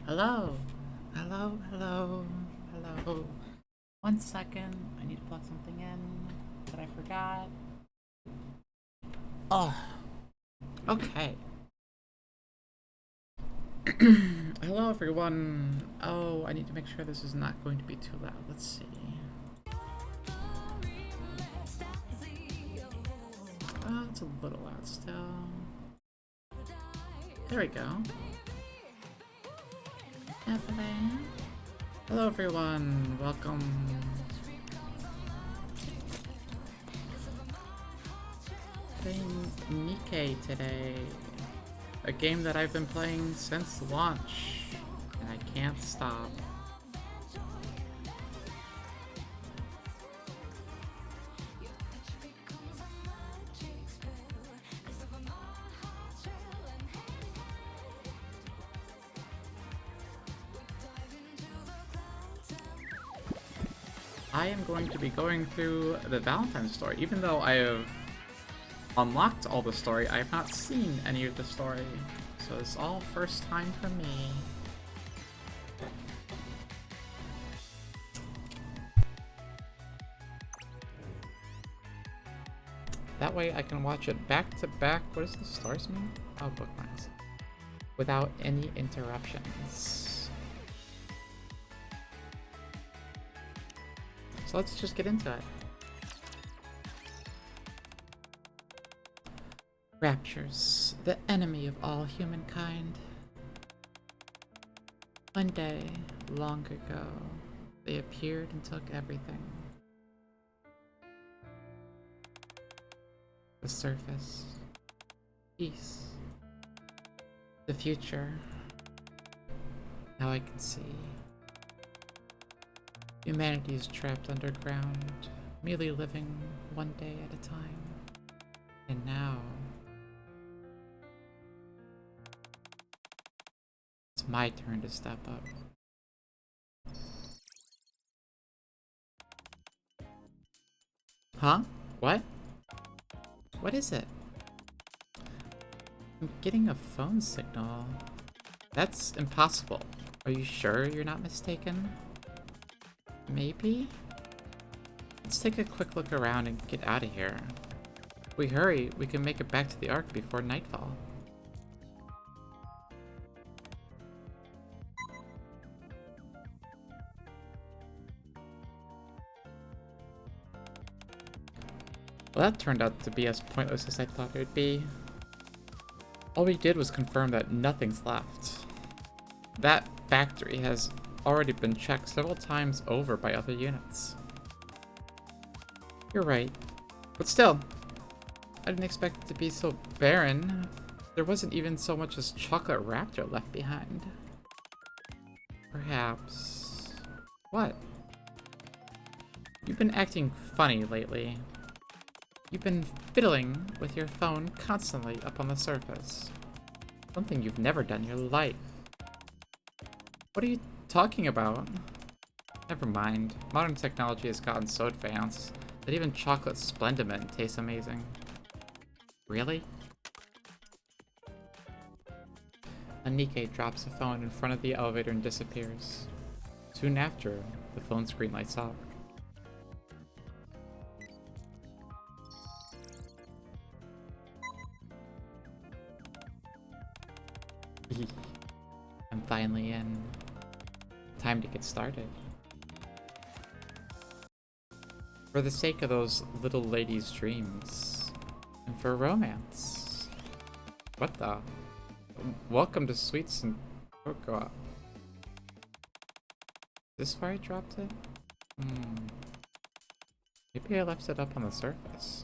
Hello? Hello? Hello? Hello? 1 second. I need to plug something in that I forgot. Oh, okay. Hello, everyone. Oh, I need to make sure this is not going to be too loud. Let's see. Oh, it's a little loud still. There we go. Hello, everyone. Welcome. Playing Nikke today. A game that I've been playing since launch, and I can't stop. I am going to be going through the Valentine story, even though I have unlocked all the story. I have not seen any of the story, so it's all first time for me. That way I can watch it back to back. What does the stars mean? Oh, bookmarks. Without any interruptions. So let's just get into it. Raptures, the enemy of all humankind. One day, long ago, they appeared and took everything. The surface, peace, the future. Now I can see. Humanity is trapped underground, merely living one day at a time. And now, it's my turn to step up. Huh? What? What is it? I'm getting a phone signal. That's impossible. Are you sure you're not mistaken? Maybe? Let's take a quick look around and get out of here. If we hurry, we can make it back to the Ark before nightfall. Well, that turned out to be as pointless as I thought it would be. All we did was confirm that nothing's left. That factory has already been checked several times over by other units. You're right. But still, I didn't expect it to be so barren. There wasn't even so much as chocolate raptor left behind. Perhaps... What? You've been acting funny lately. You've been fiddling with your phone constantly up on the surface. Something you've never done in your life. What are you talking about? Never mind. Modern technology has gotten so advanced that even chocolate Splendiment tastes amazing. Really? Nikke drops the phone in front of the elevator and disappears. Soon after, the phone screen lights up. I'm finally in. Time to get started. For the sake of those little ladies' dreams. And for romance. What the? Welcome to Sweets and Cocoa. Is this where I dropped it? Maybe I left it up on the surface.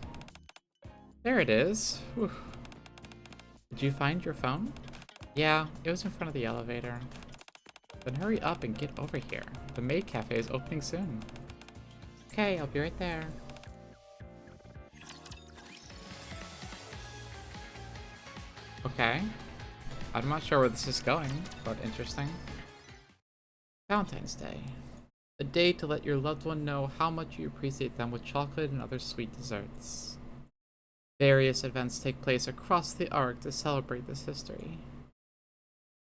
There it is. Whew. Did you find your phone? Yeah, it was in front of the elevator. Then hurry up and get over here. The Maid Cafe is opening soon. Okay, I'll be right there. Okay. I'm not sure where this is going, but interesting. Valentine's Day. A day to let your loved one know how much you appreciate them with chocolate and other sweet desserts. Various events take place across the Ark to celebrate this history.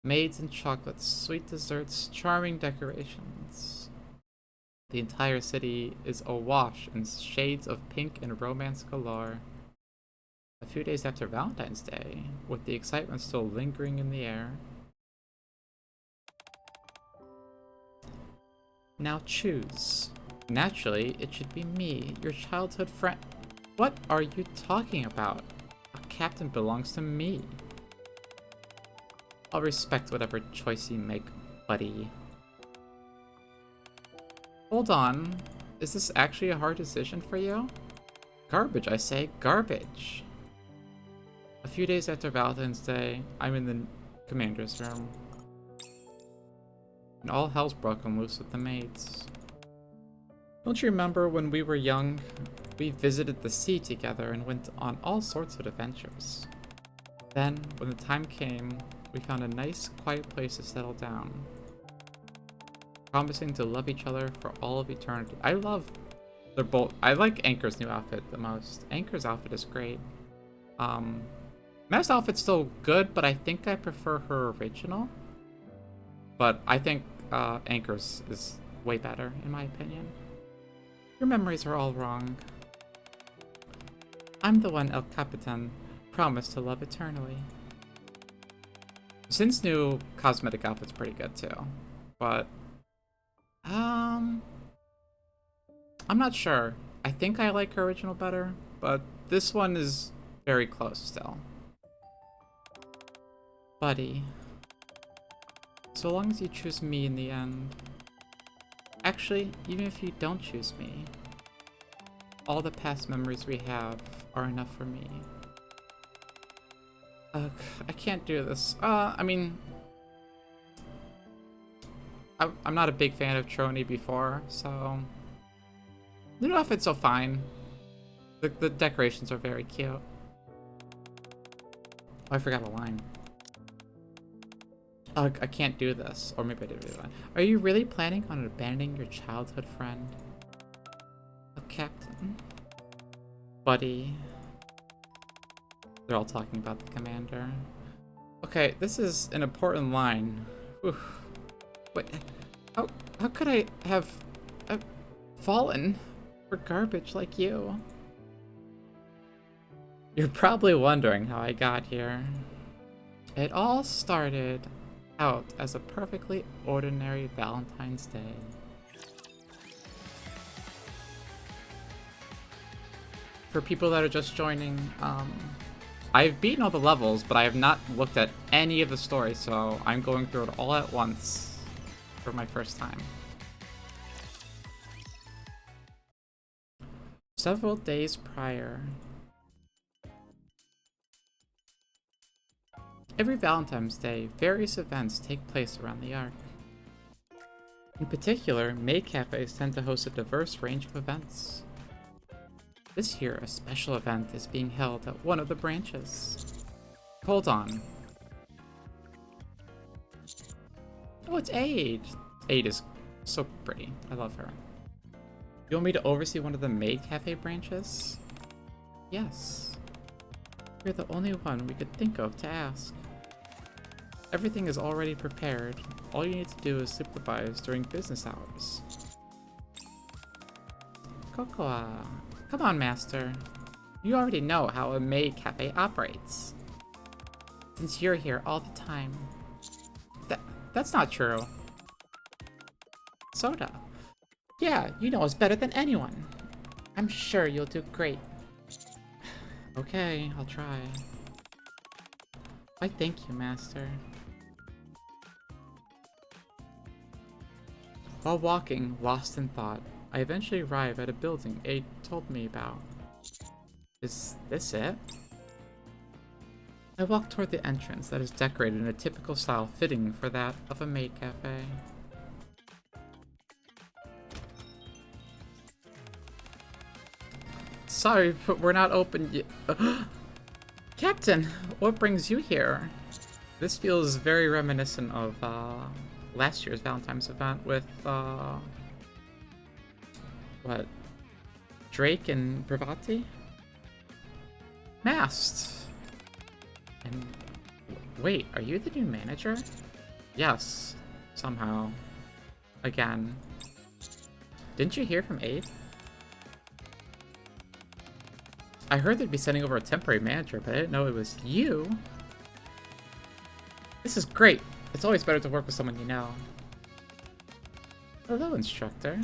Maids and chocolates, sweet desserts, charming decorations. The entire city is awash in shades of pink and romance galore. A few days after Valentine's Day, with the excitement still lingering in the air. Now choose. Naturally, it should be me, your childhood friend. What are you talking about? A captain belongs to me. I'll respect whatever choice you make, buddy. Hold on. Is this actually a hard decision for you? Garbage, I say. Garbage. A few days after Valentine's Day, I'm in the commander's room. And all hell's broken loose with the maids. Don't you remember when we were young? We visited the sea together and went on all sorts of adventures. Then, when the time came, we found a nice, quiet place to settle down. Promising to love each other for all of eternity. I like Anchor's new outfit the most. Anchor's outfit is great. Mav's outfit's still good, but I think I prefer her original. But I think Anchor's is way better, in my opinion. Your memories are all wrong. I'm the one El Capitan promised to love eternally. Sin's new cosmetic outfit's pretty good too, but I'm not sure. I think I like her original better, but this one is very close still. Buddy, so long as you choose me in the end. Actually, even if you don't choose me, all the past memories we have are enough for me. I can't do this. I mean, I'm not a big fan of Trony before, so the new outfit's so fine. The decorations are very cute. Oh, I forgot a line. I can't do this. Or maybe I did read that. Are you really planning on abandoning your childhood friend? A captain? Buddy. They're all talking about the commander. Okay, this is an important line. Oof. Wait, how could I have fallen for garbage like you? You're probably wondering how I got here. It all started out as a perfectly ordinary Valentine's Day. For people that are just joining, I've beaten all the levels, but I have not looked at any of the story, so I'm going through it all at once for my first time. Several days prior. Every Valentine's Day, various events take place around the Ark. In particular, maid cafes tend to host a diverse range of events. This year, a special event is being held at one of the branches. Hold on. Oh, it's Aid! Aid is so pretty. I love her. You want me to oversee one of the maid cafe branches? Yes. You're the only one we could think of to ask. Everything is already prepared. All you need to do is supervise during business hours. Cocoa. Come on, Master. You already know how a maid cafe operates. Since you're here all the time. That's not true. Soda. Yeah, you know us better than anyone. I'm sure you'll do great. Okay, I'll try. Why, thank you, Master. While walking, lost in thought, I eventually arrive at a building Aid told me about. Is this it? I walk toward the entrance that is decorated in a typical style fitting for that of a maid cafe. Sorry, but we're not open yet. Captain, what brings you here? This feels very reminiscent of last year's Valentine's event with what? Drake and Bravati? Masked. And wait, are you the new manager? Yes. Somehow. Again. Didn't you hear from Abe? I heard they'd be sending over a temporary manager, but I didn't know it was you. This is great. It's always better to work with someone you know. Hello, instructor.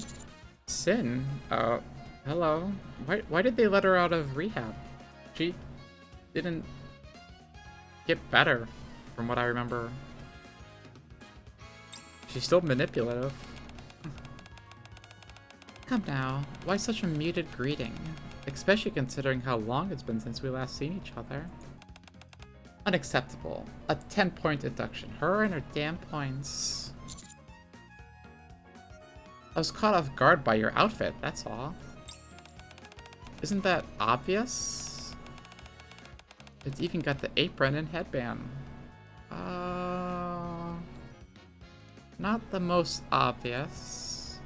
Sin? Hello. Why did they let her out of rehab? She didn't get better, from what I remember. She's still manipulative. Come now, why such a muted greeting? Especially considering how long it's been since we last seen each other. Unacceptable. A 10-point deduction. Her and her damn points. I was caught off guard by your outfit, that's all. Isn't that obvious? It's even got the apron and headband. Not the most obvious.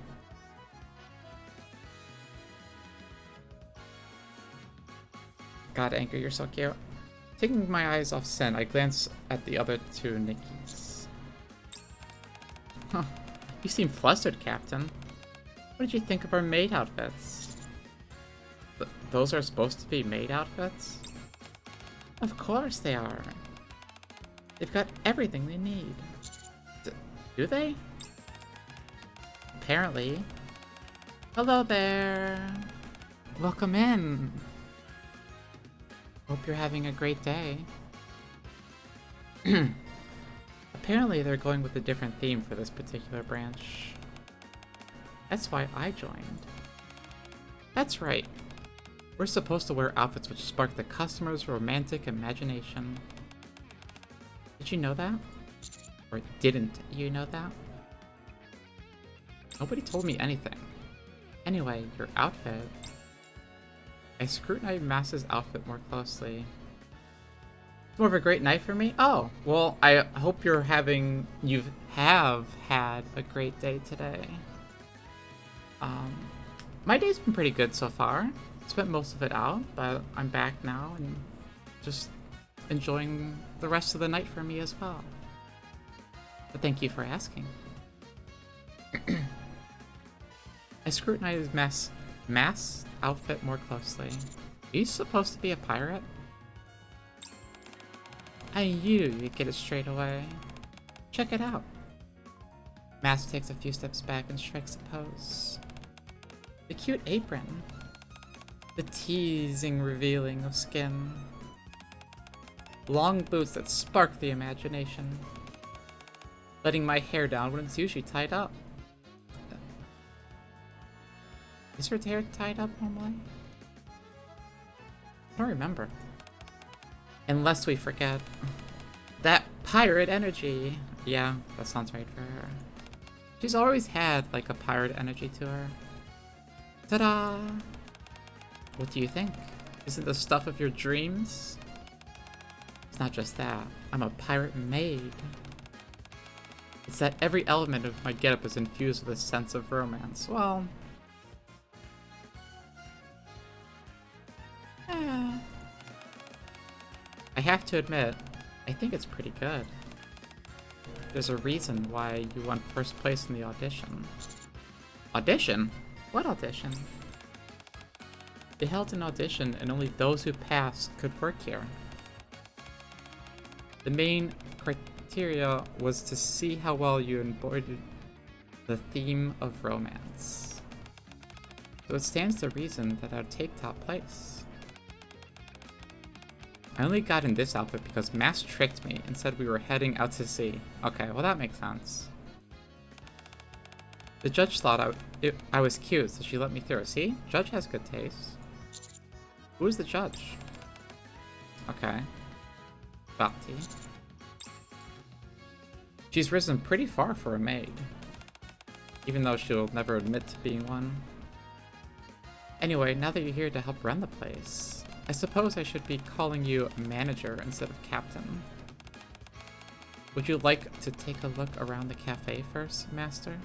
God, Anchor, you're so cute. Taking my eyes off Sen, I glance at the other two Nikkes. Huh. You seem flustered, Captain. What did you think of our maid outfits? Those are supposed to be maid outfits? Of course they are. They've got everything they need. Do they? Apparently. Hello there. Welcome in. Hope you're having a great day. Apparently they're going with a different theme for this particular branch. That's why I joined. That's right. We're supposed to wear outfits which spark the customer's romantic imagination. Did you know that? Or didn't you know that? Nobody told me anything. Anyway, your outfit. I scrutinized Mass's outfit more closely. It's more of a great night for me? Oh, well, I hope you have had a great day today. My day's been pretty good so far. Spent most of it out, but I'm back now and just enjoying the rest of the night for me as well. But thank you for asking. I scrutinized Mass outfit more closely. Are you supposed to be a pirate? I knew you'd get it straight away. Check it out. Mass takes a few steps back and strikes a pose. The cute apron. The teasing revealing of skin. Long boots that spark the imagination. Letting my hair down when it's usually tied up. Is her hair tied up normally? I don't remember. Unless we forget. That pirate energy. Yeah, that sounds right for her. She's always had, like, a pirate energy to her. Ta-da! What do you think? Is it the stuff of your dreams? It's not just that. I'm a pirate maid. It's that every element of my getup is infused with a sense of romance. Well... I have to admit, I think it's pretty good. There's a reason why you won first place in the audition. Audition? What audition? They held an audition and only those who passed could work here. The main criteria was to see how well you embodied the theme of romance. So it stands to reason that I'd take top place. I only got in this outfit because Mass tricked me and said we were heading out to sea. Okay, well that makes sense. The judge thought I was cute, so she let me through. See? Judge has good taste. Who is the judge? Okay. Bhakti. She's risen pretty far for a maid. Even though she'll never admit to being one. Anyway, now that you're here to help run the place, I suppose I should be calling you manager instead of captain. Would you like to take a look around the cafe first, master?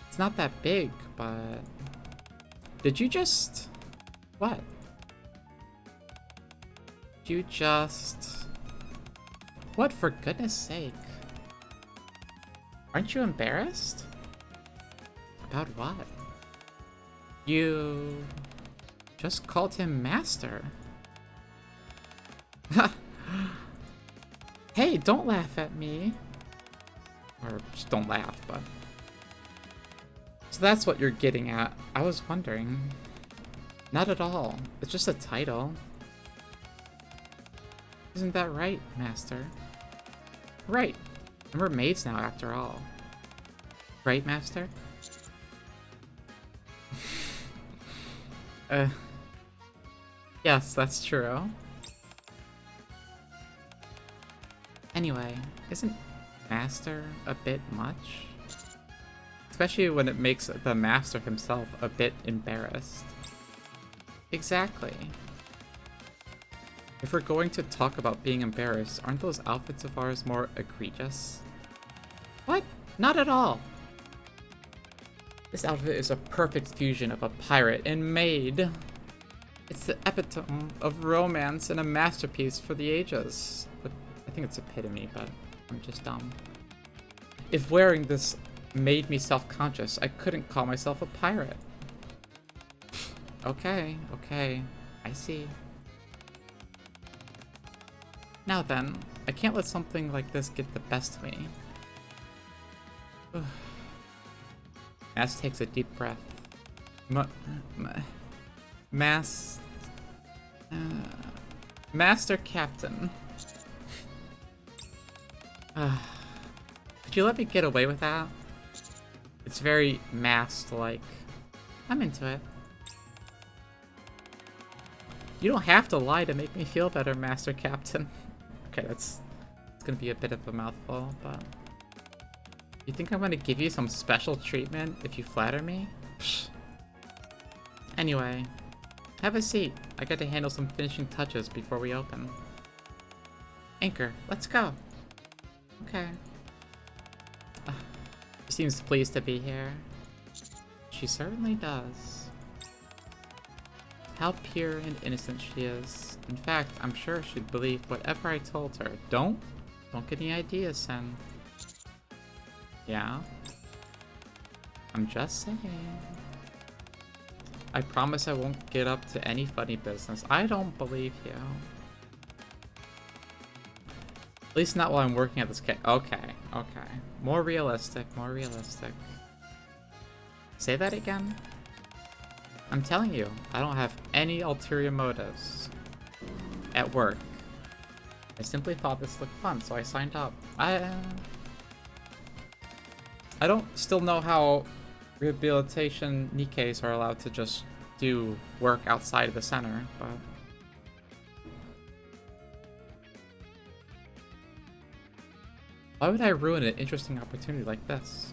It's not that big, but... Did you just... What? Did you just... What, for goodness sake? Aren't you embarrassed? About what? You just called him master. Hey, don't laugh at me. Or just don't laugh, but... So that's what you're getting at. I was wondering. Not at all. It's just a title. Isn't that right, Master? Right. And we're maids now, after all. Right, Master? Yes, that's true. Anyway, isn't Master a bit much? Especially when it makes the Master himself a bit embarrassed. Exactly. If we're going to talk about being embarrassed, aren't those outfits of ours more egregious? What? Not at all. This outfit is a perfect fusion of a pirate and maid. It's the epitome of romance and a masterpiece for the ages. But I think it's epitome, but I'm just dumb. If wearing this made me self-conscious, I couldn't call myself a pirate. Okay, I see. Now then, I can't let something like this get the best of me. Mass takes a deep breath. Master Captain. Could you let me get away with that? It's very masked-like. I'm into it. You don't have to lie to make me feel better, Master Captain. Okay, it's gonna be a bit of a mouthful, but... You think I'm gonna give you some special treatment if you flatter me? Psh. Anyway, have a seat. I got to handle some finishing touches before we open. Anchor, let's go. Okay. She seems pleased to be here. She certainly does. How pure and innocent she is. In fact, I'm sure she'd believe whatever I told her. Don't get any ideas, Sen. Yeah? I'm just saying. I promise I won't get up to any funny business. I don't believe you. At least not while I'm working at this case. Okay. More realistic. Say that again? I'm telling you, I don't have any ulterior motives. At work. I simply thought this looked fun, so I signed up. I don't still know how rehabilitation Nikkes are allowed to just do work outside of the center, but... Why would I ruin an interesting opportunity like this?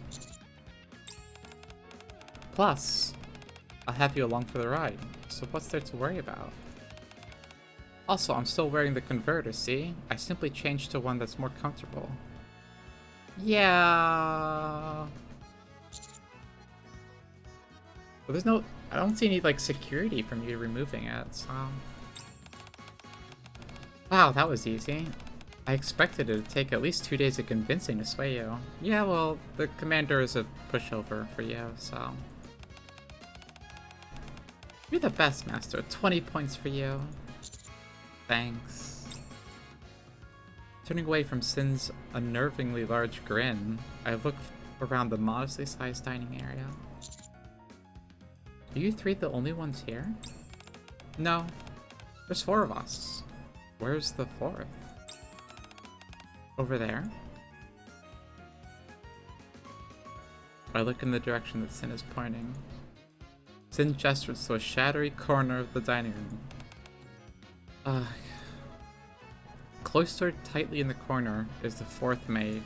Plus, I'll have you along for the ride, so what's there to worry about? Also, I'm still wearing the converter, see? I simply changed to one that's more comfortable. Yeah. But there's no... I don't see any, like, security from you removing it, so... Wow, that was easy. I expected it to take at least 2 days of convincing to sway you. Yeah, well, the commander is a pushover for you, so... You're the best, Master. 20 points for you. Thanks. Turning away from Sin's unnervingly large grin, I look around the modestly sized dining area. Are you three the only ones here? No. There's 4 of us. Where's the 4th? Over there? I look in the direction that Sin is pointing. Sin gestures to a shadowy corner of the dining room. Cloistered tightly in the corner is the 4th maid.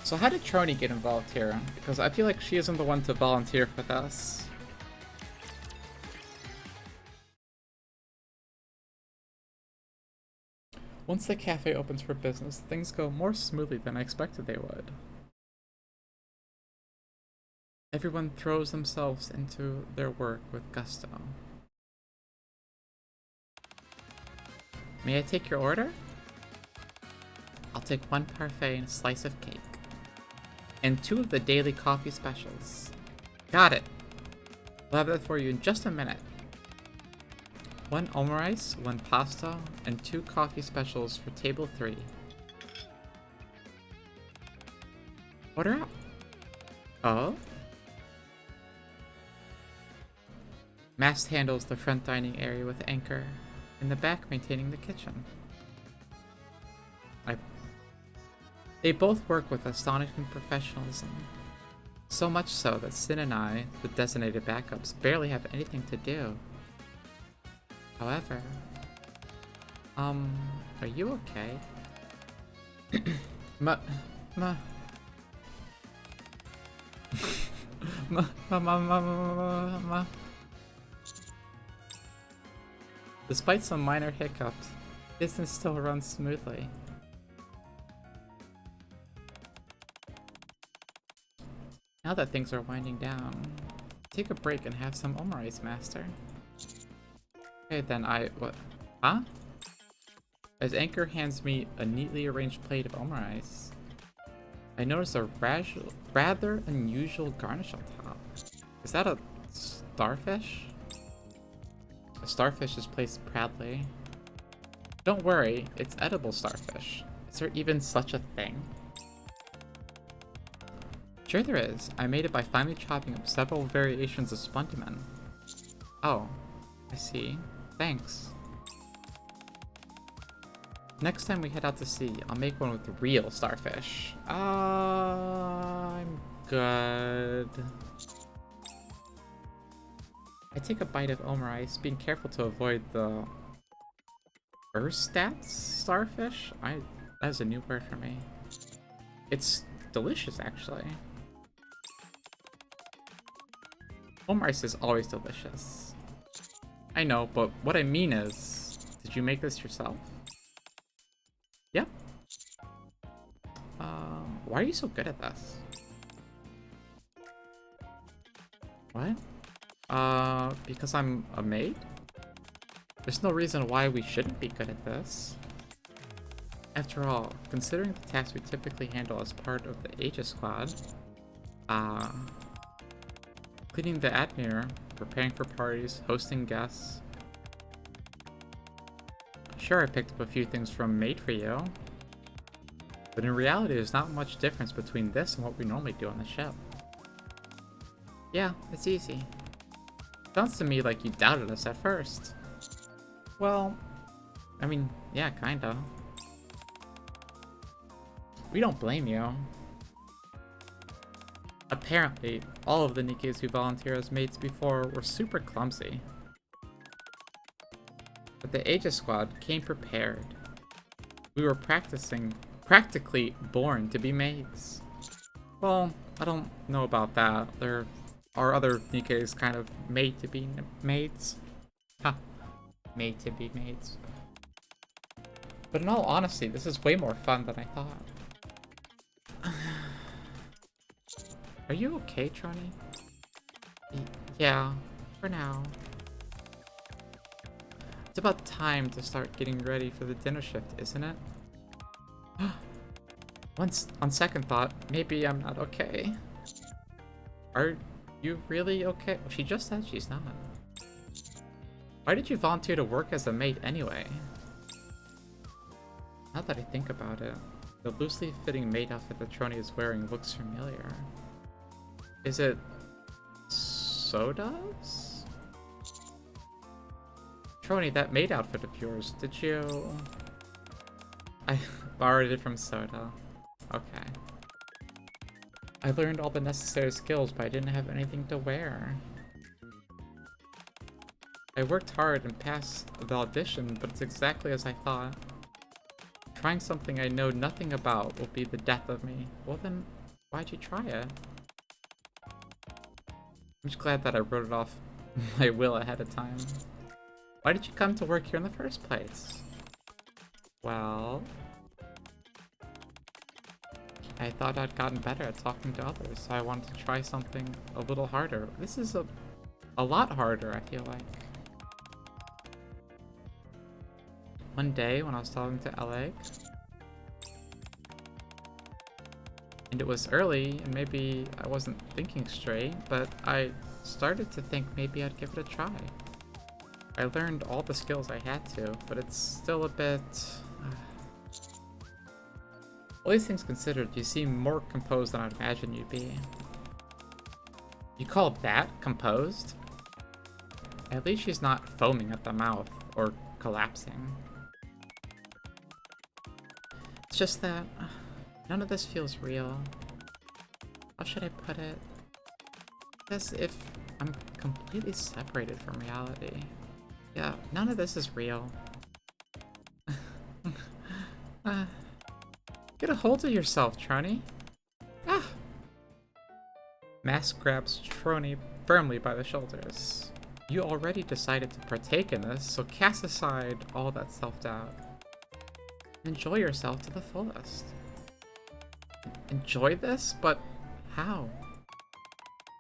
So how did Trony get involved here? Because I feel like she isn't the one to volunteer for this. Once the cafe opens for business, things go more smoothly than I expected they would. Everyone throws themselves into their work with gusto. May I take your order? take 1 parfait and a slice of cake. And 2 of the daily coffee specials. Got it! We'll have that for you in just a minute. 1 omurice, 1 pasta, and 2 coffee specials for table 3. Order up. Oh? Mast handles the front dining area with anchor, in the back maintaining the kitchen. They both work with astonishing professionalism. So much so that Sin and I, the designated backups, barely have anything to do. However, are you okay? Ma. Despite some minor hiccups, business still runs smoothly. Now that things are winding down, take a break and have some omurice, master. Okay, then what? Huh? As Anchor hands me a neatly arranged plate of omurice, I notice a rather unusual garnish on top. Is that a starfish? A starfish is placed proudly. Don't worry, it's edible starfish. Is there even such a thing? Sure there is. I made it by finely chopping up several variations of spundiman. Oh, I see. Thanks. Next time we head out to sea, I'll make one with real starfish. I'm good. I take a bite of omurice, being careful to avoid the Erstats starfish? That's a new word for me. It's delicious, actually. Omurice is always delicious. I know, but what I mean is, did you make this yourself? Yeah. Why are you so good at this? What? Because I'm a maid? There's no reason why we shouldn't be good at this. After all, considering the tasks we typically handle as part of the Aegis squad, cleaning the atmosphere, preparing for parties, hosting guests. Sure, I picked up a few things from Maid for you, but in reality there's not much difference between this and what we normally do on the ship. Yeah, it's easy. Sounds to me like you doubted us at first. Well, I mean, yeah, kinda. We don't blame you. Apparently, all of the Nikkes who volunteered as maids before were super clumsy. But the Aegis squad came prepared. We were practically born to be maids. Well, I don't know about that. There are other Nikkes kind of made to be maids. Ha. Made to be maids. But in all honesty, this is way more fun than I thought. Are you okay, Trony? Yeah, for now. It's about time to start getting ready for the dinner shift, isn't it? On second thought, maybe I'm not okay. Are you really okay? Well, she just said she's not. Why did you volunteer to work as a maid anyway? Now that I think about it, the loosely fitting maid outfit that Trony is wearing looks familiar. Is it Soda's? Trony, that maid outfit of yours, did you... I borrowed it from Soda. Okay. I learned all the necessary skills, but I didn't have anything to wear. I worked hard and passed the audition, but it's exactly as I thought. Trying something I know nothing about will be the death of me. Well then, why'd you try it? I'm just glad that I wrote it off my will ahead of time. Why did you come to work here in the first place? Well... I thought I'd gotten better at talking to others, so I wanted to try something a little harder. This is a lot harder, I feel like. One day, when I was talking to Alex, And it was early, and maybe I wasn't thinking straight, but I started to think maybe I'd give it a try. I learned all the skills I had to, but it's still a bit... All these things considered, you seem more composed than I'd imagine you'd be. You call that composed? At least she's not foaming at the mouth, or collapsing. It's just that none of this feels real. How should I put it? As if I'm completely separated from reality. Yeah, none of this is real. Get a hold of yourself, Trony. Ah! Mask grabs Trony firmly by the shoulders. You already decided to partake in this, so cast aside all that self-doubt. Enjoy yourself to the fullest. Enjoy this? But how?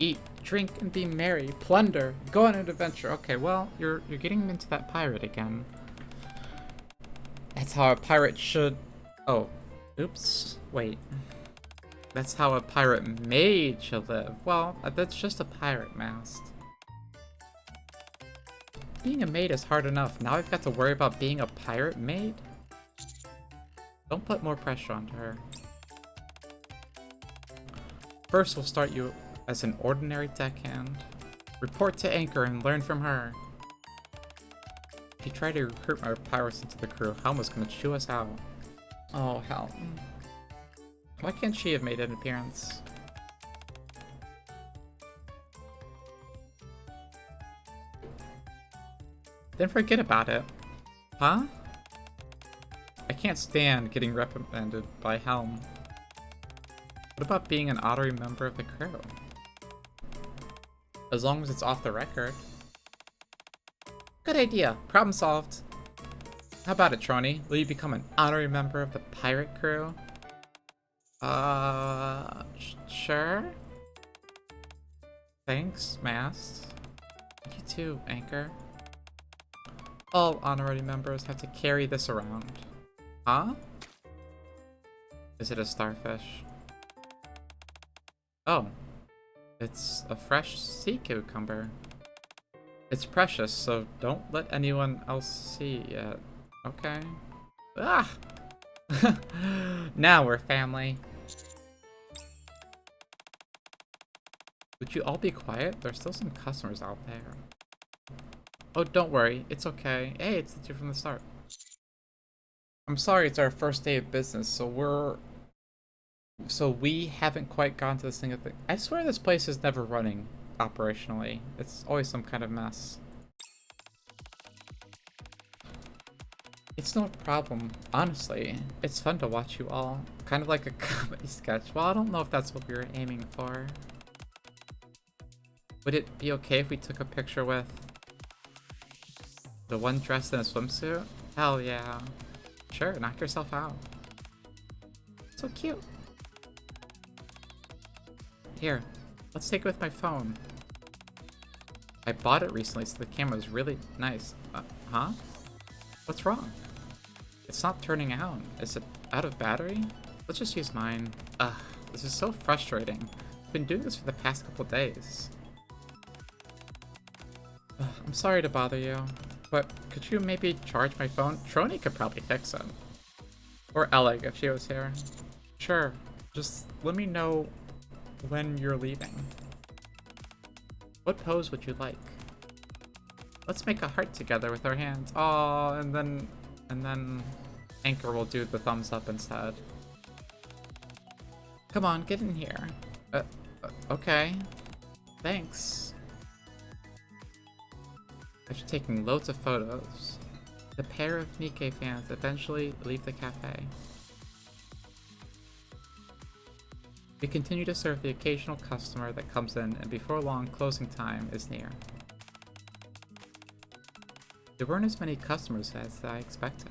Eat, drink, and be merry. Plunder. Go on an adventure. Okay, well, you're getting into that pirate again. That's how a pirate should... Oh. Oops. Wait. That's how a pirate maid should live. Well, that's just a pirate mask. Being a maid is hard enough. Now I've got to worry about being a pirate maid? Don't put more pressure onto her. First, we'll start you as an ordinary deckhand. Report to Anchor and learn from her. If you try to recruit our pirates into the crew, Helma's gonna chew us out. Oh, hell. Why can't she have made an appearance? Then forget about it. Huh? I can't stand getting reprimanded by Helm. What about being an honorary member of the crew? As long as it's off the record. Good idea. Problem solved. How about it, Trony? Will you become an honorary member of the pirate crew? Sure? Thanks, Mast. You too, Anchor. All honorary members have to carry this around. Huh? Is it a starfish? Oh. It's a fresh sea cucumber. It's precious, so don't let anyone else see it. Okay. Ah! Now we're family. Would you all be quiet? There's still some customers out there. Oh, don't worry. It's okay. Hey, it's you from the start. I'm sorry it's our first day of business, so we haven't quite gotten to this thing. I swear this place is never running operationally. It's always some kind of mess. It's no problem, honestly. It's fun to watch you all. Kind of like a comedy sketch. Well, I don't know if that's what we were aiming for. Would it be okay if we took a picture with the one dressed in a swimsuit? Hell yeah. Sure, knock yourself out. So cute. Here, let's take it with my phone. I bought it recently, so the camera is really nice. Huh? What's wrong? It's not turning out. Is it out of battery? Let's just use mine. Ugh, this is so frustrating. I've been doing this for the past couple days. Ugh, I'm sorry to bother you, but could you maybe charge my phone? Trony could probably fix it. Or Ellig if she was here. Sure, just let me know when you're leaving. What pose would you like? Let's make a heart together with our hands. Oh, and then Anchor will do the thumbs up instead. Come on, get in here. Okay. Thanks. After taking loads of photos, the pair of Nikke fans eventually leave the cafe. We continue to serve the occasional customer that comes in, and before long, closing time is near. There weren't as many customers as I expected.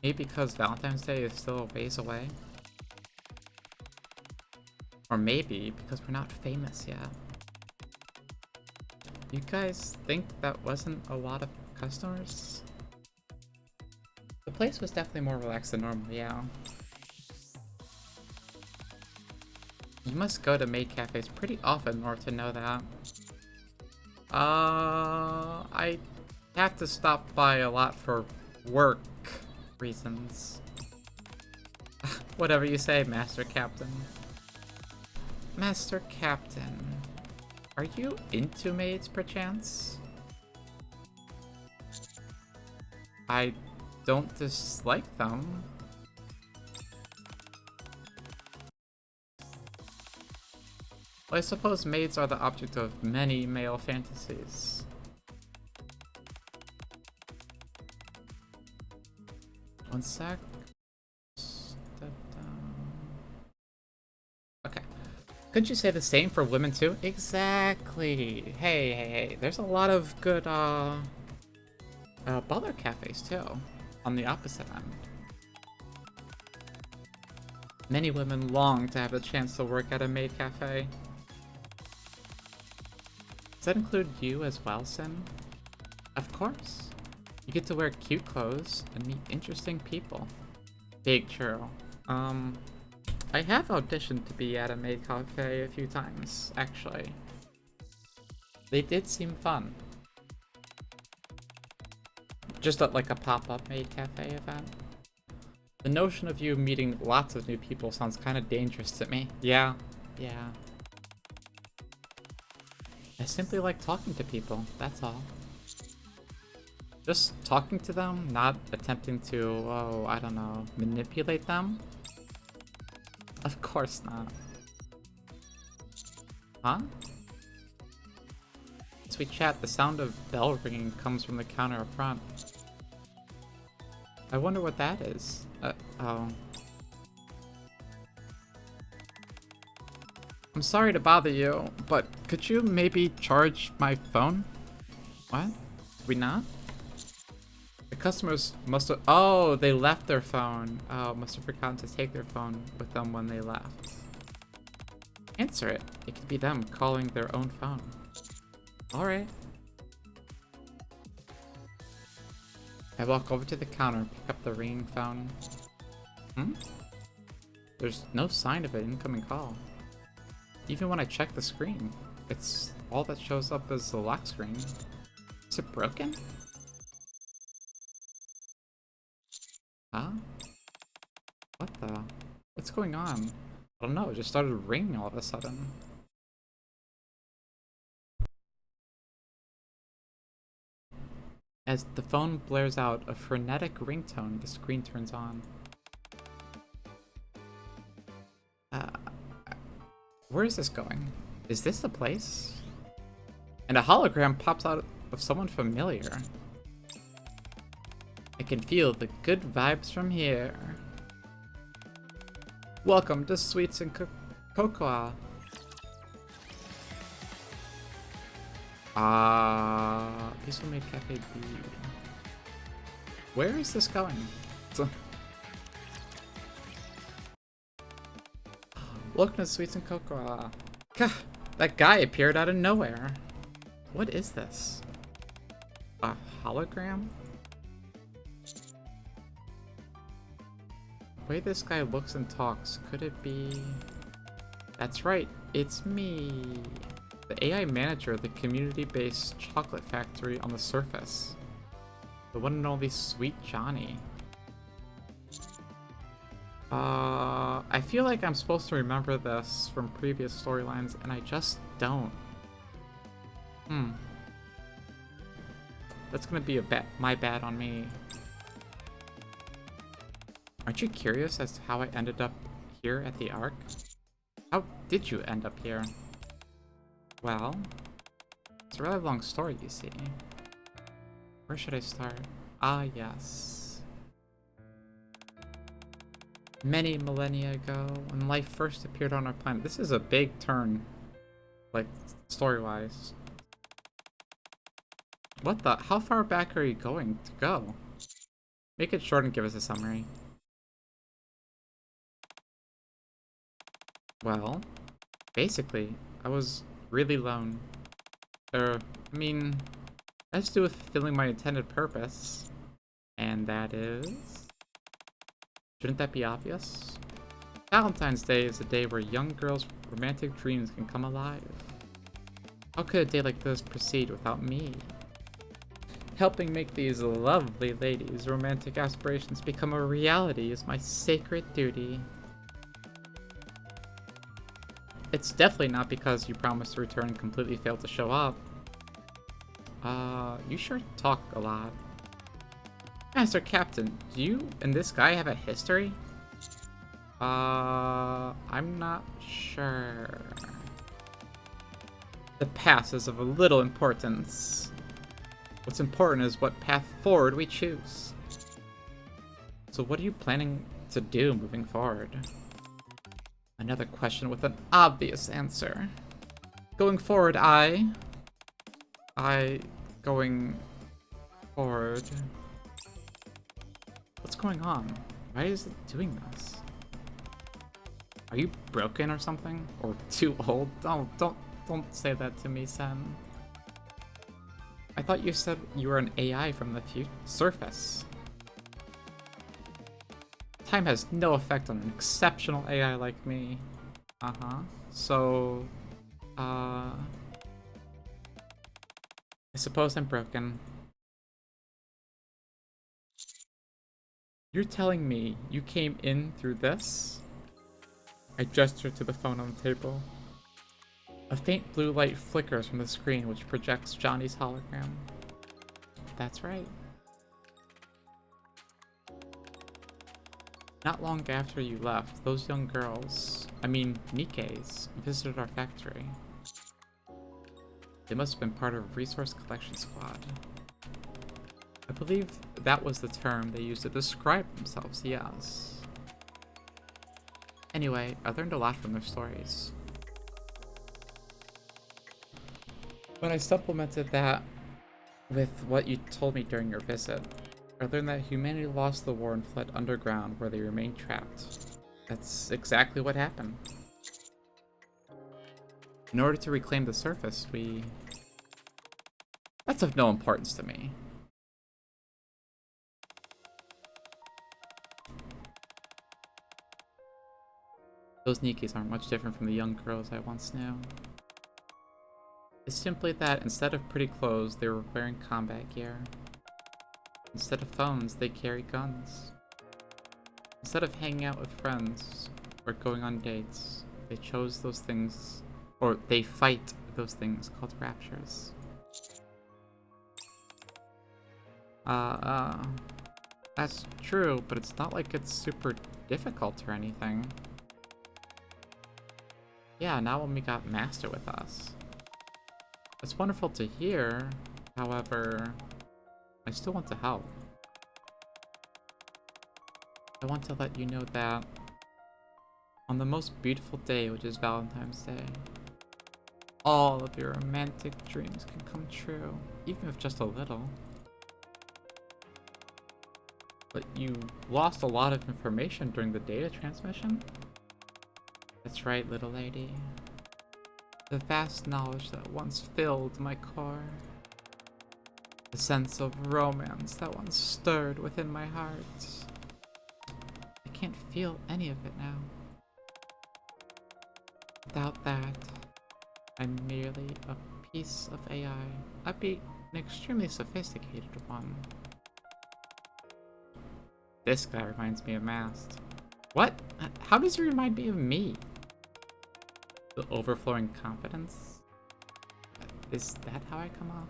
Maybe because Valentine's Day is still a ways away? Or maybe because we're not famous yet. You guys think that wasn't a lot of customers? The place was definitely more relaxed than normal, yeah. You must go to maid cafes pretty often in order to know that. I have to stop by a lot for work reasons. Whatever you say, Master Captain. Master Captain, are you into maids, perchance? I don't dislike them. Well, I suppose maids are the object of many male fantasies. One sec. Step down. Okay. Couldn't you say the same for women too? Exactly. Hey. There's a lot of good, butler cafes too, on the opposite end. Many women long to have the chance to work at a maid cafe. Does that include you as well, Sin? Of course. You get to wear cute clothes and meet interesting people. Big churro. I have auditioned to be at a maid cafe a few times, actually. They did seem fun. Just like a pop-up maid cafe event. The notion of you meeting lots of new people sounds kind of dangerous to me. Yeah. I simply like talking to people, that's all. Just talking to them, not attempting to, I don't know, manipulate them? Of course not. Huh? As we chat, the sound of bell ringing comes from the counter up front. I wonder what that is. Oh. I'm sorry to bother you, but could you maybe charge my phone? What? We not? The customers must have— oh, they left their phone. Oh, must have forgotten to take their phone with them when they left. Answer it. It could be them calling their own phone. Alright. I walk over to the counter, pick up the ringing phone. There's no sign of an incoming call. Even when I check the screen, it's all that shows up is the lock screen. Is it broken? Huh? What the? What's going on? I don't know, it just started ringing all of a sudden. As the phone blares out a frenetic ringtone, the screen turns on. Where is this going? Is this the place? And a hologram pops out of someone familiar. I can feel the good vibes from here. Welcome to Sweets and Cocoa. Peaceful Maid Cafe B. Where is this going? Welcome to Sweets and Cocoa. That guy appeared out of nowhere. What is this? A hologram? The way this guy looks and talks, could it be— that's right, it's me. The AI manager of the community-based chocolate factory on the surface. The one and only Sweet Johnny. I feel like I'm supposed to remember this from previous storylines, and I just don't. That's gonna be my bad on me. Aren't you curious as to how I ended up here at the Ark? How did you end up here? Well, it's a really long story, you see. Where should I start? Ah, yes. Many millennia ago, when life first appeared on our planet. This is a big turn, like, story-wise. What the— how far back are you going to go? Make it short and give us a summary. Well, basically, I was really lone. I mean, it has to do with fulfilling my intended purpose. And that is— shouldn't that be obvious? Valentine's Day is a day where young girls' romantic dreams can come alive. How could a day like this proceed without me? Helping make these lovely ladies' romantic aspirations become a reality is my sacred duty. It's definitely not because you promised to return and completely failed to show up. You sure talk a lot. Master Captain, do you and this guy have a history? I'm not sure. The past is of little importance. What's important is what path forward we choose. So what are you planning to do moving forward? Another question with an obvious answer. Going forward, going forward. What's going on? Why is it doing this? Are you broken or something? Or too old? Don't say that to me, Sen. I thought you said you were an AI from the surface. Time has no effect on an exceptional AI like me. So, I suppose I'm broken. You're telling me you came in through this? I gestured to the phone on the table. A faint blue light flickers from the screen which projects Johnny's hologram. That's right. Not long after you left, those young girls, Nikkes, visited our factory. They must have been part of a resource collection squad. I believe that was the term they used to describe themselves, yes. Anyway, I learned a lot from their stories. When I supplemented that with what you told me during your visit, I learned that humanity lost the war and fled underground where they remained trapped. That's exactly what happened. In order to reclaim the surface, That's of no importance to me. Those Nikkes aren't much different from the young girls I once knew. It's simply that instead of pretty clothes, they were wearing combat gear. Instead of phones, they carry guns. Instead of hanging out with friends or going on dates, they chose those things, or they fight those things called raptures. That's true, but it's not like it's super difficult or anything. Yeah, not when we got Master with us. It's wonderful to hear, however, I still want to help. I want to let you know that on the most beautiful day, which is Valentine's Day, all of your romantic dreams can come true, even if just a little. But you lost a lot of information during the data transmission? That's right, little lady. The vast knowledge that once filled my core. The sense of romance that once stirred within my heart. I can't feel any of it now. Without that, I'm merely a piece of AI. I'd be an extremely sophisticated one. This guy reminds me of Mast. What? How does he remind me of me? The overflowing confidence? Is that how I come off?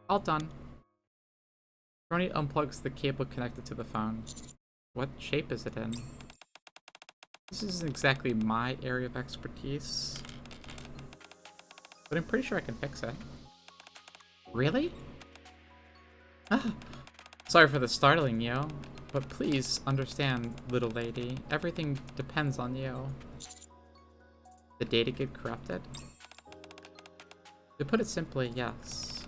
All done. Ronnie unplugs the cable connected to the phone. What shape is it in? This isn't exactly my area of expertise, but I'm pretty sure I can fix it. Really? Ah, sorry for the startling, yo, but please understand, little lady, everything depends on you. The data get corrupted? To put it simply, yes.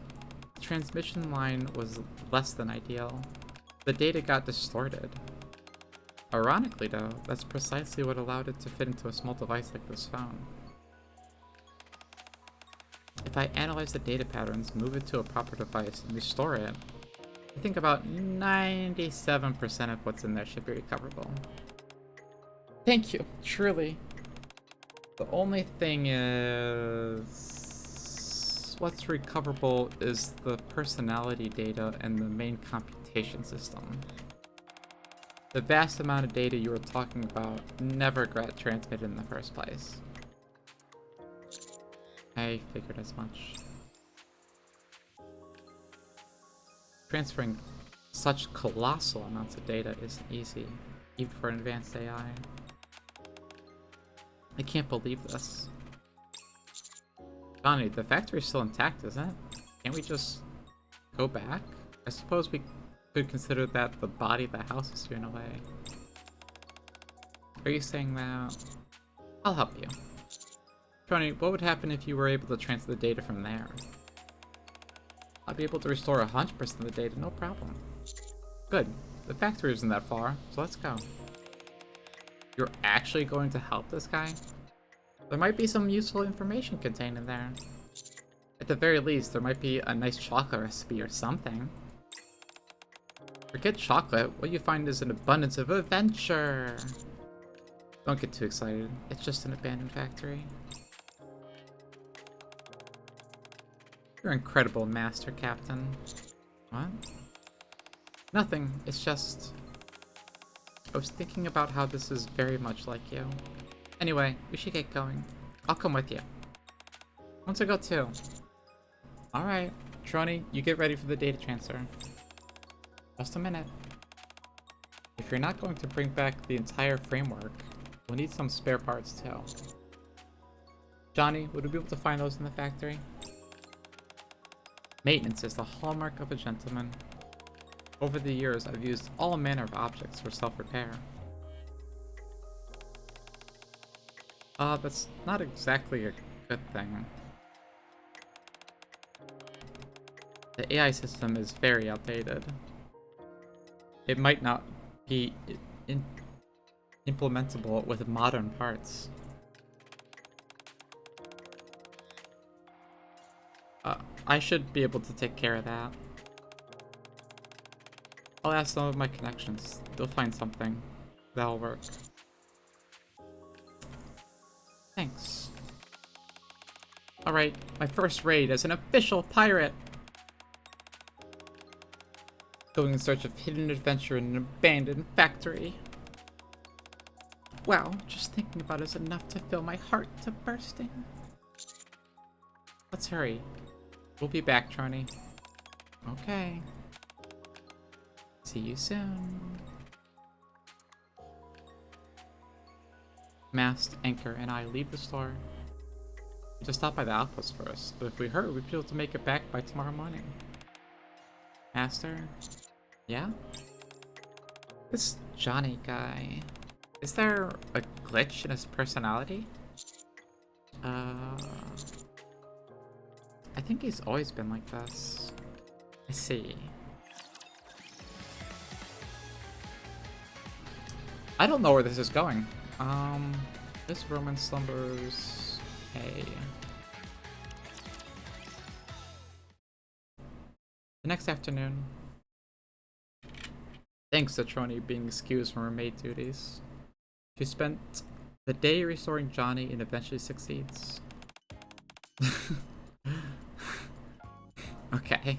The transmission line was less than ideal. The data got distorted. Ironically though, that's precisely what allowed it to fit into a small device like this phone. If I analyze the data patterns, move it to a proper device, and restore it, I think about 97% of what's in there should be recoverable. Thank you, truly. The only thing is... what's recoverable is the personality data and the main computation system. The vast amount of data you were talking about never got transmitted in the first place. I figured as much. Transferring such colossal amounts of data isn't easy, even for an advanced AI. I can't believe this. Johnny, the factory's still intact, isn't it? Can't we just go back? I suppose we could consider that the body of the house is here in a way. Are you saying that? I'll help you. Johnny, what would happen if you were able to transfer the data from there? I'll be able to restore 100% of the data, no problem. Good. The factory isn't that far, so let's go. You're actually going to help this guy? There might be some useful information contained in there. At the very least, there might be a nice chocolate recipe or something. Forget chocolate, what you find is an abundance of adventure! Don't get too excited, it's just an abandoned factory. You're incredible, Master Captain. What? Nothing, it's just... I was thinking about how this is very much like you. Anyway, we should get going. I'll come with you. I want to go too. Alright, Trony, you get ready for the data transfer. Just a minute. If you're not going to bring back the entire framework, we'll need some spare parts too. Johnny, would we be able to find those in the factory? Maintenance is the hallmark of a gentleman. Over the years, I've used all manner of objects for self-repair. That's not exactly a good thing. The AI system is very outdated. It might not be implementable with modern parts. I should be able to take care of that. I'll ask some of my connections. They'll find something that'll work. Thanks. Alright, my first raid as an official pirate! Going in search of hidden adventure in an abandoned factory. Wow, just thinking about it is enough to fill my heart to bursting. Let's hurry. We'll be back, Trony. Okay. See you soon. Mast, Anchor, and I leave the store. We just stop by the outpost first, but if we hurry, we'll be able to make it back by tomorrow morning. Master? Yeah? This Johnny guy... Is there a glitch in his personality? I think he's always been like this. I see. I don't know where this is going. This Roman slumbers... Hey. The next afternoon. Thanks to Trony being excused from her maid duties. She spent the day restoring Johnny and eventually succeeds. Okay.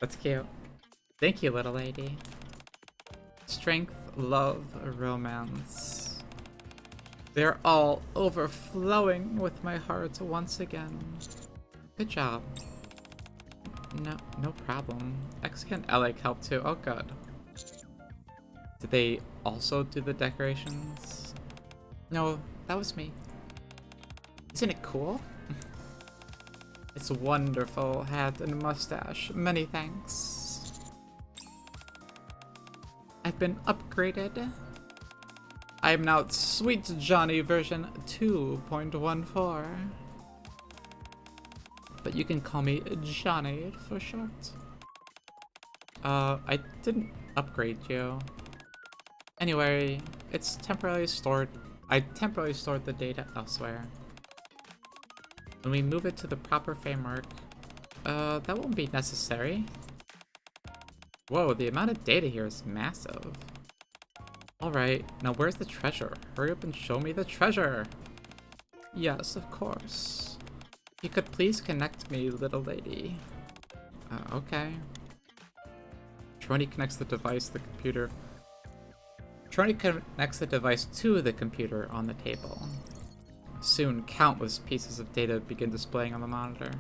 That's cute. Thank you, little lady. Strength, love, romance. They're all overflowing with my heart once again. Good job. No problem. X and Alec help too. Oh, good. Did they also do the decorations? No, that was me. Isn't it cool? It's a wonderful hat and mustache. Many thanks. I've been upgraded. I am now Sweet Johnny version 2.14. But you can call me Johnny for short. I didn't upgrade you. Anyway, it's temporarily stored. I temporarily stored the data elsewhere. When we move it to the proper framework, that won't be necessary. Whoa, the amount of data here is massive. Alright, now where's the treasure? Hurry up and show me the treasure! Yes, of course. You could please connect me, little lady. Okay. Trony connects the device to the computer. Trony connects the device to the computer on the table. Soon, countless pieces of data begin displaying on the monitor.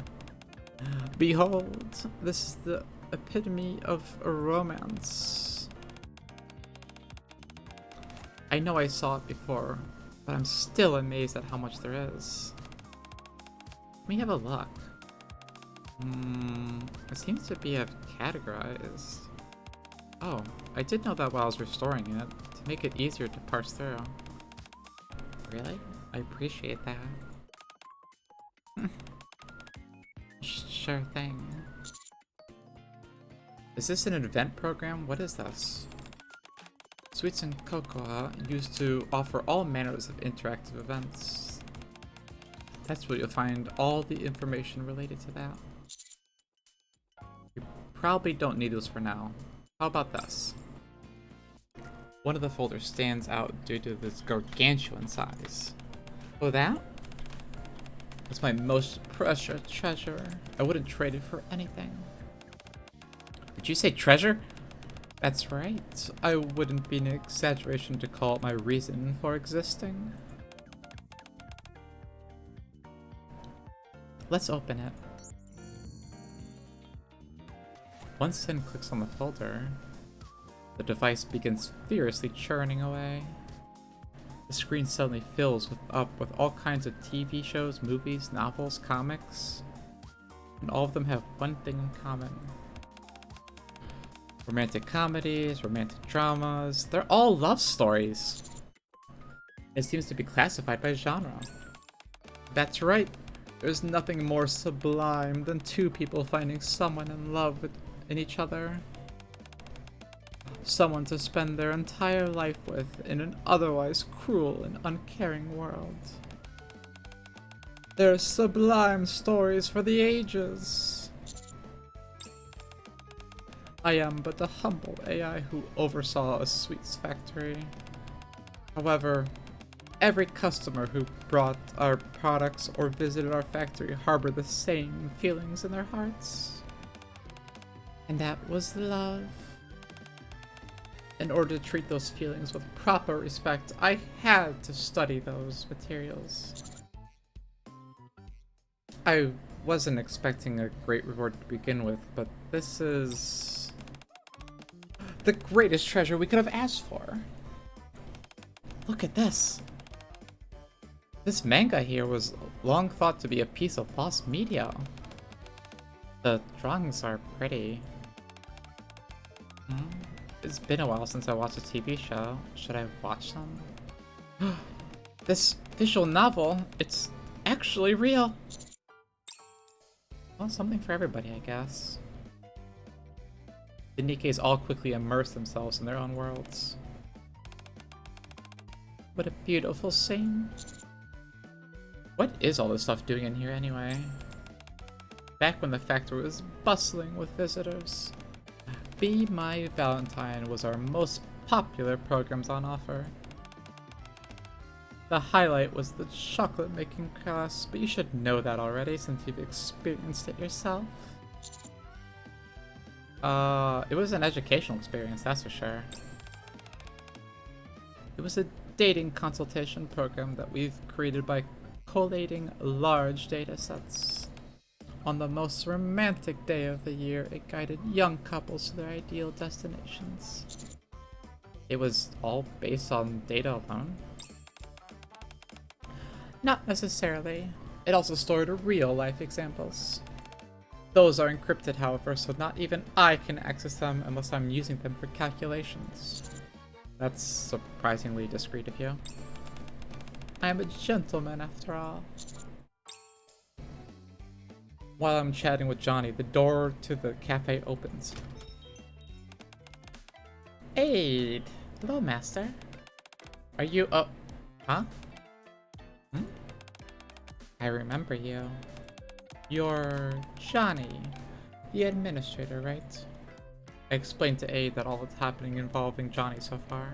Behold, this is the epitome of a romance. I know I saw it before, but I'm still amazed at how much there is. Let me have a look. It seems to be categorized. Oh, I did know that while I was restoring it, to make it easier to parse through. Really? I appreciate that. Sure thing. Is this an event program? What is this? Sweets and cocoa used to offer all manners of interactive events. That's where you'll find all the information related to that. You probably don't need those for now. How about this? One of the folders stands out due to this gargantuan size. Oh, that? That's my most precious treasure. I wouldn't trade it for anything. Did you say treasure? That's right. I wouldn't be an exaggeration to call it my reason for existing. Let's open it. Once Sin clicks on the folder, the device begins furiously churning away. The screen suddenly fills up with all kinds of TV shows, movies, novels, comics, and all of them have one thing in common. Romantic comedies, romantic dramas, they're all love stories. It seems to be classified by genre. That's right, there's nothing more sublime than two people finding someone in love in each other. Someone to spend their entire life with in an otherwise cruel and uncaring world. They're sublime stories for the ages. I am but a humble AI who oversaw a sweets factory. However, every customer who brought our products or visited our factory harbored the same feelings in their hearts. And that was love. In order to treat those feelings with proper respect, I had to study those materials. I wasn't expecting a great reward to begin with, but this is the greatest treasure we could have asked for. Look at this. This manga here was long thought to be a piece of lost media. The drawings are pretty. It's been a while since I watched a TV show. Should I watch them? This visual novel, it's actually real. Well, something for everybody, I guess. The Nikkes all quickly immerse themselves in their own worlds. What a beautiful scene. What is all this stuff doing in here anyway? Back when the factory was bustling with visitors, Be My Valentine was our most popular programs on offer. The highlight was the chocolate making class, but you should know that already since you've experienced it yourself. It was an educational experience, that's for sure. It was a dating consultation program that we've created by collating large data sets. On the most romantic day of the year, it guided young couples to their ideal destinations. It was all based on data alone? Not necessarily. It also stored real-life examples. Those are encrypted, however, so not even I can access them unless I'm using them for calculations. That's surprisingly discreet of you. I am a gentleman, after all. While I'm chatting with Johnny, the door to the cafe opens. Hey! Hello, master. Are you huh? I remember you. You're Johnny, the administrator, right? I explained to Aid that all that's happening involving Johnny so far.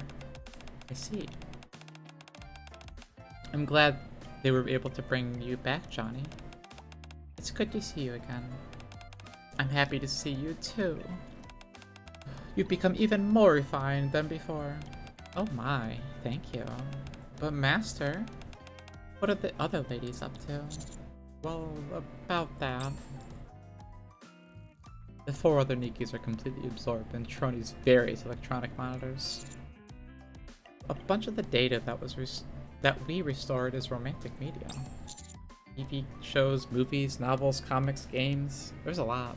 I see. I'm glad they were able to bring you back, Johnny. It's good to see you again. I'm happy to see you too. You've become even more refined than before. Oh my, thank you. But Master, what are the other ladies up to? Well, about that. The 4 other Nikkes are completely absorbed in Troni's various electronic monitors. A bunch of the data that we restored is romantic media. TV shows, movies, novels, comics, games. There's a lot.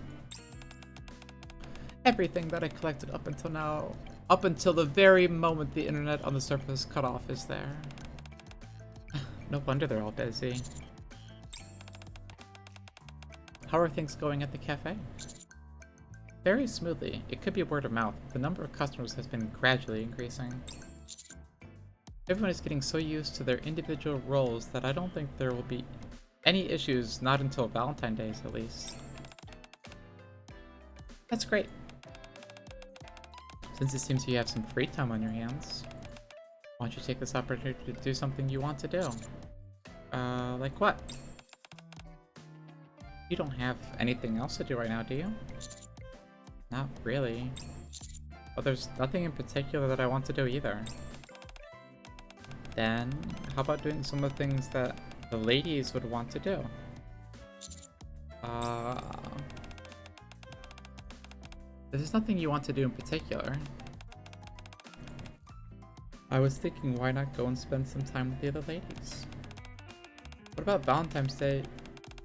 Everything that I collected up until now, up until the very moment the internet on the surface cut off, is there. No wonder they're all busy. How are things going at the cafe? Very smoothly. It could be word of mouth. The number of customers has been gradually increasing. Everyone is getting so used to their individual roles that I don't think there will be any issues, not until Valentine's Day at least. That's great. Since it seems you have some free time on your hands, why don't you take this opportunity to do something you want to do? Like what? You don't have anything else to do right now, do you? Not really. But there's nothing in particular that I want to do either. Then, how about doing some of the things that the ladies would want to do? There's nothing you want to do in particular. I was thinking, why not go and spend some time with the other ladies? What about Valentine's Day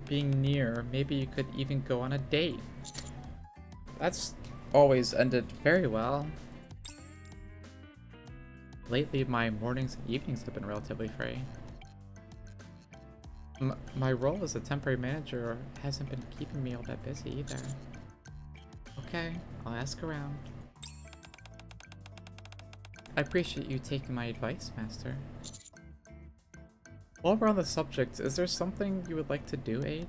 being near? Maybe you could even go on a date. That's always ended very well. Lately, my mornings and evenings have been relatively free. My role as a temporary manager hasn't been keeping me all that busy either. Okay, I'll ask around. I appreciate you taking my advice, Master. While we're on the subject, is there something you would like to do, Aid?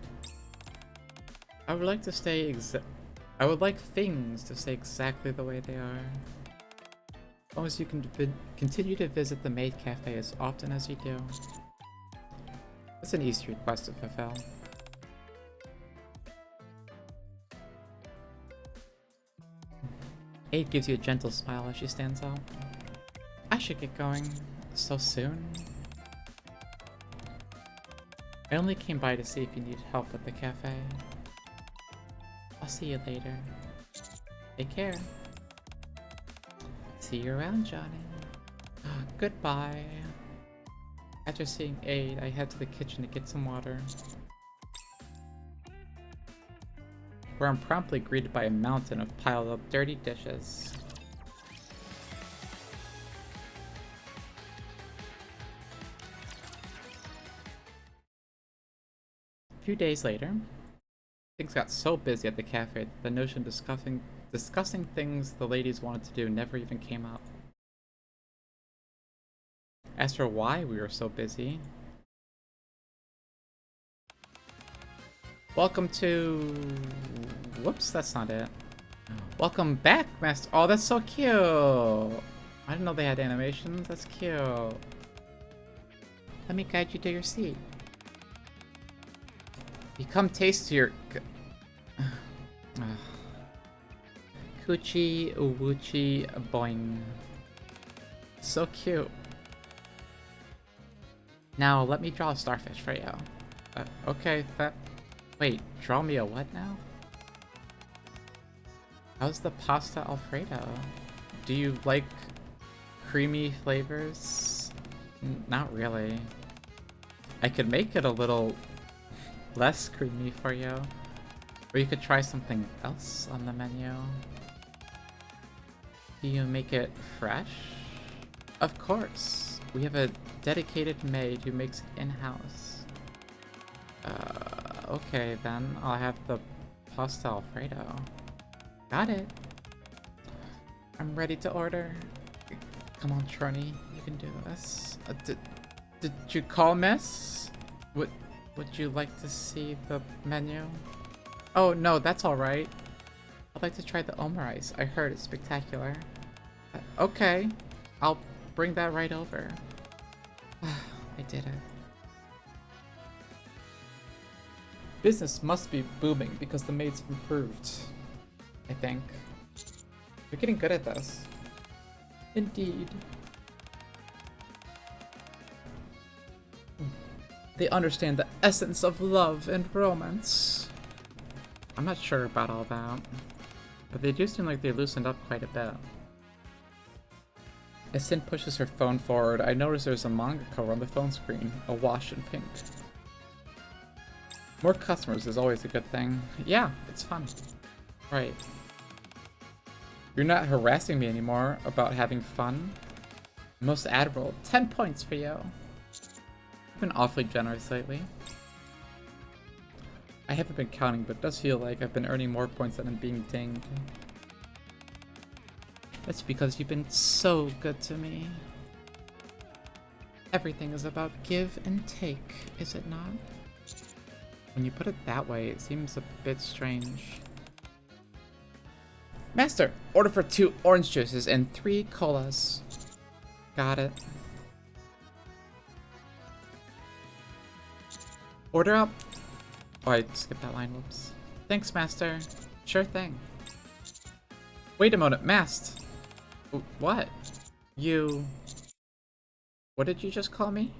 I would like things to stay exactly the way they are. As long as you can continue to visit the Maid Cafe as often as you do. That's an easy request to fulfill. Aid gives you a gentle smile as she stands up. I should get going. So soon? I only came by to see if you needed help at the cafe. I'll see you later. Take care. See you around, Johnny. Goodbye. After seeing Aid, I head to the kitchen to get some water, where I'm promptly greeted by a mountain of piled up dirty dishes. A few days later, things got so busy at the cafe that the notion of discussing things the ladies wanted to do never even came up. As for why we were so busy, welcome to... Whoops, that's not it. Welcome back, Master. Oh, that's so cute. I didn't know they had animations. That's cute. Let me guide you to your seat. Become tastier. Coochie woochie boing. So cute. Now let me draw a starfish for you. Okay, wait, draw me a what now? How's the pasta Alfredo? Do you like creamy flavors? Not really. I could make it a little less creamy for you. Or you could try something else on the menu. Do you make it fresh? Of course. We have a dedicated maid who makes it in-house. Okay then. I'll have the pasta Alfredo. Got it. I'm ready to order. Come on, Trony. You can do this. Did you call, miss? Would you like to see the menu? Oh, no, that's alright. I'd like to try the omurice. I heard it's spectacular. Okay, I'll bring that right over. I did it. Business must be booming because the maids have improved, I think. You're getting good at this. Indeed. They understand the essence of love and romance. I'm not sure about all that, but they do seem like they loosened up quite a bit. As Sin pushes her phone forward, I notice there's a manga cover on the phone screen, awash in pink. More customers is always a good thing. Yeah, it's fun. Right. You're not harassing me anymore about having fun. Most admirable. 10 points for you. You've been awfully generous lately. I haven't been counting, but it does feel like I've been earning more points than I'm being dinged. That's because you've been so good to me. Everything is about give and take, is it not? When you put it that way, it seems a bit strange. Master, order for 2 orange juices and 3 colas. Got it. Order up. Oh, I skipped that line, whoops. Thanks, Master. Sure thing. Wait a moment, Mast. What? You... What did you just call me?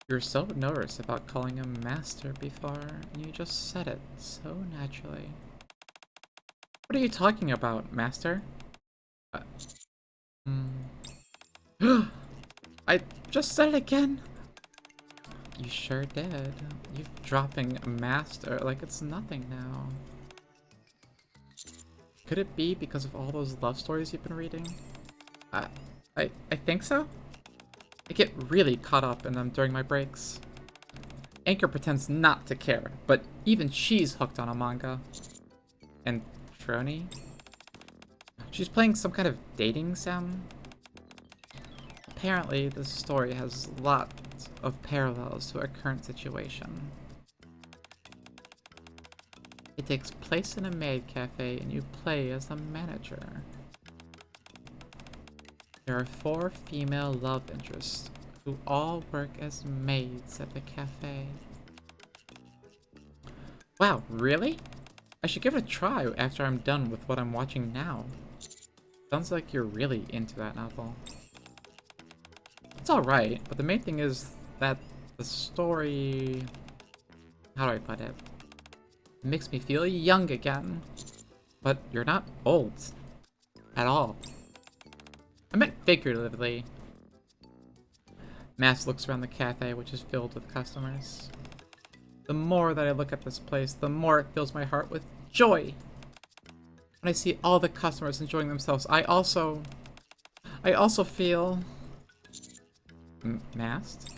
You were so nervous about calling him Master before, and you just said it so naturally. What are you talking about, Master? I just said it again! You sure did. You're dropping Master like it's nothing now. Could it be because of all those love stories you've been reading? I think so? I get really caught up in them during my breaks. Anchor pretends not to care, but even she's hooked on a manga. And Trony? She's playing some kind of dating sim? Apparently, this story has lots of parallels to our current situation. It takes place in a maid cafe and you play as the manager. There are 4 female love interests who all work as maids at the cafe. Wow, really? I should give it a try after I'm done with what I'm watching now. Sounds like you're really into that novel. It's alright, but the main thing is that the story... How do I put it? It makes me feel young again. But you're not old. At all. I meant figuratively. Mass looks around the cafe, which is filled with customers. The more that I look at this place, the more it fills my heart with joy. When I see all the customers enjoying themselves, I also feel... Masked?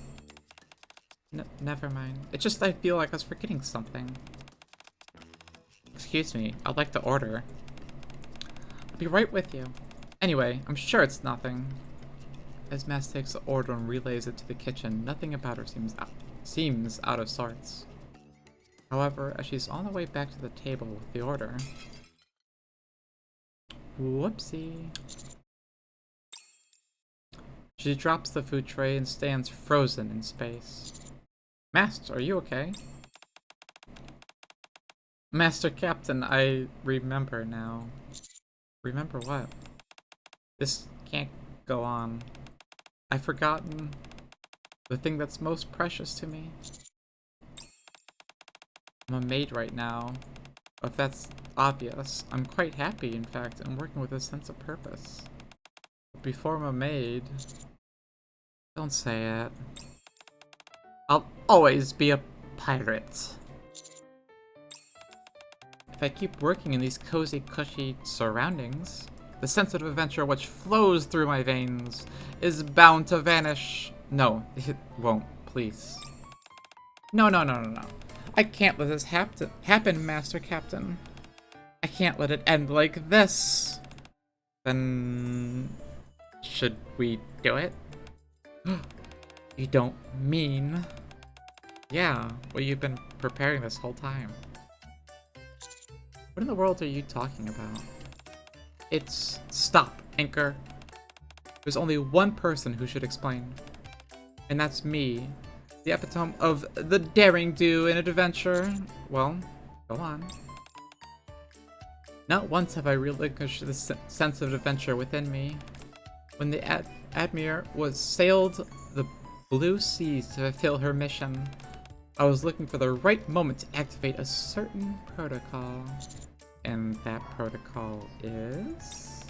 Never mind. It's just I feel like I was forgetting something. Excuse me, I'd like to order. I'll be right with you. Anyway, I'm sure it's nothing. As Mass takes the order and relays it to the kitchen, nothing about her seems out of sorts. However, as she's on the way back to the table with the order... Whoopsie. She drops the food tray and stands frozen in space. Master, are you okay? Master Captain, I remember now. Remember what? This can't go on. I've forgotten the thing that's most precious to me. I'm a maid right now. If that's obvious, I'm quite happy, in fact, and working with a sense of purpose. But before I'm a maid... Don't say it. I'll always be a pirate. If I keep working in these cozy, cushy surroundings, the sense of adventure which flows through my veins is bound to vanish. No, it won't, please. No. I can't let this happen, Master Captain. I can't let it end like this. Then... should we do it? You don't mean... Yeah, well, you've been preparing this whole time. What in the world are you talking about? It's... Stop, Anchor. There's only one person who should explain. And that's me. The epitome of the daring do in adventure. Well, go on. Not once have I relinquished the sense of adventure within me. When the Admir was sailed the blue seas to fulfill her mission, I was looking for the right moment to activate a certain protocol. And that protocol is...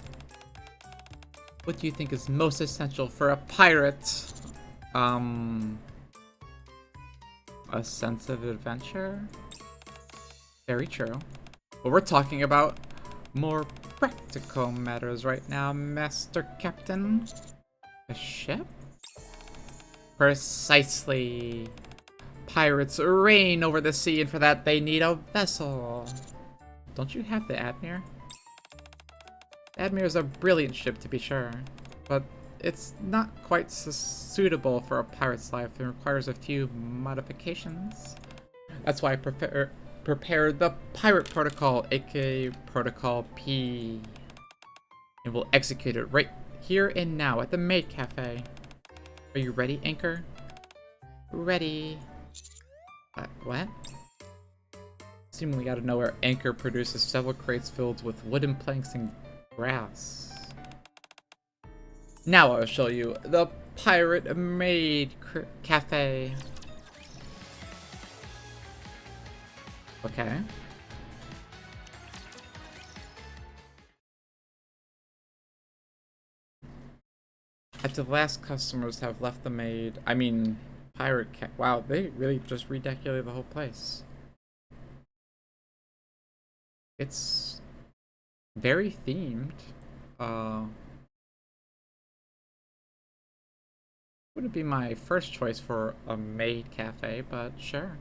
What do you think is most essential for a pirate? A sense of adventure? Very true. But we're talking about more practical matters right now, Master Captain. A ship? Precisely. Pirates reign over the sea, and for that they need a vessel. Don't you have the Admir? Admir is a brilliant ship, to be sure, but it's not quite suitable for a pirate's life and requires a few modifications. That's why I prepared the Pirate Protocol, aka Protocol P. And we'll execute it right here and now at the Maid Cafe. Are you ready, Anchor? Ready. What? Seemingly out of nowhere, Anchor produces several crates filled with wooden planks and grass. Now I'll show you the Pirate Maid Cafe. Okay. After the last customers have left the maid, pirate wow, they really just redecorated the whole place. It's very themed. Wouldn't be my first choice for a maid cafe, but sure.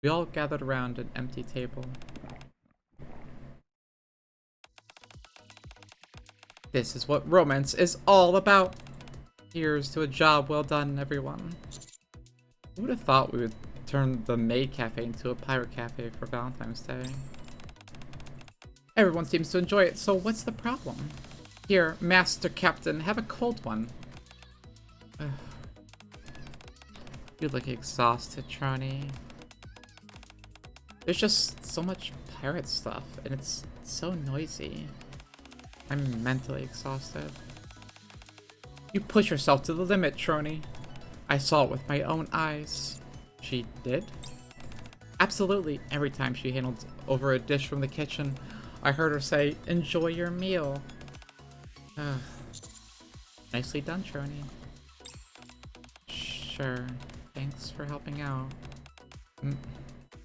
We all gathered around an empty table. This is what romance is all about. Here's to a job well done, everyone. Who would have thought we would turn the maid cafe into a pirate cafe for Valentine's Day? Everyone seems to enjoy it, so what's the problem? Here, Master Captain, have a cold one. Ugh. You look exhausted, Trony. There's just so much pirate stuff, and it's so noisy. I'm mentally exhausted. You push yourself to the limit, Trony. I saw it with my own eyes. She did? Absolutely. Every time she handled over a dish from the kitchen, I heard her say, "Enjoy your meal." Nicely done, Trony. Sure. Thanks for helping out.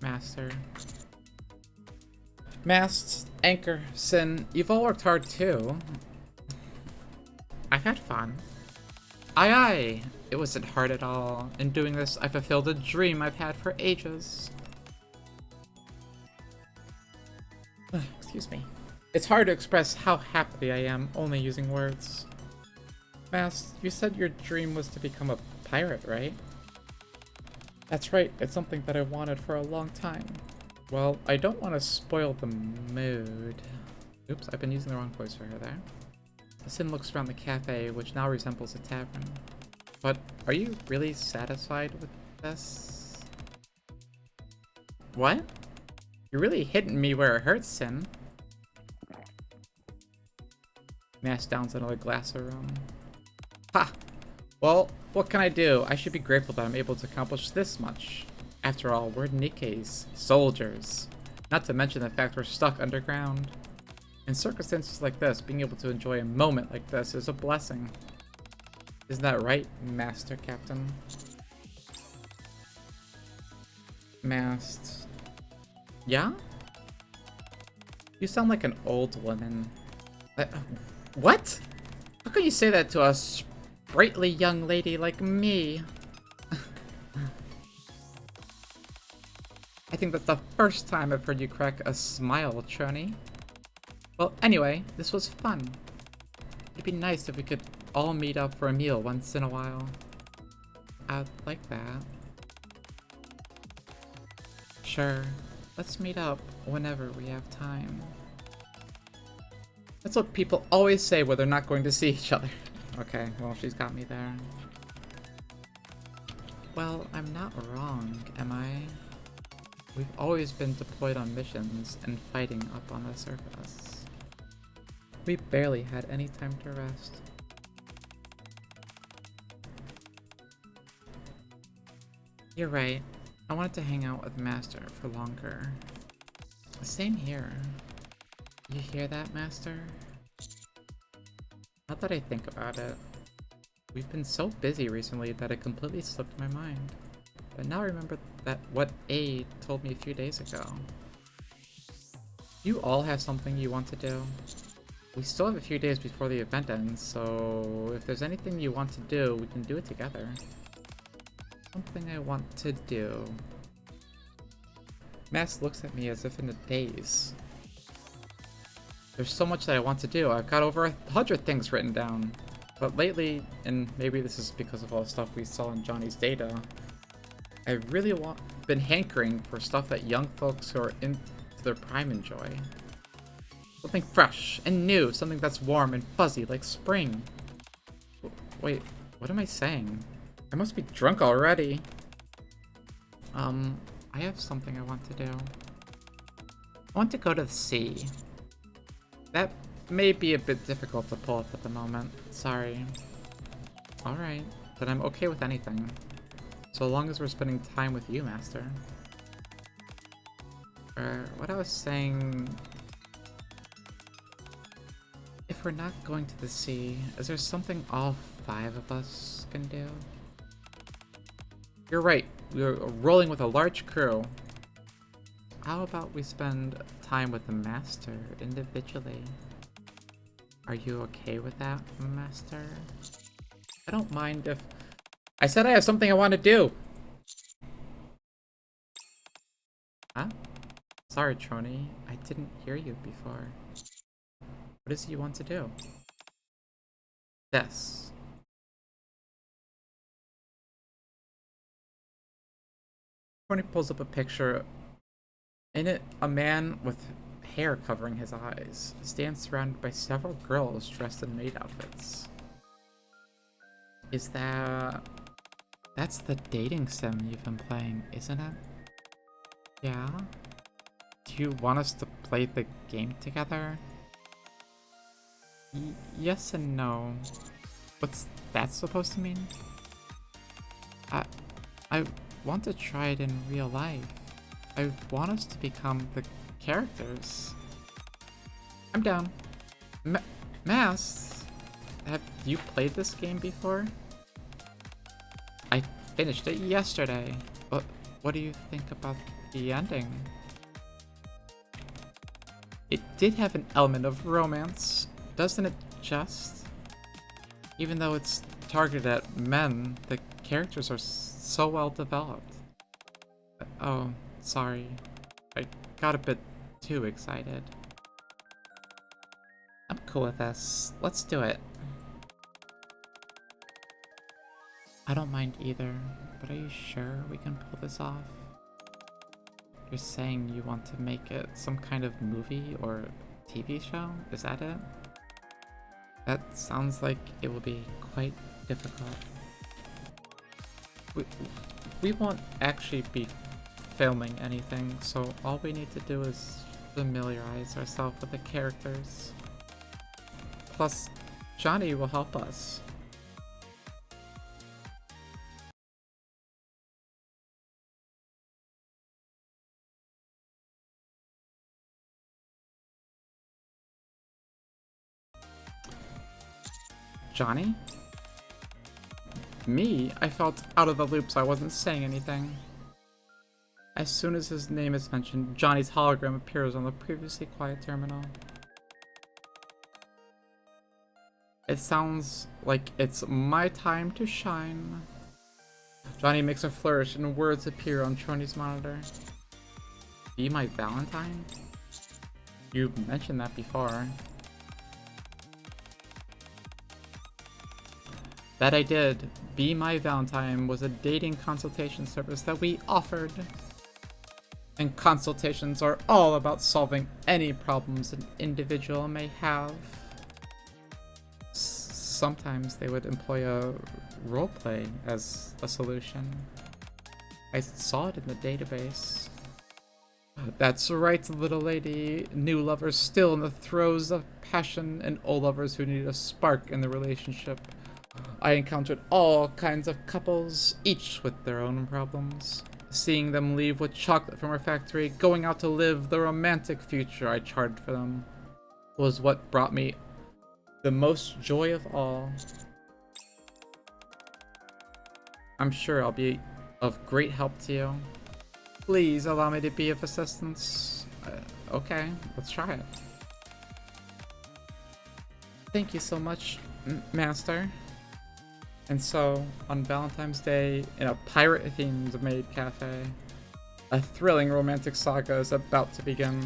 Master. Mast, Anchor, Sin, you've all worked hard too. I've had fun. Aye aye, it wasn't hard at all. In doing this, I fulfilled a dream I've had for ages. Excuse me. It's hard to express how happy I am only using words. Mast, you said your dream was to become a pirate, right? That's right, it's something that I wanted for a long time. Well, I don't want to spoil the mood. Oops, I've been using the wrong voice for her there. Sin looks around the cafe, which now resembles a tavern. But are you really satisfied with this? What? You're really hitting me where it hurts, Sin. Mash downs another glass of rum. Ha! Well, what can I do? I should be grateful that I'm able to accomplish this much. After all, we're Nikke's soldiers. Not to mention the fact we're stuck underground. In circumstances like this, being able to enjoy a moment like this is a blessing. Isn't that right, Master Captain? Mast. Yeah? You sound like an old woman. What? How can you say that to a sprightly young lady like me? I think that's the first time I've heard you crack a smile, Trony. Well, anyway, this was fun. It'd be nice if we could all meet up for a meal once in a while. I'd like that. Sure. Let's meet up whenever we have time. That's what people always say when they're not going to see each other. Okay, well, she's got me there. Well, I'm not wrong, am I? We've always been deployed on missions and fighting up on the surface. We barely had any time to rest. You're right. I wanted to hang out with Master for longer. Same here. You hear that, Master? Not that I think about it. We've been so busy recently that it completely slipped my mind. But now I remember that what A told me a few days ago. You all have something you want to do? We still have a few days before the event ends, so if there's anything you want to do, we can do it together. Something I want to do. Mass looks at me as if in a daze. There's so much that I want to do. I've got over 100 things written down. But lately, and maybe this is because of all the stuff we saw in Johnny's data, I've really been hankering for stuff that young folks who are into their prime enjoy. Something fresh and new, something that's warm and fuzzy like spring. Wait, what am I saying? I must be drunk already. I have something I want to do. I want to go to the sea. That may be a bit difficult to pull off at the moment. Sorry. Alright, then I'm okay with anything. So long as we're spending time with you, Master. What I was saying... If we're not going to the sea, is there something all 5 of us can do? You're right, we're rolling with a large crew. How about we spend time with the Master individually? Are you okay with that, Master? I don't mind if... I said I have something I want to do! Huh? Sorry, Trony. I didn't hear you before. What is it you want to do? This. Trony pulls up a picture. In it, a man with hair covering his eyes stands surrounded by several girls dressed in maid outfits. Is that... That's the dating sim you've been playing, isn't it? Yeah? Do you want us to play the game together? Yes and no. What's that supposed to mean? I want to try it in real life. I want us to become the characters. I'm down. Mass, have you played this game before? I finished it yesterday. What do you think about the ending? It did have an element of romance, doesn't it just? Even though it's targeted at men, the characters are so well developed. Oh, sorry. I got a bit too excited. I'm cool with this. Let's do it. I don't mind either, but are you sure we can pull this off? You're saying you want to make it some kind of movie or TV show? Is that it? That sounds like it will be quite difficult. We won't actually be filming anything, so all we need to do is familiarize ourselves with the characters. Plus, Johnny will help us. Johnny? Me? I felt out of the loop, so I wasn't saying anything. As soon as his name is mentioned, Johnny's hologram appears on the previously quiet terminal. It sounds like it's my time to shine. Johnny makes a flourish and words appear on Trony's monitor. Be my Valentine? You mentioned that before. That I did. Be My Valentine was a dating consultation service that we offered. And consultations are all about solving any problems an individual may have. Sometimes they would employ a roleplay as a solution. I saw it in the database. That's right, little lady. New lovers still in the throes of passion, and old lovers who need a spark in the relationship. I encountered all kinds of couples, each with their own problems. Seeing them leave with chocolate from our factory, going out to live the romantic future I charted for them, was what brought me the most joy of all. I'm sure I'll be of great help to you. Please allow me to be of assistance. Okay, let's try it. Thank you so much, Master. And so, on Valentine's Day, in a pirate-themed maid cafe, a thrilling romantic saga is about to begin.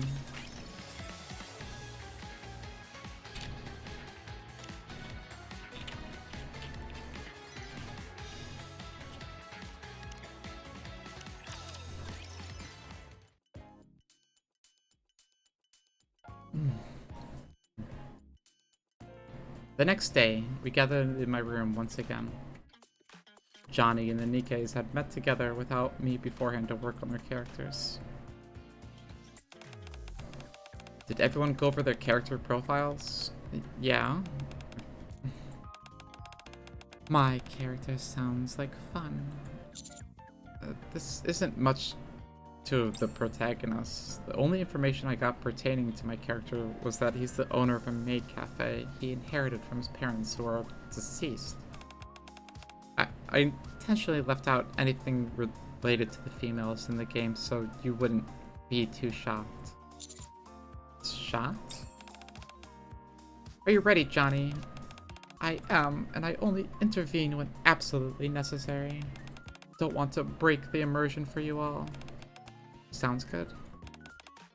The next day, we gathered in my room once again. Johnny and the Nikkes had met together without me beforehand to work on their characters. Did everyone go over their character profiles? Yeah. My character sounds like fun. This isn't much to the protagonist. The only information I got pertaining to my character was that he's the owner of a maid cafe he inherited from his parents who are deceased. I intentionally left out anything related to the females in the game so you wouldn't be too shocked. Shocked? Are you ready, Johnny? I am, and I only intervene when absolutely necessary. Don't want to break the immersion for you all. Sounds good.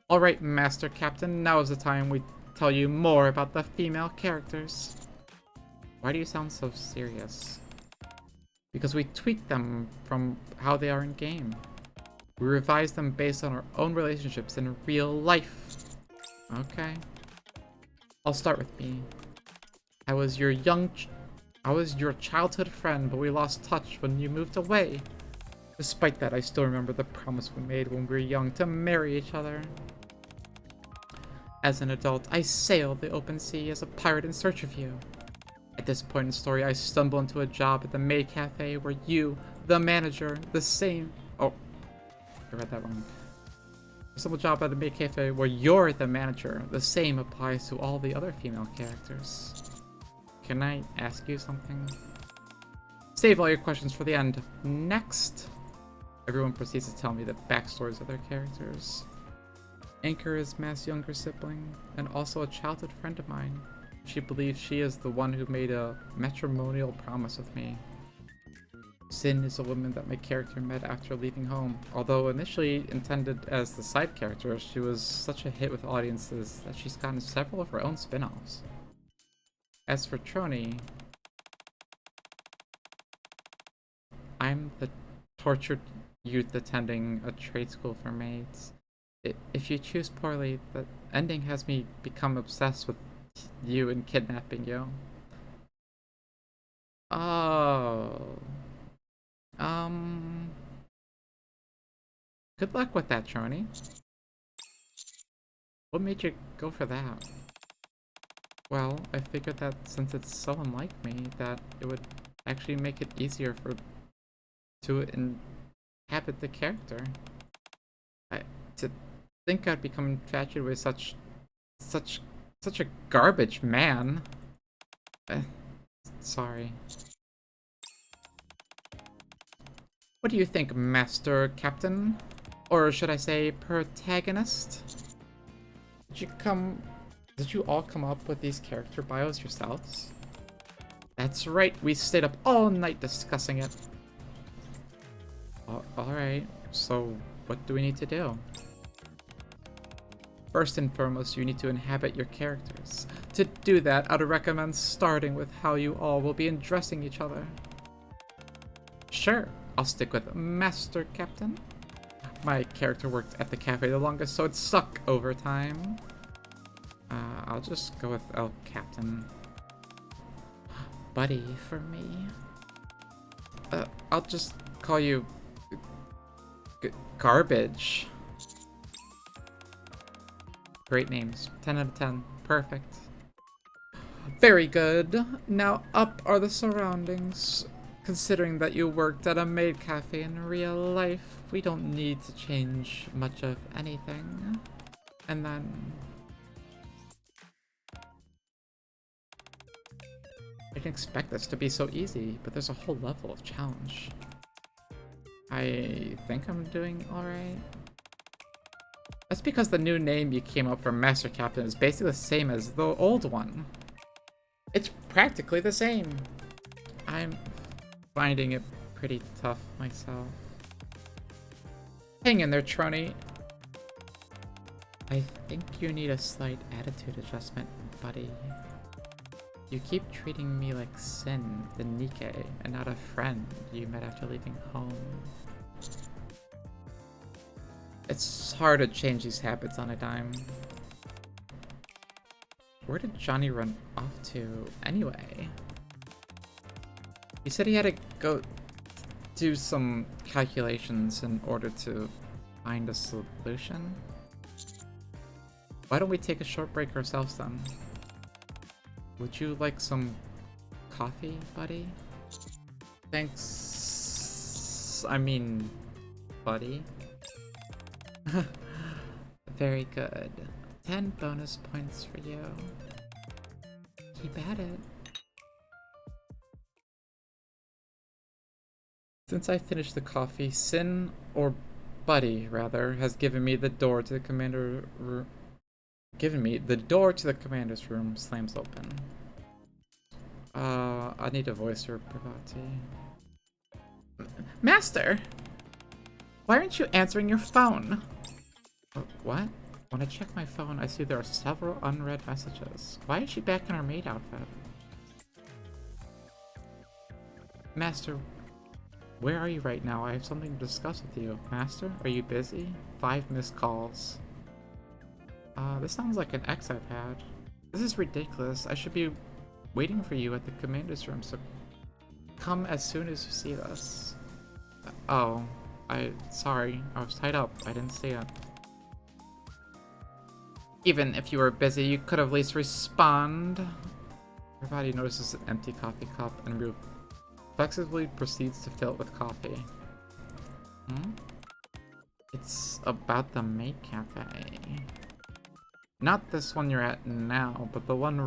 Alright, Master Captain, now is the time we tell you more about the female characters. Why do you sound so serious? Because we tweak them from how they are in game. We revise them based on our own relationships in real life. Okay. I'll start with me. I was your childhood friend, but we lost touch when you moved away. Despite that, I still remember the promise we made when we were young to marry each other. As an adult, I sailed the open sea as a pirate in search of you. At this point in the story, I stumble into a job at the maid cafe where you, the manager, the same... Oh, I read that wrong. I stumble job at the maid cafe where you're the manager. The same applies to all the other female characters. Can I ask you something? Save all your questions for the end. Next! Everyone proceeds to tell me the backstories of their characters. Anchor is Matt's younger sibling, and also a childhood friend of mine. She believes she is the one who made a matrimonial promise with me. Sin is a woman that my character met after leaving home. Although initially intended as the side character, she was such a hit with audiences that she's gotten several of her own spin-offs. As for Trony, I'm the tortured youth attending a trade school for maids. If you choose poorly, the ending has me become obsessed with you and kidnapping you. Oh. Good luck with that, Trony. What made you go for that? Well, I figured that since it's so unlike me, that it would actually make it easier to inhabit the character. To think I'd become infatuated with such a garbage man. Sorry. What do you think, Master Captain? Or should I say, protagonist? Did you all come up with these character bios yourselves? That's right, we stayed up all night discussing it. Alright, so what do we need to do? First and foremost, you need to inhabit your characters. To do that, I'd recommend starting with how you all will be addressing each other. Sure, I'll stick with Master Captain. my character worked at the cafe the longest, so it suck over time. I'll just go with El Captain. Buddy for me. I'll just call you Garbage. Great names. 10 out of 10. Perfect. Very good. Now up are the surroundings. Considering that you worked at a maid cafe in real life, we don't need to change much of anything. And then... I didn't expect this to be so easy, but there's a whole level of challenge. I think I'm doing alright. That's because the new name you came up for Master Captain is basically the same as the old one. It's practically the same. I'm finding it pretty tough myself. Hang in there, Trony. I think you need a slight attitude adjustment, buddy. You keep treating me like Sin, the Nikke, and not a friend you met after leaving home. It's hard to change these habits on a dime. Where did Johnny run off to anyway? He said he had to go do some calculations in order to find a solution. Why don't we take a short break ourselves then? Would you like some coffee, buddy? Thanks. I mean, buddy. Very good. 10 bonus points for you. Keep at it. Since I finished the coffee, Sin, or Buddy rather, has given me the door to the commander room. The door to the commander's room slams open. I need a voice for Pravati. Master! Why aren't you answering your phone? What? When I check my phone, I see there are several unread messages. Why is she back in her maid outfit? Master, where are you right now? I have something to discuss with you. Master, are you busy? 5 missed calls. This sounds like an ex I've had. This is ridiculous. I should be waiting for you at the commander's room, so come as soon as you see this. Sorry, I was tied up. I didn't see it. Even if you were busy, you could at least respond. Everybody notices an empty coffee cup and reflexively proceeds to fill it with coffee. It's about the maid cafe. Not this one you're at now, but the one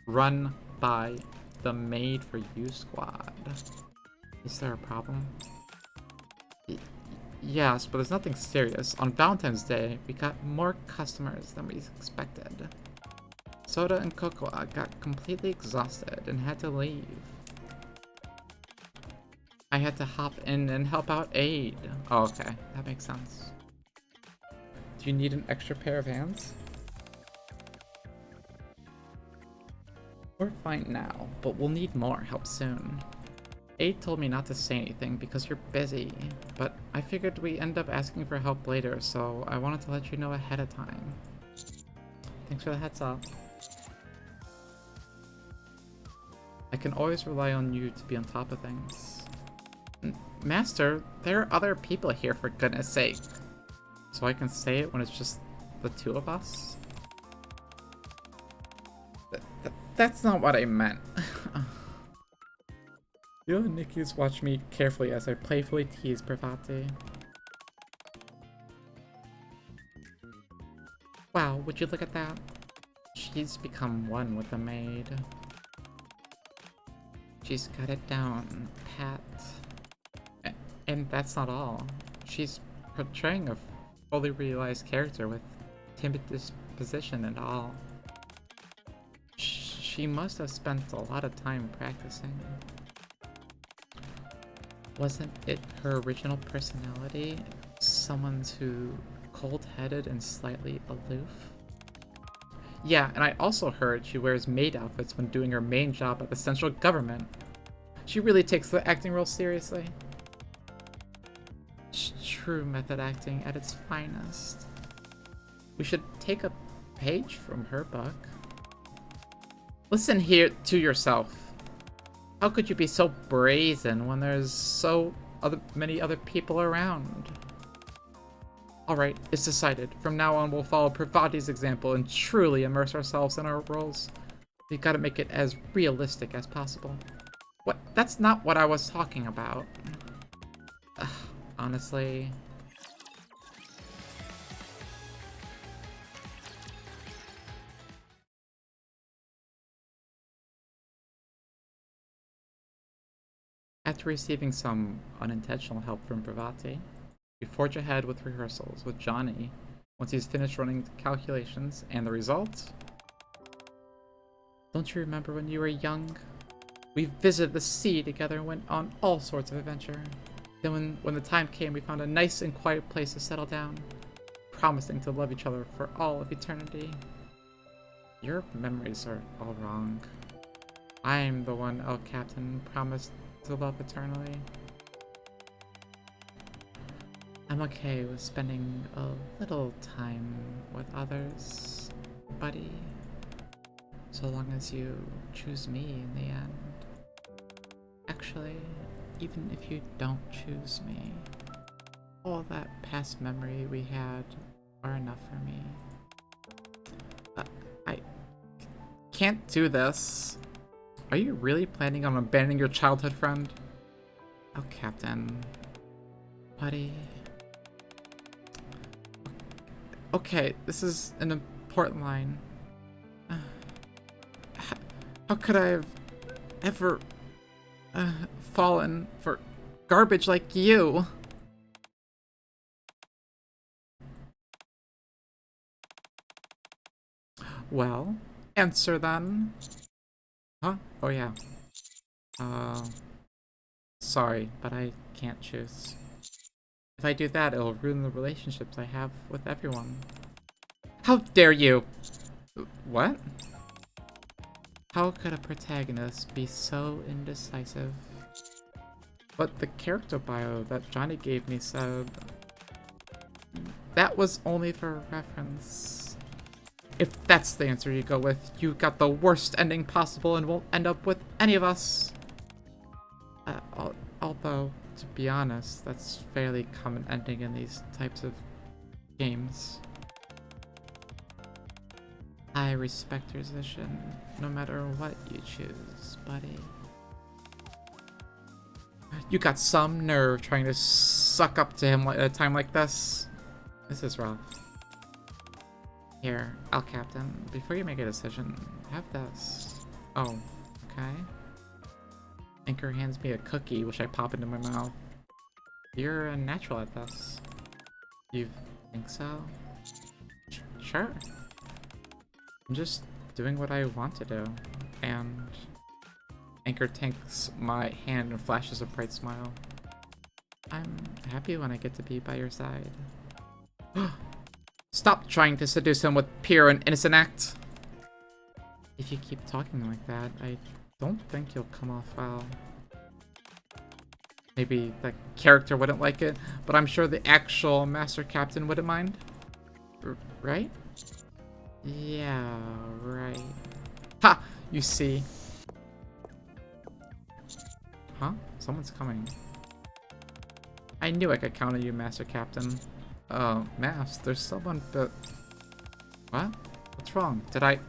run by the Maid for You squad. Is there a problem? Yes, but there's nothing serious. On Valentine's Day, we got more customers than we expected. Soda and Cocoa got completely exhausted and had to leave. I had to hop in and help out Aid. Oh, okay. That makes sense. Do you need an extra pair of hands? We're fine now, but we'll need more help soon. Aid told me not to say anything because you're busy, but I figured we end up asking for help later, so I wanted to let you know ahead of time. Thanks for the heads up. I can always rely on you to be on top of things. Master, there are other people here, for goodness sake. So I can say it when it's just the two of us? That's not what I meant. You and Nikki's watch me carefully as I playfully tease Pravati. Wow, would you look at that? She's become one with the maid. She's got it down, pat. And that's not all. She's portraying a fully realized character with timid disposition and all. She must have spent a lot of time practicing. Wasn't it her original personality? Someone too cold-headed and slightly aloof? Yeah, and I also heard she wears maid outfits when doing her main job at the central government. She really takes the acting role seriously. true method acting at its finest. We should take a page from her book. Listen here to yourself. How could you be so brazen when there's so many other people around? Alright, it's decided. From now on, we'll follow Pravati's example and truly immerse ourselves in our roles. We gotta make it as realistic as possible. What? That's not what I was talking about. Ugh, honestly. After receiving some unintentional help from Pravati, we forge ahead with rehearsals with Johnny once he's finished running the calculations, and the result? Don't you remember when you were young? We visited the sea together and went on all sorts of adventure. Then when the time came, we found a nice and quiet place to settle down, promising to love each other for all of eternity. Your memories are all wrong. I'm the one, El Captain, promised to love eternally. I'm okay with spending a little time with others, buddy. So long as you choose me in the end. Actually, even if you don't choose me, all that past memory we had are enough for me. I can't do this. Are you really planning on abandoning your childhood friend? Oh, Captain. Buddy. Okay, this is an important line. How could I have ever fallen for garbage like you? Well, answer then. Huh? Oh yeah. Sorry, but I can't choose. If I do that, it'll ruin the relationships I have with everyone. How dare you! What? How could a protagonist be so indecisive? But the character bio that Johnny gave me said that was only for reference. If that's the answer you go with, you got the worst ending possible and won't end up with any of us. Although, to be honest, that's fairly common ending in these types of games. I respect your decision, no matter what you choose, buddy. You got some nerve trying to suck up to him at a time like this. This is rough. Here, El Captain, before you make a decision, have this. Oh, okay. Anchor hands me a cookie, which I pop into my mouth. You're a natural at this. You think so? Sure. I'm just doing what I want to do. And Anchor takes my hand and flashes a bright smile. I'm happy when I get to be by your side. Stop trying to seduce him with pure and innocent act. If you keep talking like that, I don't think you'll come off well. Maybe the character wouldn't like it, but I'm sure the actual Master Captain wouldn't mind. Right? Yeah, right. Ha! You see. Huh? Someone's coming. I knew I could count on you, Master Captain. Oh, Mass, there's someone but... What? What's wrong? Did I...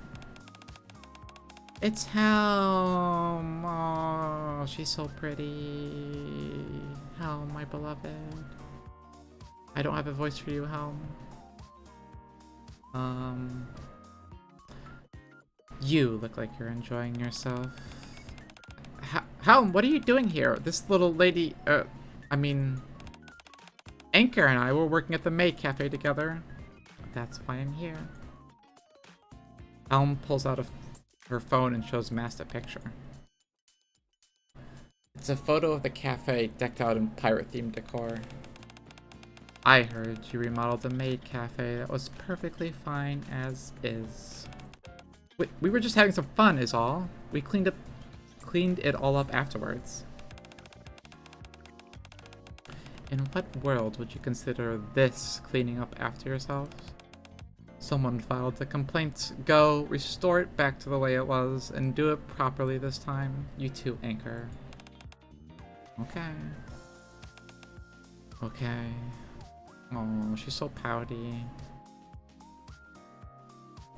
It's Helm! Oh, she's so pretty. Helm, my beloved. I don't have a voice for you, Helm. You look like you're enjoying yourself. Helm, what are you doing here? This little lady, I mean... Anchor and I were working at the Maid Cafe together. That's why I'm here. Helm pulls out her phone and shows Mast a picture. It's a photo of the cafe decked out in pirate-themed decor. I heard you remodeled the Maid Cafe that was perfectly fine as is. We were just having some fun is all. We cleaned it all up afterwards. In what world would you consider this cleaning up after yourselves? Someone filed a complaint. Go, restore it back to the way it was, and do it properly this time. You too, Anchor. Okay. Okay. Oh, she's so pouty.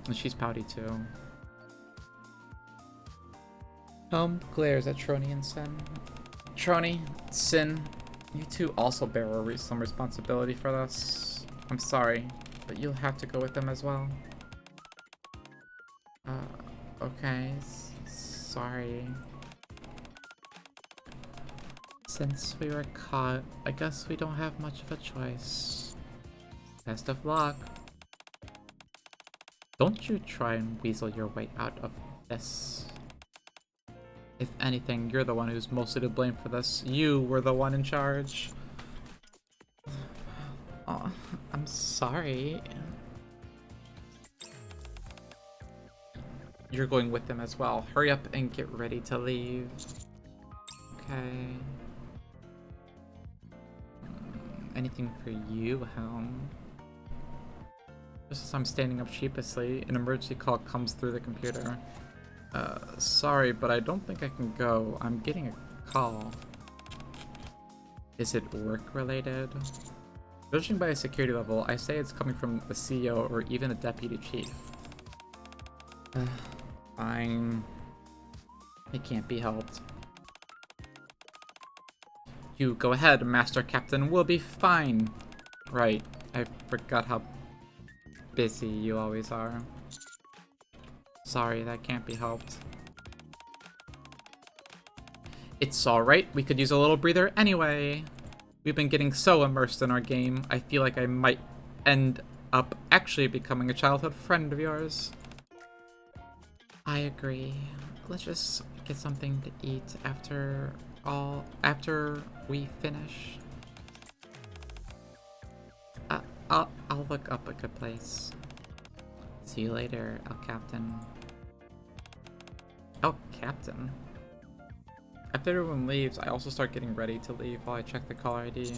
And she's pouty too. Glares at Trony and Sin. Trony, Sin, you two also bear some responsibility for this. I'm sorry, but you'll have to go with them as well. Okay. Sorry. Since we were caught, I guess we don't have much of a choice. Best of luck. Don't you try and weasel your way out of this. If anything, you're the one who's mostly to blame for this. You were the one in charge. Oh, I'm sorry. You're going with them as well. Hurry up and get ready to leave. Okay. Anything for you, Helm? Just as I'm standing up sheepishly, an emergency call comes through the computer. Sorry, but I don't think I can go. I'm getting a call. Is it work-related? Judging by a security level, I say it's coming from the CEO or even a deputy chief. Fine. It can't be helped. You go ahead, Master Captain. We'll be fine. Right. I forgot how busy you always are. Sorry, that can't be helped. It's alright, we could use a little breather anyway. We've been getting so immersed in our game, I feel like I might end up actually becoming a childhood friend of yours. I agree. Let's just get something to eat after we finish. I'll look up a good place. See you later, El Captain. El Captain? After everyone leaves, I also start getting ready to leave while I check the caller ID.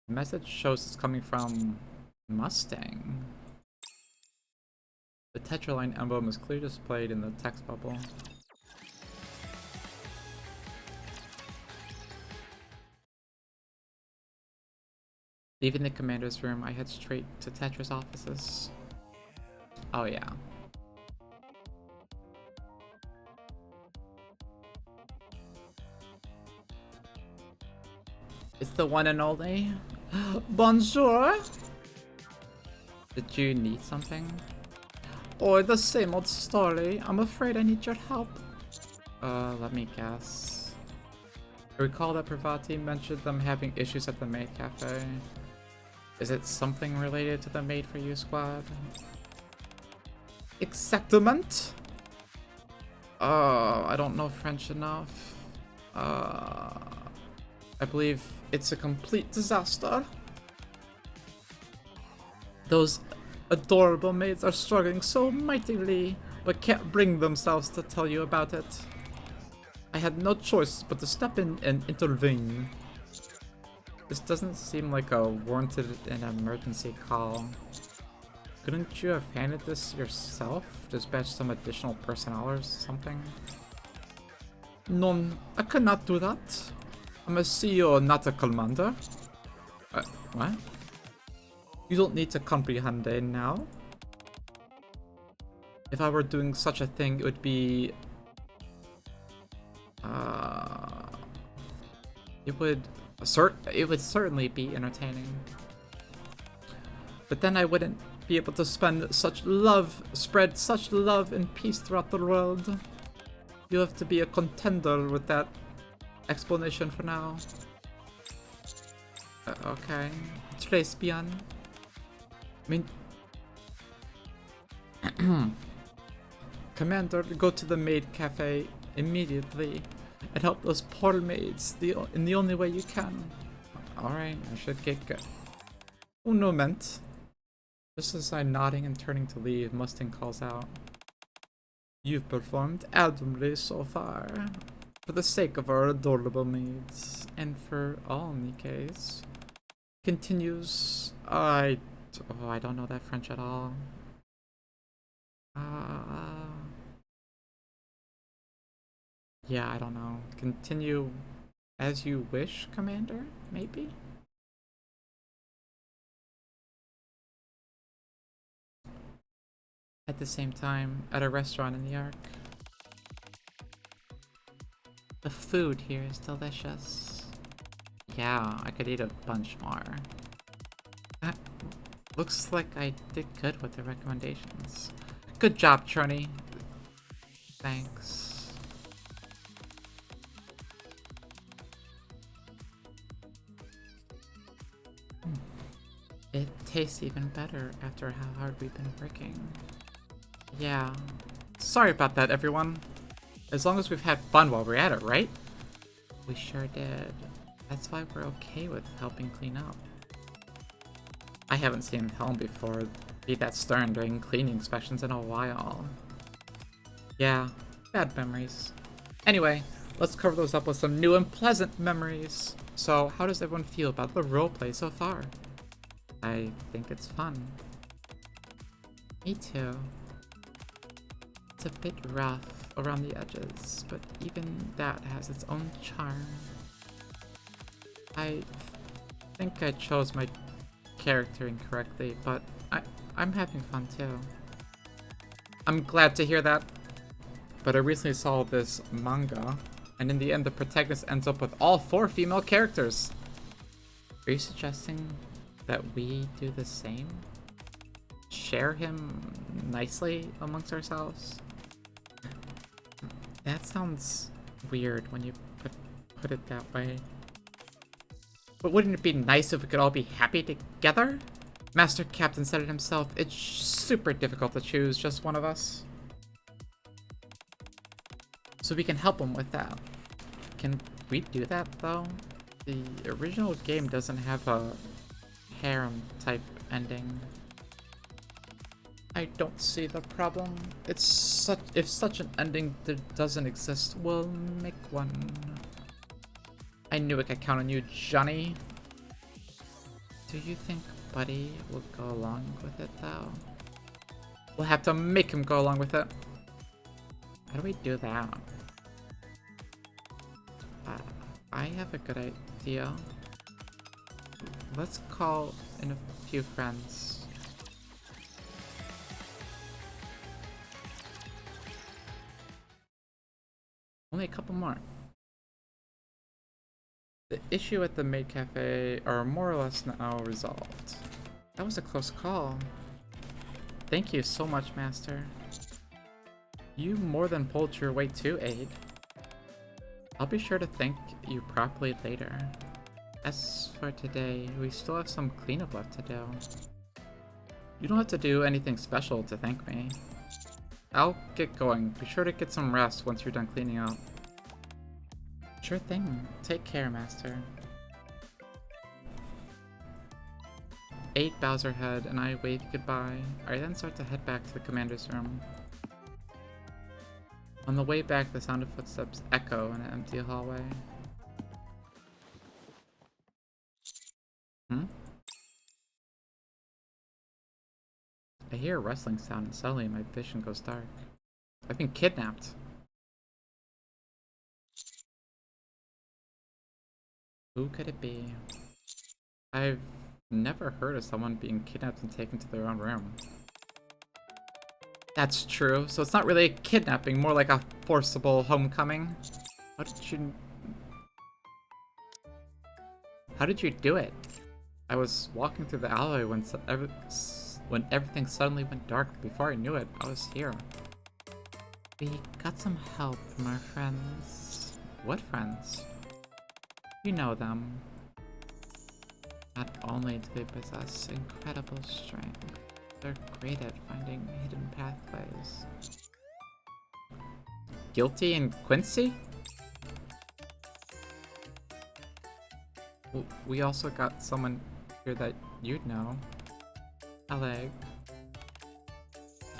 The message shows it's coming from Mustang. The Tetraline emblem is clearly displayed in the text bubble. Leaving the commander's room, I head straight to Tetra's offices. Oh yeah. It's the one and only. Bonjour! Did you need something? Oh, the same old story. I'm afraid I need your help. Let me guess. I recall that Pravati mentioned them having issues at the Maid Cafe. Is it something related to the Made for You squad? Exactement! I don't know French enough. I believe it's a complete disaster. Those adorable maids are struggling so mightily, but can't bring themselves to tell you about it. I had no choice but to step in and intervene. This doesn't seem like a warranted an emergency call. Couldn't you have handled this yourself? Dispatch some additional personnel or something? No, I cannot do that. I'm a CEO, not a commander. What? You don't need to comprehend it now. If I were doing such a thing, it would be... It would certainly be entertaining. But then I wouldn't be able to spread such love and peace throughout the world. You have to be a contender with that explanation for now. Okay. Très bien. I mean... Commander, go to the Maid Cafe immediately and help those poor maids in the only way you can. Alright, I should get good. Un moment. Just as I'm nodding and turning to leave, Mustang calls out. You've performed admirably so far. For the sake of our adorable maids, and for all Nikkes, continues. I don't know that French at all. Yeah, I don't know. Continue as you wish, Commander, maybe? At the same time, at a restaurant in the Ark. The food here is delicious. Yeah, I could eat a bunch more. That looks like I did good with the recommendations. Good job, Trony. Thanks. It tastes even better after how hard we've been working. Yeah. Sorry about that, everyone. As long as we've had fun while we're at it, right? We sure did. That's why we're okay with helping clean up. I haven't seen Helm before be that stern during cleaning inspections in a while. Yeah, bad memories. Anyway, let's cover those up with some new and pleasant memories. So, how does everyone feel about the roleplay so far? I think it's fun. Me too. It's a bit rough around the edges, but even that has its own charm. I think I chose my character incorrectly, but I'm having fun too. I'm glad to hear that. But I recently saw this manga, and in the end the protagonist ends up with all 4 female characters. Are you suggesting that we do the same? Share him nicely amongst ourselves? That sounds weird when you put it that way. But wouldn't it be nice if we could all be happy together? Master Captain said it himself, it's super difficult to choose just one of us. So we can help him with that. Can we do that though? The original game doesn't have a harem type ending. I don't see the problem. If such an ending doesn't exist, we'll make one. I knew I could count on you, Johnny. Do you think Buddy will go along with it though? We'll have to make him go along with it. How do we do that? I have a good idea. Let's call in a few friends. Only a couple more. The issue at the Maid Cafe are more or less now resolved. That was a close call. Thank you so much, Master. You more than pulled your weight too, Aid. I'll be sure to thank you properly later. As for today, we still have some cleanup left to do. You don't have to do anything special to thank me. I'll get going. Be sure to get some rest once you're done cleaning up. Sure thing. Take care, Master. 8 bows her head, and I wave goodbye. I then start to head back to the commander's room. On the way back, the sound of footsteps echo in an empty hallway. I hear a rustling sound and suddenly my vision goes dark. I've been kidnapped. Who could it be? I've never heard of someone being kidnapped and taken to their own room. That's true, so it's not really a kidnapping, more like a forcible homecoming. How did you do it? I was walking through the alleyway when everything suddenly went dark. Before I knew it, I was here. We got some help from our friends. What friends? You know them. Not only do they possess incredible strength, they're great at finding hidden pathways. Guilty and Quincy? We also got someone here that you'd know. Oleg.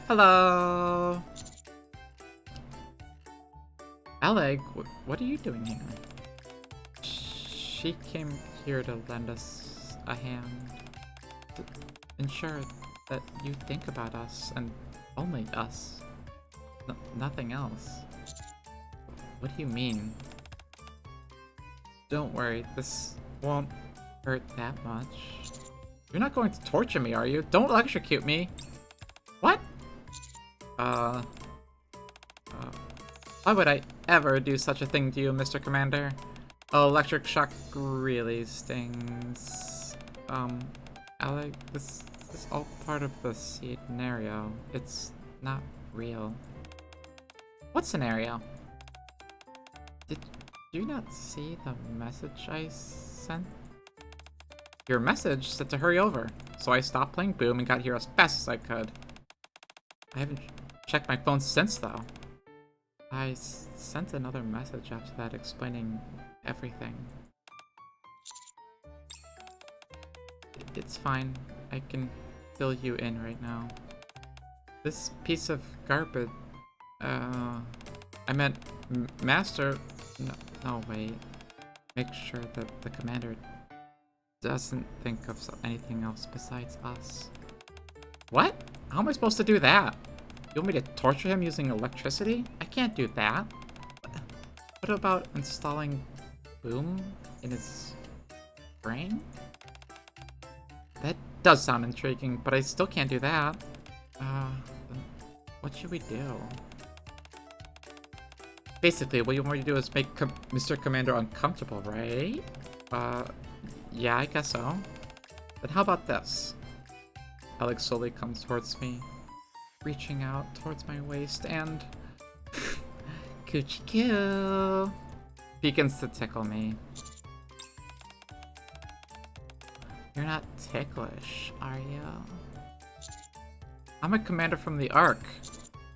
Hello! Alec, what are you doing here? She came here to lend us a hand. To ensure that you think about us, and only us. Nothing else. What do you mean? Don't worry, this won't hurt that much. You're not going to torture me, are you? Don't electrocute me! What? Why would I ever do such a thing to you, Mr. Commander? Oh, electric shock really stings. Alec, this is all part of the scenario. It's not real. What scenario? Did you not see the message I sent? Your message said to hurry over, so I stopped playing Boom and got here as fast as I could. I haven't checked my phone since, though. I sent another message after that explaining everything. It's fine. I can fill you in right now. This piece of garbage... I meant Master... No, wait. Make sure that the commander doesn't think of anything else besides us. What? How am I supposed to do that? You want me to torture him using electricity? I can't do that. What about installing Boom in his brain? That does sound intriguing, but I still can't do that. What should we do? Basically, what you want me to do is make Mr. Commander uncomfortable, right? Yeah, I guess so. Then how about this? Alex slowly comes towards me, reaching out towards my waist and... Coochie coo! Begins to tickle me. You're not ticklish, are you? I'm a commander from the Ark.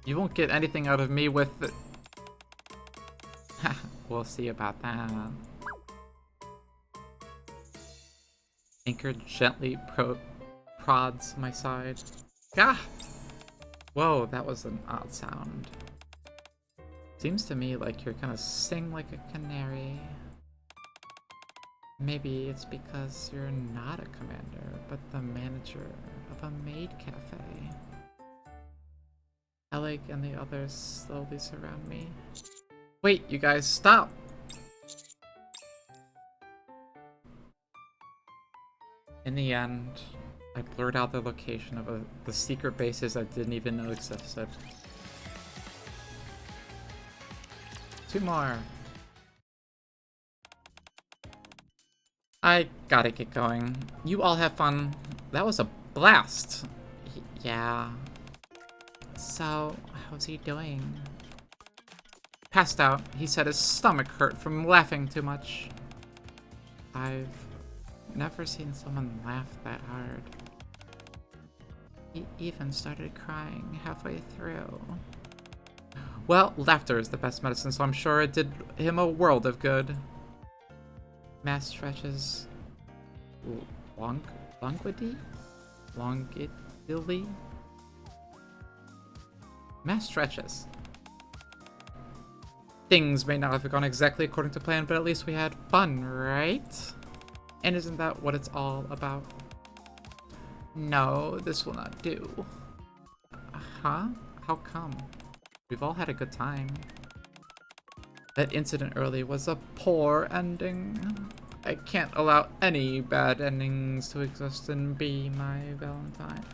You won't get anything out of me with the... We'll see about that. Anchor gently prods my side. Gah! Whoa, that was an odd sound. Seems to me like you're gonna sing like a canary. Maybe it's because you're not a commander, but the manager of a maid cafe. Alec and the others slowly surround me. Wait, you guys, stop! In the end, I blurred out the location of the secret bases I didn't even know existed. 2 more. I gotta get going. You all have fun. That was a blast. Yeah. So, how's he doing? Passed out. He said his stomach hurt from laughing too much. I've never seen someone laugh that hard. He even started crying halfway through. Well, laughter is the best medicine, so I'm sure it did him a world of good. Mass stretches. Longidly? Mass stretches. Things may not have gone exactly according to plan, but at least we had fun, right? And isn't that what it's all about? No, this will not do. Huh? How come? We've all had a good time. That incident early was a poor ending. I can't allow any bad endings to exist and be my Valentine.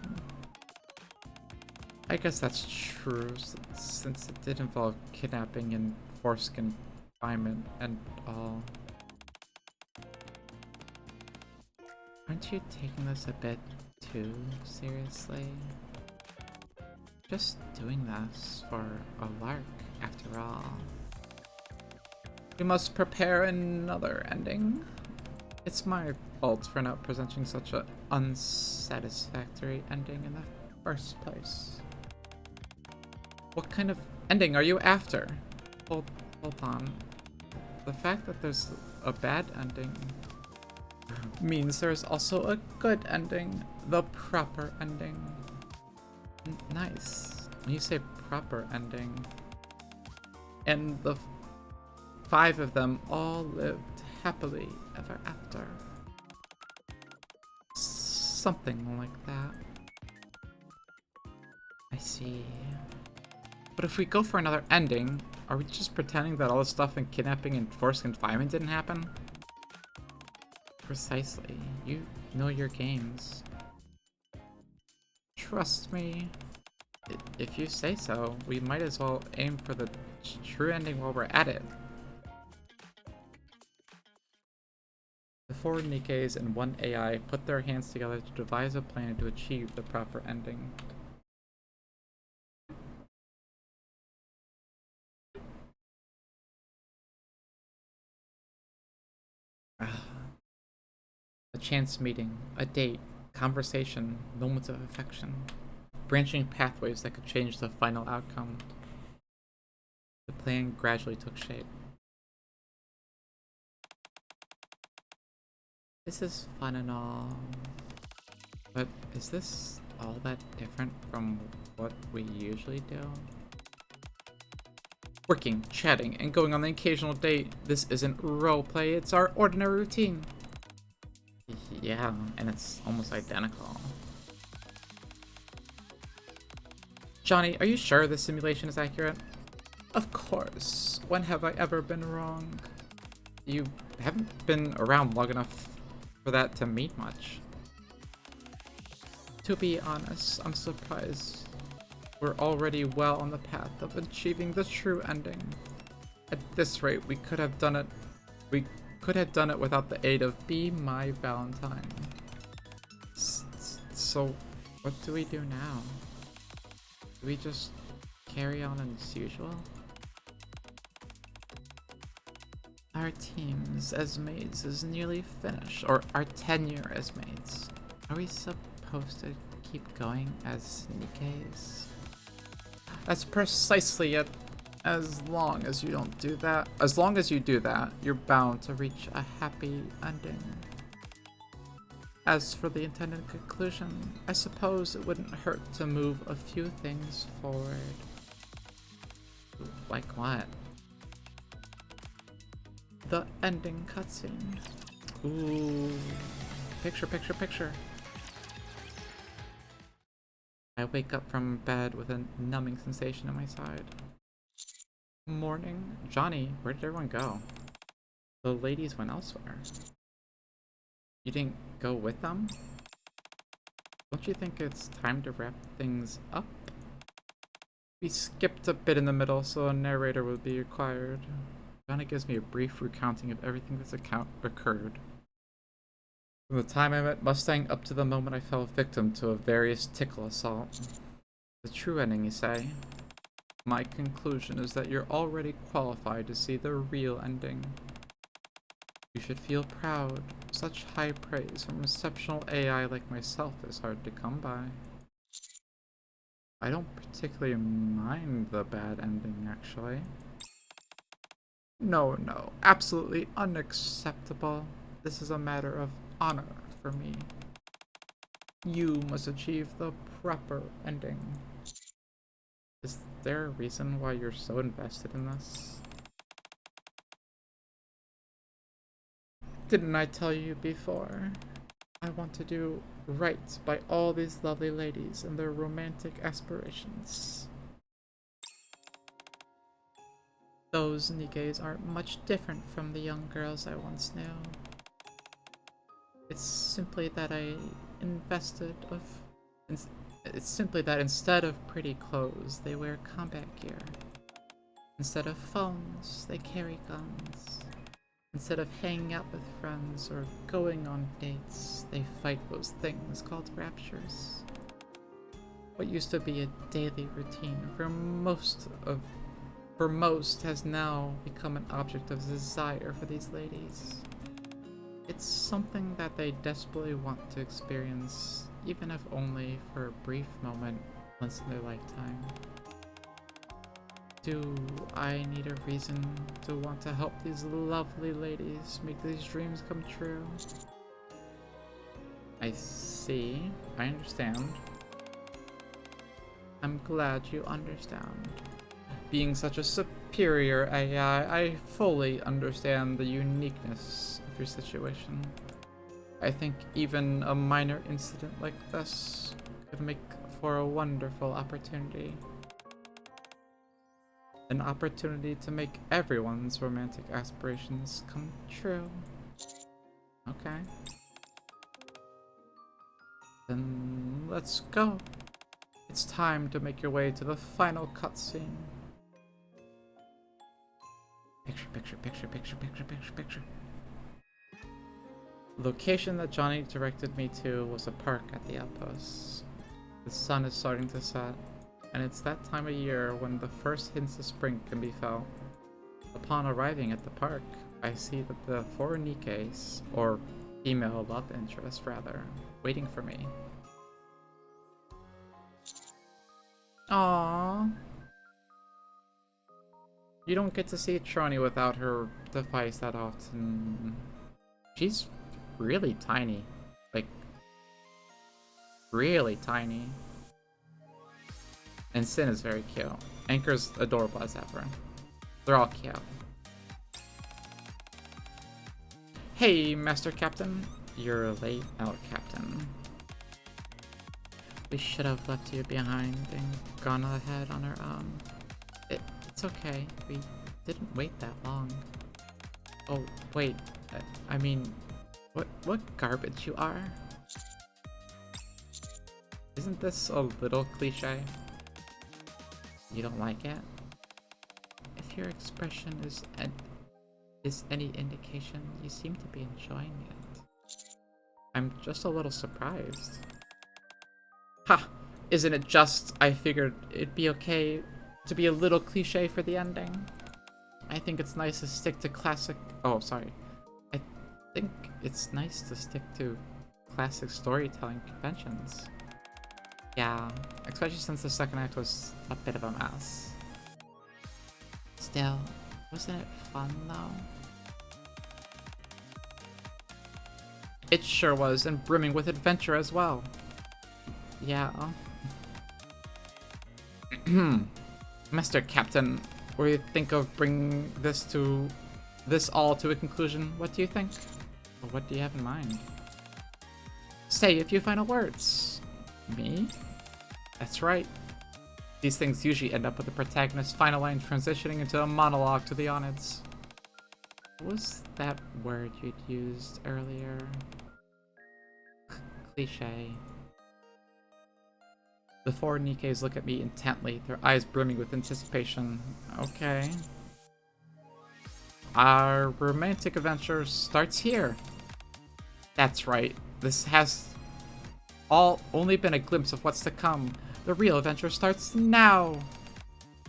I guess that's true, since it did involve kidnapping and forced confinement and all. Aren't you taking this a bit too seriously? Just doing this for a lark, after all. We must prepare another ending. It's my fault for not presenting such an unsatisfactory ending in the first place. What kind of ending are you after? Hold on. The fact that there's a bad ending means there's also a good ending. The proper ending. Nice. When you say proper ending, and the 5 of them all lived happily ever after. Something like that. I see. But if we go for another ending, are we just pretending that all this stuff in kidnapping and forced confinement didn't happen? Precisely. You know your games. Trust me. If you say so, we might as well aim for the true ending while we're at it. The 4 Nikkes and 1 AI put their hands together to devise a plan to achieve the proper ending. A chance meeting, a date, conversation, moments of affection, branching pathways that could change the final outcome. The plan gradually took shape. This is fun and all, but is this all that different from what we usually do? Working, chatting, and going on the occasional date. This isn't roleplay, it's our ordinary routine. Yeah, and it's almost identical. Johnny, are you sure this simulation is accurate? Of course. When have I ever been wrong? You haven't been around long enough for that to mean much. To be honest, I'm surprised. We're already well on the path of achieving the true ending. At this rate, we could have done it. We could have done it without the aid of Be My Valentine. So, what do we do now? Do we just carry on as usual? Our teams as maids is nearly finished, or our tenure as maids. Are we supposed to keep going as Nikkes? That's precisely it. As long as you don't do that, you're bound to reach a happy ending. As for the intended conclusion, I suppose it wouldn't hurt to move a few things forward. Like what? The ending cutscene. Ooh. Picture, picture, picture. I wake up from bed with a numbing sensation in my side. Morning. Johnny, where did everyone go? The ladies went elsewhere. You didn't go with them? Don't you think it's time to wrap things up? We skipped a bit in the middle, so a narrator would be required. Johnny gives me a brief recounting of everything that's occurred. From the time I met Mustang up to the moment I fell victim to a various tickle assault. The true ending, you say? My conclusion is that you're already qualified to see the real ending. You should feel proud. Such high praise from exceptional AI like myself is hard to come by. I don't particularly mind the bad ending, actually. No, absolutely unacceptable. This is a matter of honor for me. You must achieve the proper ending. Is there a reason why you're so invested in this? Didn't I tell you before? I want to do right by all these lovely ladies and their romantic aspirations. Those Nikkes aren't much different from the young girls I once knew. It's simply that instead of pretty clothes, they wear combat gear. Instead of phones, they carry guns. Instead of hanging out with friends or going on dates, they fight those things called raptures. What used to be a daily routine for most has now become an object of desire for these ladies. It's something that they desperately want to experience, even if only for a brief moment once in their lifetime. Do I need a reason to want to help these lovely ladies make these dreams come true? I see. I understand. I'm glad you understand. being such a superior AI, I fully understand the uniqueness of your situation. I think even a minor incident like this could make for a wonderful opportunity. An opportunity to make everyone's romantic aspirations come true. Okay. Then let's go. It's time to make your way to the final cutscene. Picture, picture, picture, picture, picture, picture, picture. The location that Johnny directed me to was a park at the outposts. The sun is starting to set, and it's that time of year when the first hints of spring can be felt. Upon arriving at the park, I see that the four Nikkes, or female love interests rather, waiting for me. Aww. You don't get to see Trony without her device that often. She's really tiny. Like, really tiny. And Sin is very cute. Anchor's adorable as ever. They're all cute. Hey, Master Captain. You're late out, Captain. We should have left you behind and gone ahead on our own. It's okay. We didn't wait that long. Oh, wait. I mean, what garbage you are? Isn't this a little cliche? You don't like it? If your expression is any indication, you seem to be enjoying it. I'm just a little surprised. Ha! Isn't it just I figured it'd be okay to be a little cliche for the ending? I think it's nice to stick to classic... Oh, sorry. I think it's nice to stick to classic storytelling conventions. Yeah, especially since the second act was a bit of a mess. Still, wasn't it fun though? It sure was, and brimming with adventure as well. Yeah. Mr. Captain, what do you think of bringing this all to a conclusion? What do you think? Or what do you have in mind? Say a few final words. Me? That's right. These things usually end up with the protagonist's final line transitioning into a monologue to the audience. What was that word you'd used earlier? Cliche. The four Nikkes look at me intently, their eyes brimming with anticipation. Okay. Our romantic adventure starts here. That's right. This has only been a glimpse of what's to come. The real adventure starts now.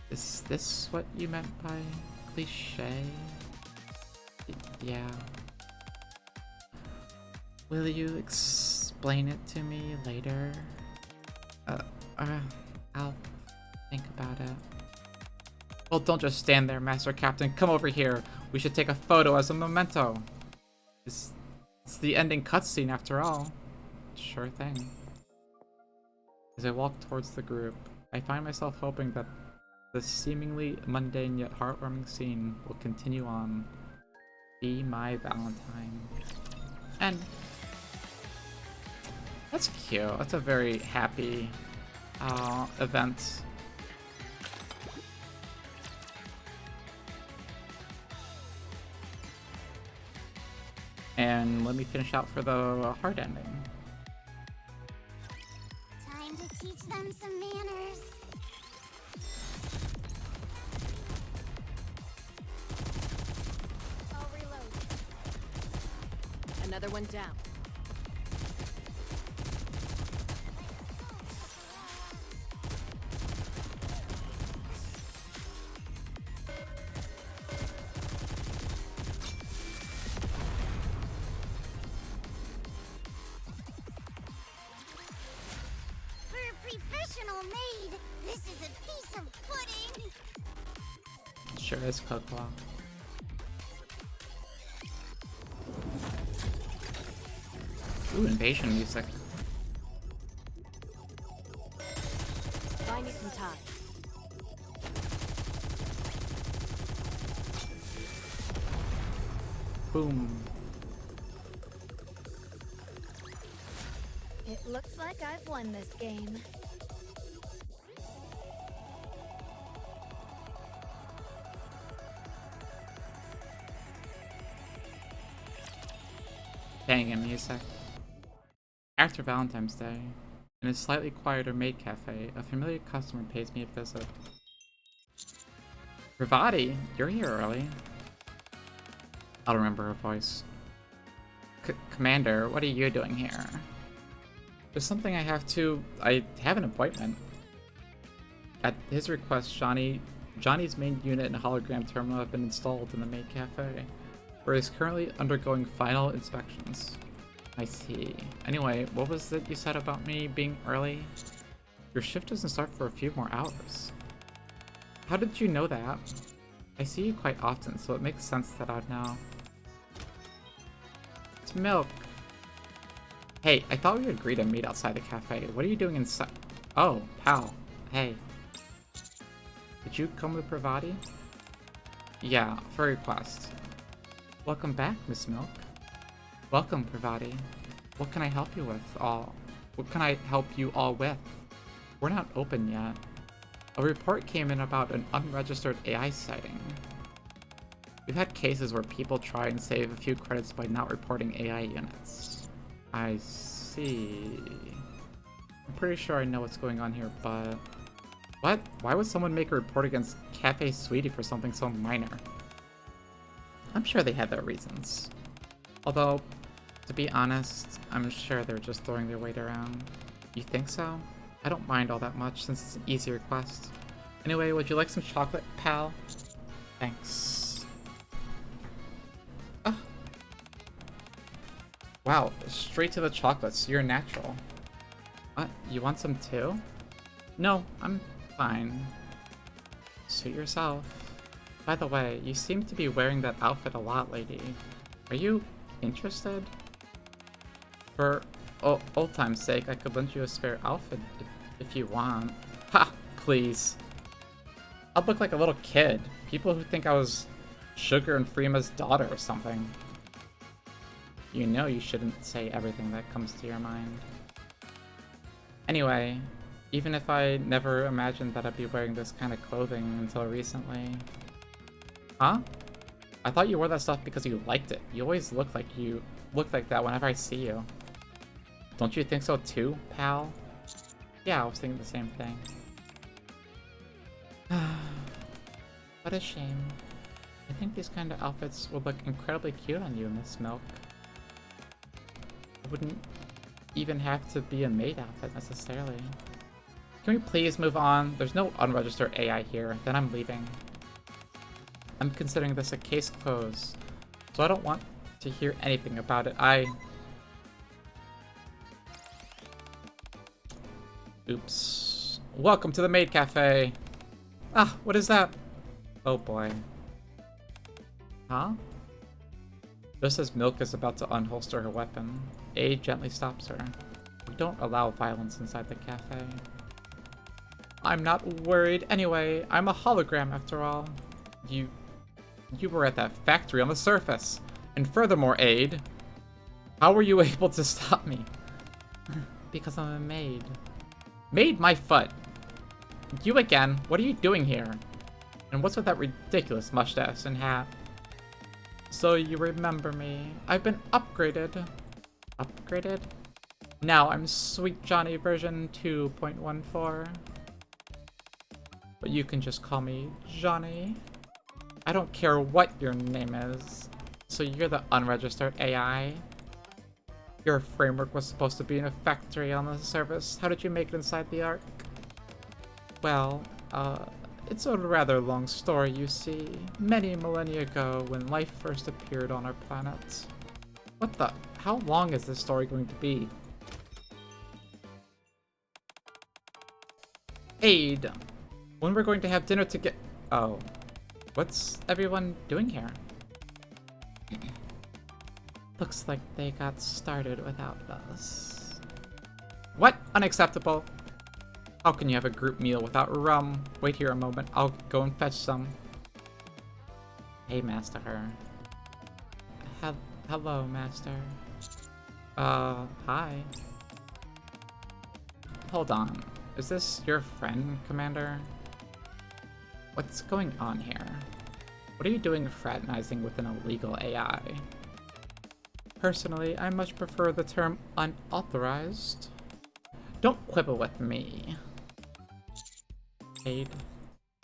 Is this what you meant by cliche? Yeah. Will you explain it to me later? I'll think about it. Well, don't just stand there, Master Captain. Come over here. We should take a photo as a memento. It's the ending cutscene after all. Sure thing. As I walk towards the group, I find myself hoping that the seemingly mundane yet heartwarming scene will continue on. Be my Valentine. And that's cute. That's a very happy event. And let me finish out for the hard ending. Time to teach them some manners. I'll reload. Another one down. Professional maid! This is a piece of pudding! Sure is, Cocoa. Ooh, invasion music. Buy me some time. Boom. It looks like I've won this game. Banging music. After Valentine's Day, in a slightly quieter maid cafe, a familiar customer pays me a visit. Ravati, you're here early. I don't remember her voice. Commander, what are you doing here? There's something I have an appointment. At his request, Johnny's main unit and hologram terminal have been installed in the maid cafe, where he's currently undergoing final inspections. I see. Anyway, what was it you said about me being early? Your shift doesn't start for a few more hours. How did you know that? I see you quite often, so it makes sense that I'd know. It's Milk. Hey, I thought we agreed to meet outside the cafe. What are you doing inside? Oh, pal. Hey. Did you come with Pravati? Yeah, for a request. Welcome back, Miss Milk. Welcome, Pravati. What can I help you with What can I help you all with? We're not open yet. A report came in about an unregistered AI sighting. We've had cases where people try and save a few credits by not reporting AI units. I see. I'm pretty sure I know what's going on here, but... What? Why would someone make a report against Cafe Sweetie for something so minor? I'm sure they had their reasons. Although, to be honest, I'm sure they're just throwing their weight around. You think so? I don't mind all that much since it's an easy request. Anyway, would you like some chocolate, pal? Thanks. Oh. Wow, straight to the chocolates. You're natural. What? You want some too? No, I'm fine. Suit yourself. By the way, you seem to be wearing that outfit a lot, lady. Are you interested? For old time's sake, I could lend you a spare outfit if you want. Ha! Please. I'd look like a little kid. People who think I was Sugar and Freema's daughter or something. You know you shouldn't say everything that comes to your mind. Anyway, even if I never imagined that I'd be wearing this kind of clothing until recently. Huh? I thought you wore that stuff because you liked it. You always look like that whenever I see you. Don't you think so too, pal? Yeah, I was thinking the same thing. What a shame. I think these kind of outfits would look incredibly cute on you, Miss Milk. It wouldn't even have to be a maid outfit necessarily. Can we please move on? There's no unregistered AI here. Then I'm leaving. I'm considering this a case closed, so I don't want to hear anything about it. Oops. Welcome to the Maid Cafe. Ah, what is that? Oh boy. Huh? Just as Milk is about to unholster her weapon, A gently stops her. We don't allow violence inside the cafe. I'm not worried anyway. I'm a hologram after all. You were at that factory on the surface. And furthermore, Aid, how were you able to stop me? Because I'm a maid. Maid my foot. You again? What are you doing here? And what's with that ridiculous mustache and hat? So you remember me. I've been upgraded. Upgraded? Now I'm Sweet Johnny version 2.14. But you can just call me Johnny. I don't care what your name is. So you're the unregistered AI? Your framework was supposed to be in a factory on the surface. How did you make it inside the Ark? Well, it's a rather long story, you see. Many millennia ago, when life first appeared on our planet. What the? How long is this story going to be? Aid! When we're going to have dinner together. Oh. What's everyone doing here? Looks like they got started without us. What? Unacceptable. How can you have a group meal without rum? Wait here a moment. I'll go and fetch some. Hey, Master. Hello, Master. Hi. Hold on. Is this your friend, Commander? What's going on here? What are you doing fraternizing with an illegal AI? Personally, I much prefer the term unauthorized. Don't quibble with me. Maid.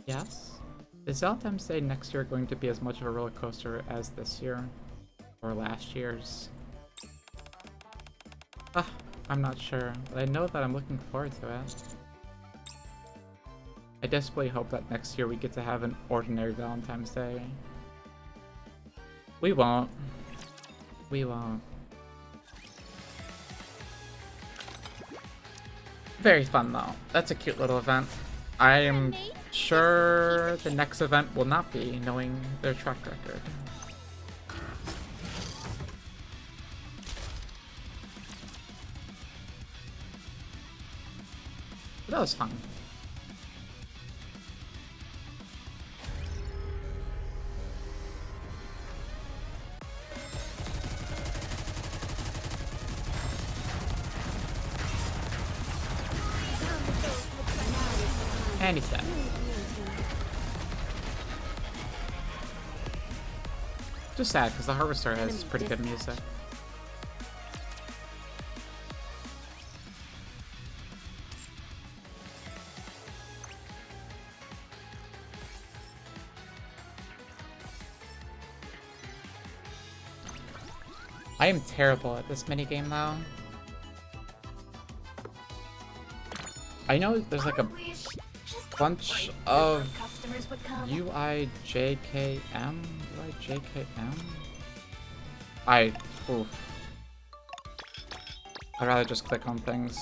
Yes? Is Valentine's Day next year going to be as much of a roller coaster as this year? Or last year's? I'm not sure, but I know that I'm looking forward to it. I desperately hope that next year we get to have an ordinary Valentine's Day. We won't. We won't. Very fun though. That's a cute little event. I am sure the next event will not be, knowing their track record. But that was fun. And he's dead. Just sad, because the Harvester has pretty good music. I am terrible at this minigame, though. I know there's like a bunch of UIJKM? Oof. I'd rather just click on things.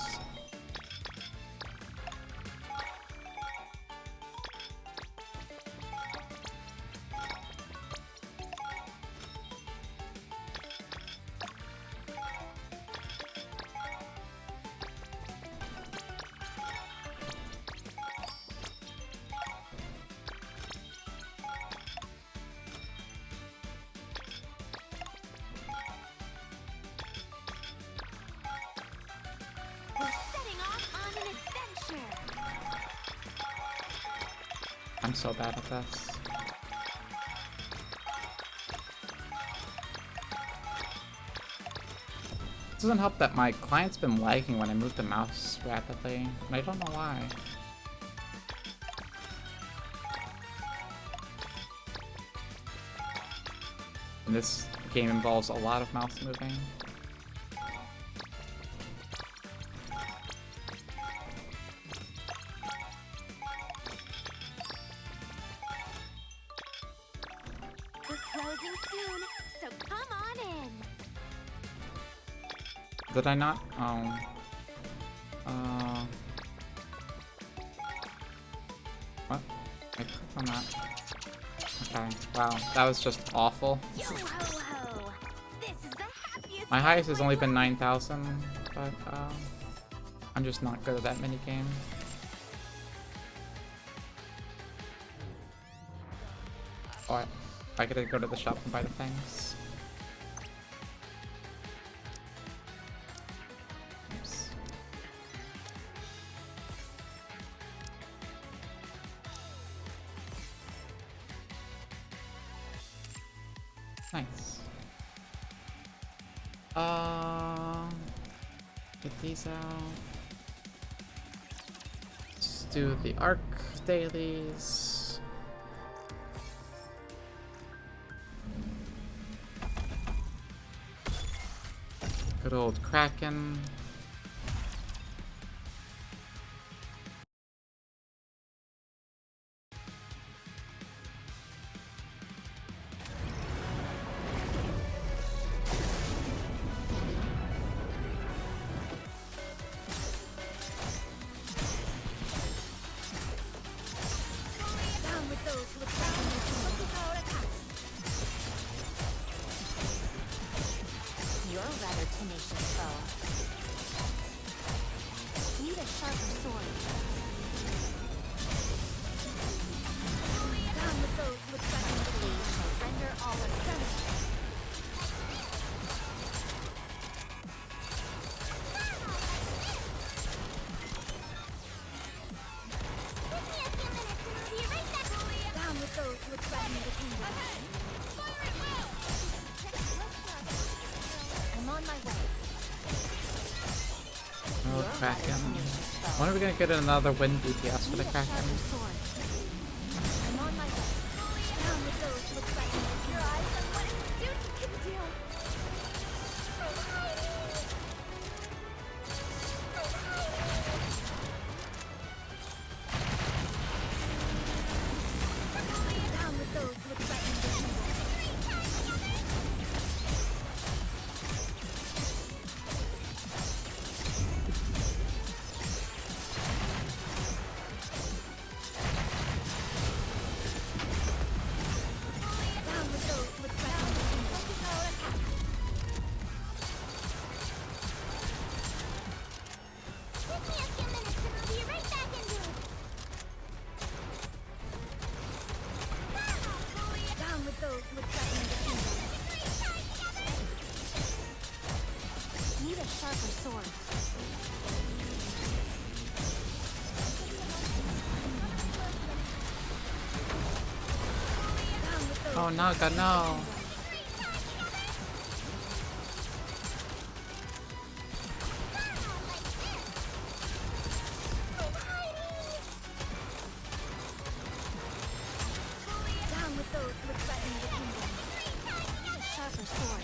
I'm so bad at this. It doesn't help that my client's been lagging when I move the mouse rapidly, and I don't know why. And this game involves a lot of mouse moving. Did I not? Oh. What? I clicked on that. Okay, wow, that was just awful. My highest has only been 9,000, but I'm just not good at that minigame. Oh, I gotta go to the shop and buy the things. Nice. Get these out. Let's do the ARC dailies. Good old Kraken. would threaten the kingdom. I'm on my way. Oh, Kraken. When are we gonna get another wind DPS for the Kraken? I'm on my way. Down with those who would threaten your eyes on what its student can do. Down with those who would threaten the kingdom. Give me a few minutes and I'll be right back into it. Down with those who would threaten the kingdom. Need a sharper sword. Down with those Oh, Naga, no. Down with those who would threaten the kingdom. Need a sharper sword.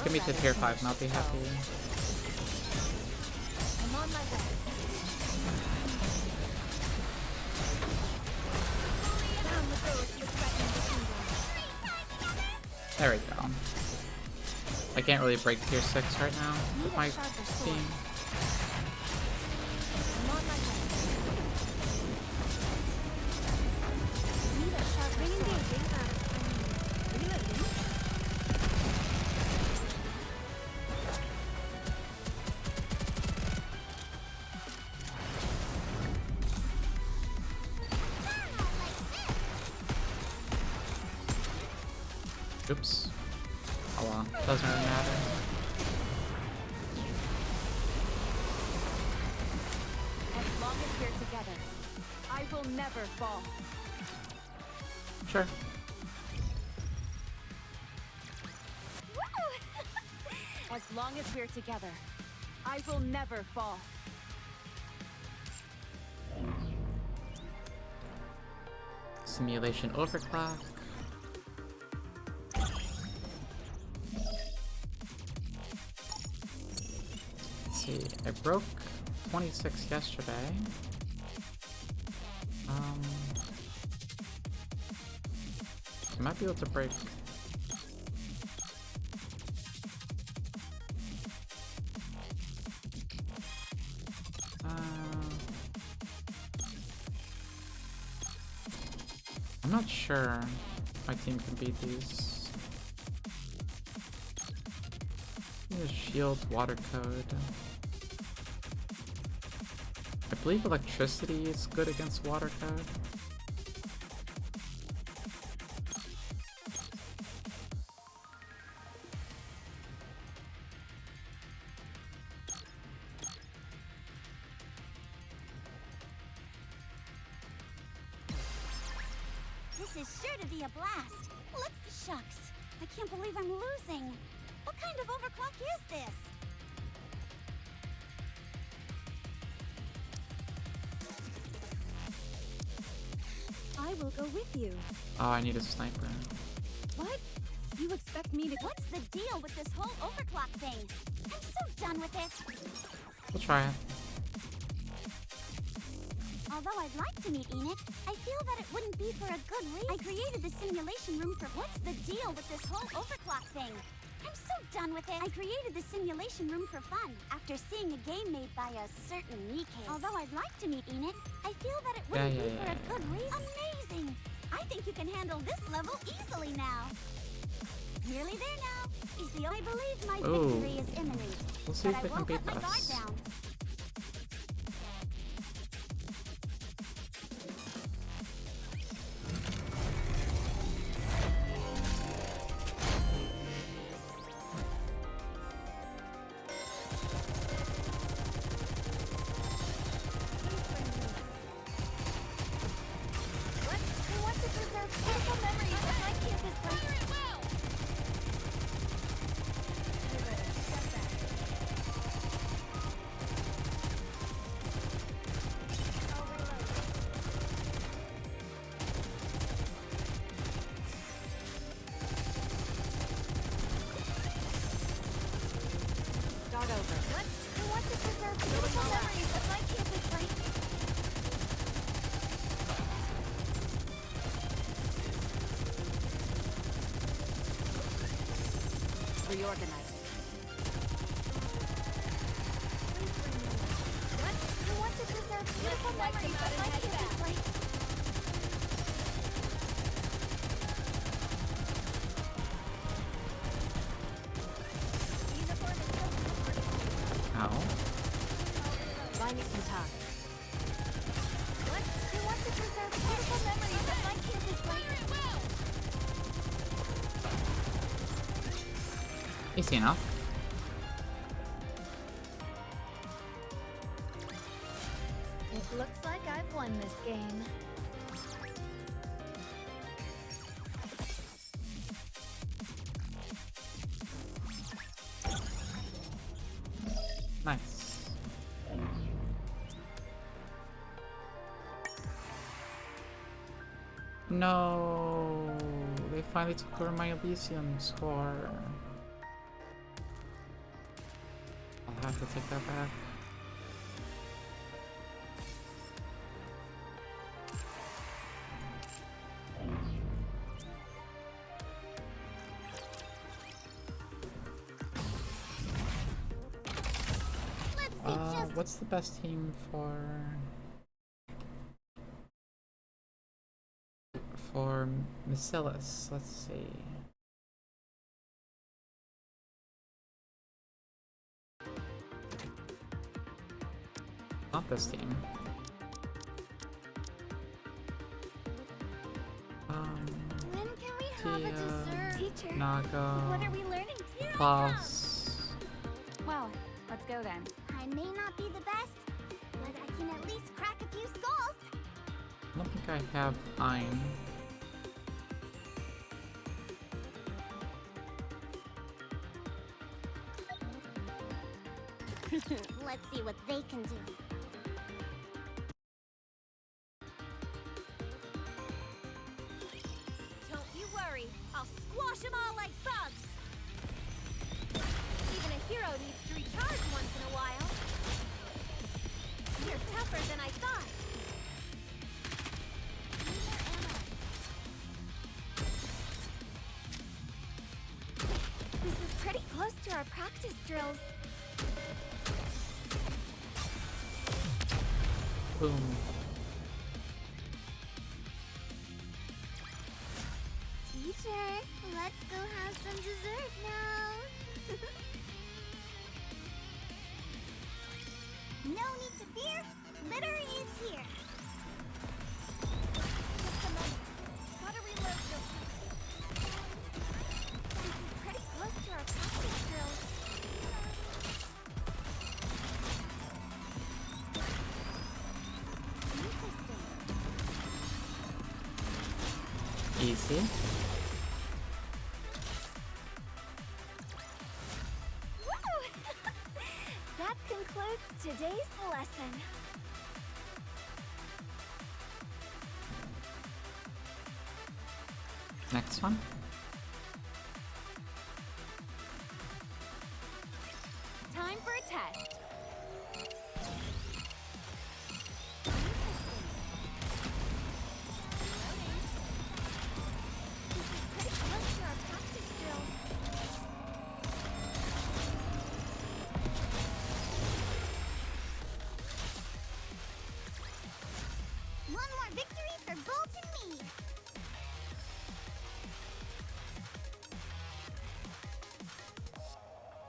Give me to tier 5 and I'll be happy. I'm on my way. Down with those who would threaten the kingdom. There we go. I can't really break tier 6 right now with my team. I'm on my way. Need a sharper sword. Oops. Oh well, doesn't really matter. As long as we're together, I will never fall. Sure. As long as we're together, I will never fall. Simulation overclock. Let's see, I broke 26 yesterday. I might be able to break. I'm not sure my team can beat these. Shield, water code. I believe electricity is good against water code. This is sure to be a blast. Look, shucks. I can't believe I'm losing. What kind of overclock is this? I will go with you. Oh, I need a sniper. What? You expect me to... What's the deal with this whole overclock thing? I'm so done with it. We'll try it. Although I'd like to meet Enid, I feel that it wouldn't be for a good reason. I created the simulation room for... What's the deal with this whole overclock thing? I'm so done with it. I created the simulation room for fun, after seeing a game made by a certain Nikke. Although I'd like to meet Enid, I feel that it wouldn't be for a good reason. Amazing! I think you can handle this level easily now. Nearly there now. Is the... I believe my victory is imminent. We'll see but if we I can won't beat let my guard this. down. Let's organizing. What? You want to preserve beautiful memories of my campus life? Uniform is so comfortable. Ow. Buy me some time. What? You want to preserve beautiful memories of my campus life? Easy enough. It looks like I've won this game. Nice. No, they finally took over my Elysium score. I'll have to take that back. What's the best team for Miscellaneous? Let's see. Not this team. When can we have a dessert? Teacher, Naga, what are we learning? Plus. Well, let's go then. I may not be the best, but I can at least crack a few skulls. I don't think I have Ein. Let's see what they can do. Don't you worry, I'll squash them all like bugs. Even a hero needs to recharge once in a while. You're tougher than I thought. This is pretty close to our practice drills. Boom. Teacher, let's go have some dessert now. No need to fear, litter is here. Just a moment. Gotta reload real quick. This is pretty close to our practice drills. Easy. Woo! That concludes today's lesson. Next one. Time for a test. This is pretty close to our practice drills. One more victory for Bolt and me.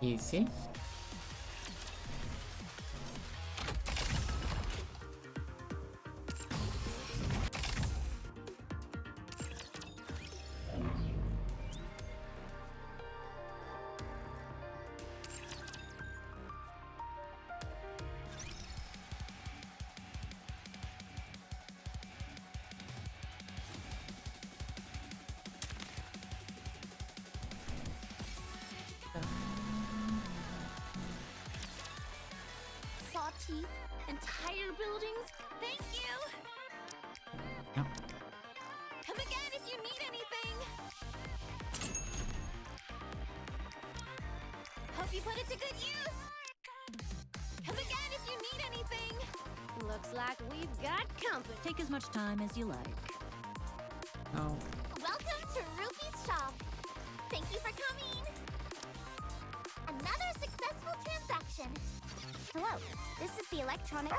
Easy. Saw teeth, entire buildings. Thank you. Yep. Come again if you need anything. Hope you put it to good use. Come again if you need anything. Looks like we've got company. Take as much time as you like. No. Welcome to Ruby's shop. Thank you for coming. Another successful transaction. Hello, this is the electronic...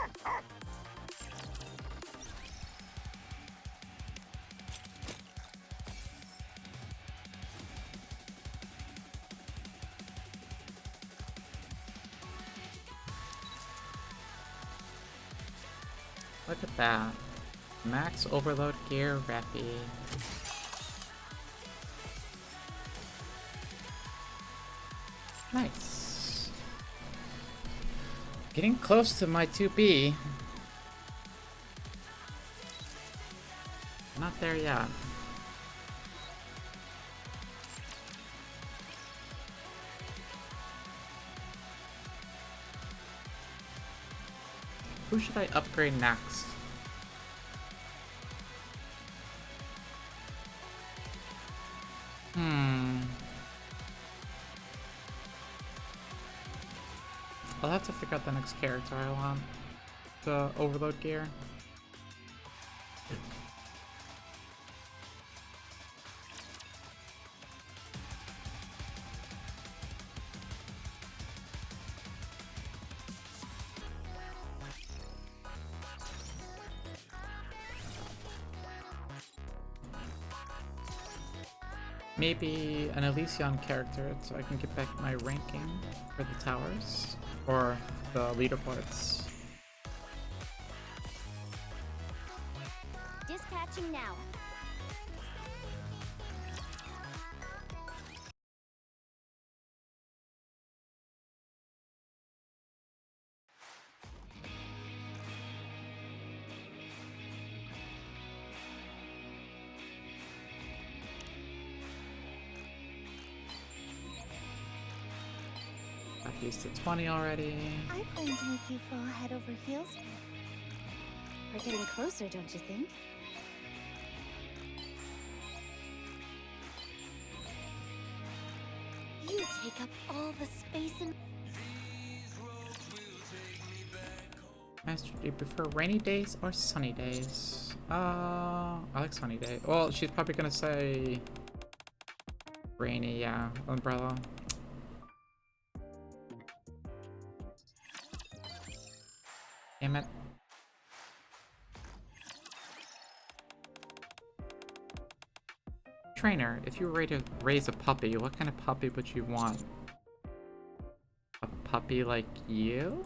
Look at that. Max overload gear, Rappy. Nice. Getting close to my 2B. Not there yet. Who should I upgrade next? I'll have to figure out the next character I want to overload gear. Maybe an Elysion character so I can get back my ranking for the towers or the leaderboards. Dispatching now. Got used to 20 already. I plan to make you fall head over heels. We're getting closer, don't you think? You take up all the space in... Master, do you prefer rainy days or sunny days? I like sunny days. Well, she's probably gonna say rainy, yeah. Umbrella. Damn it. Trainer, if you were ready to raise a puppy, what kind of puppy would you want? A puppy like you?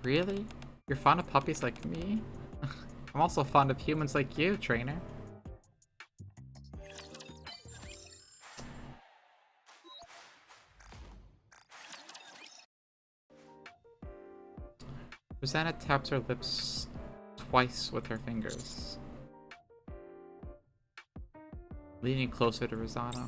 Really? You're fond of puppies like me? I'm also fond of humans like you, trainer. Rosanna taps her lips twice with her fingers. Leaning closer to Rosanna.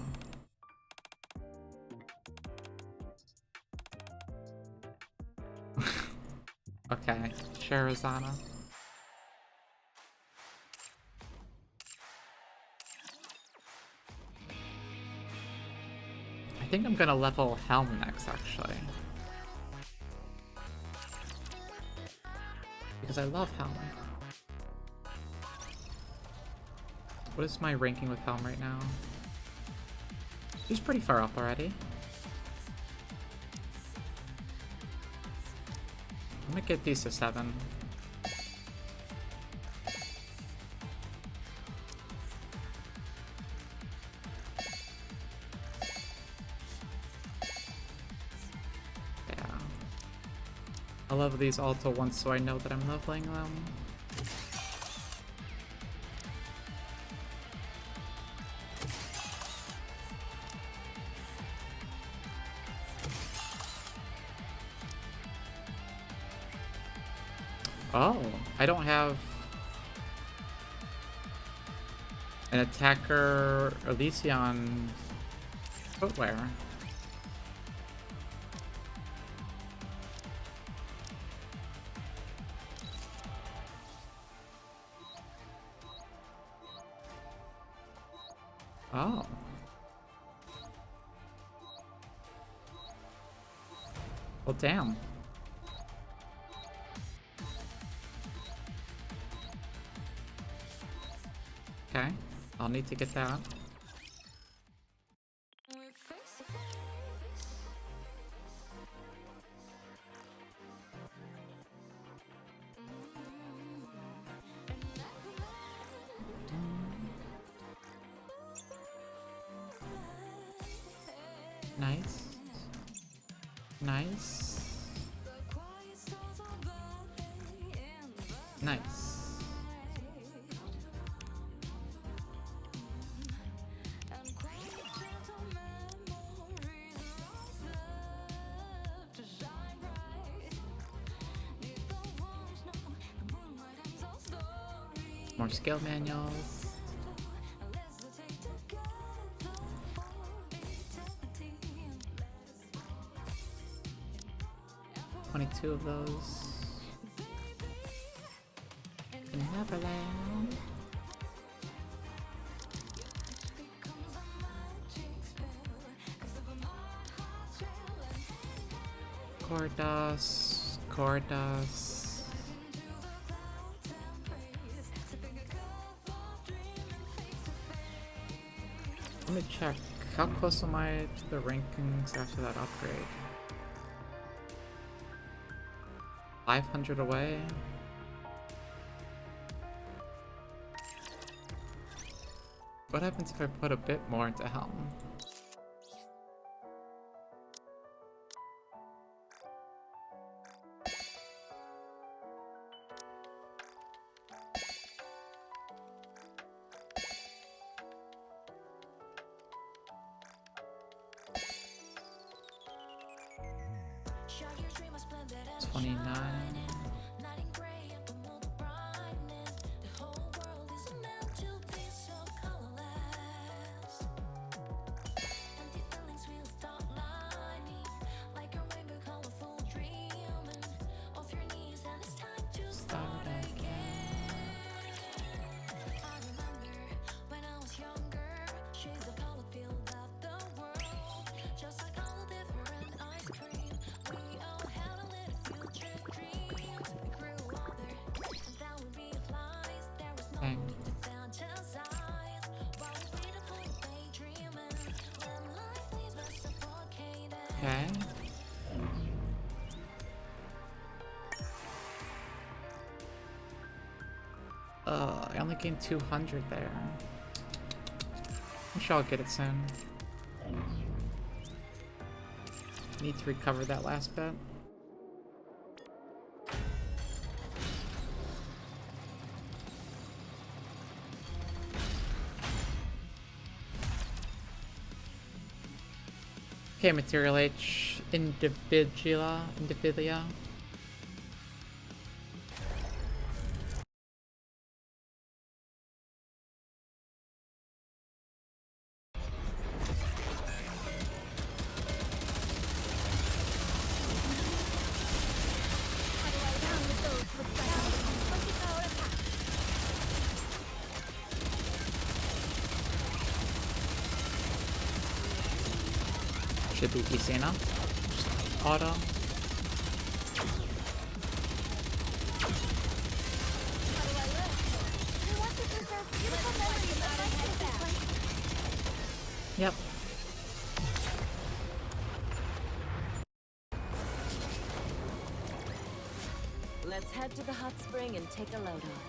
Okay, sure, Rosanna. I think I'm gonna level Helm next, actually. Because I love Helm. What is my ranking with Helm right now? He's pretty far up already. I'm gonna get these to 7. Yeah. I'll level these all to once so I know that I'm leveling them. Oh, I don't have an attacker Elysion footwear. Oh. Well, damn. Okay, I'll need to get that. Nice. Nice. Nice. More skill manuals. $22 of those. In Neverland. Cordas. Cordas. Let me check. How close am I to the rankings after that upgrade? 500 away? What happens if I put a bit more into Helm? Okay. I only gained 200 there. I'm sure I'll get it soon. Need to recover that last bit. Okay, Material H, Individualia. Should be easy enough. Just auto. Yep. Let's head to the hot spring and take a load off.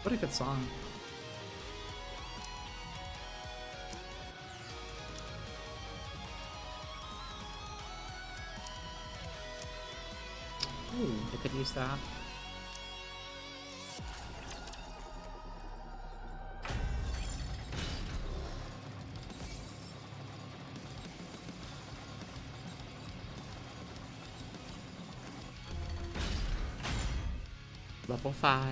What a good song. Ooh, I could use that. Level 5.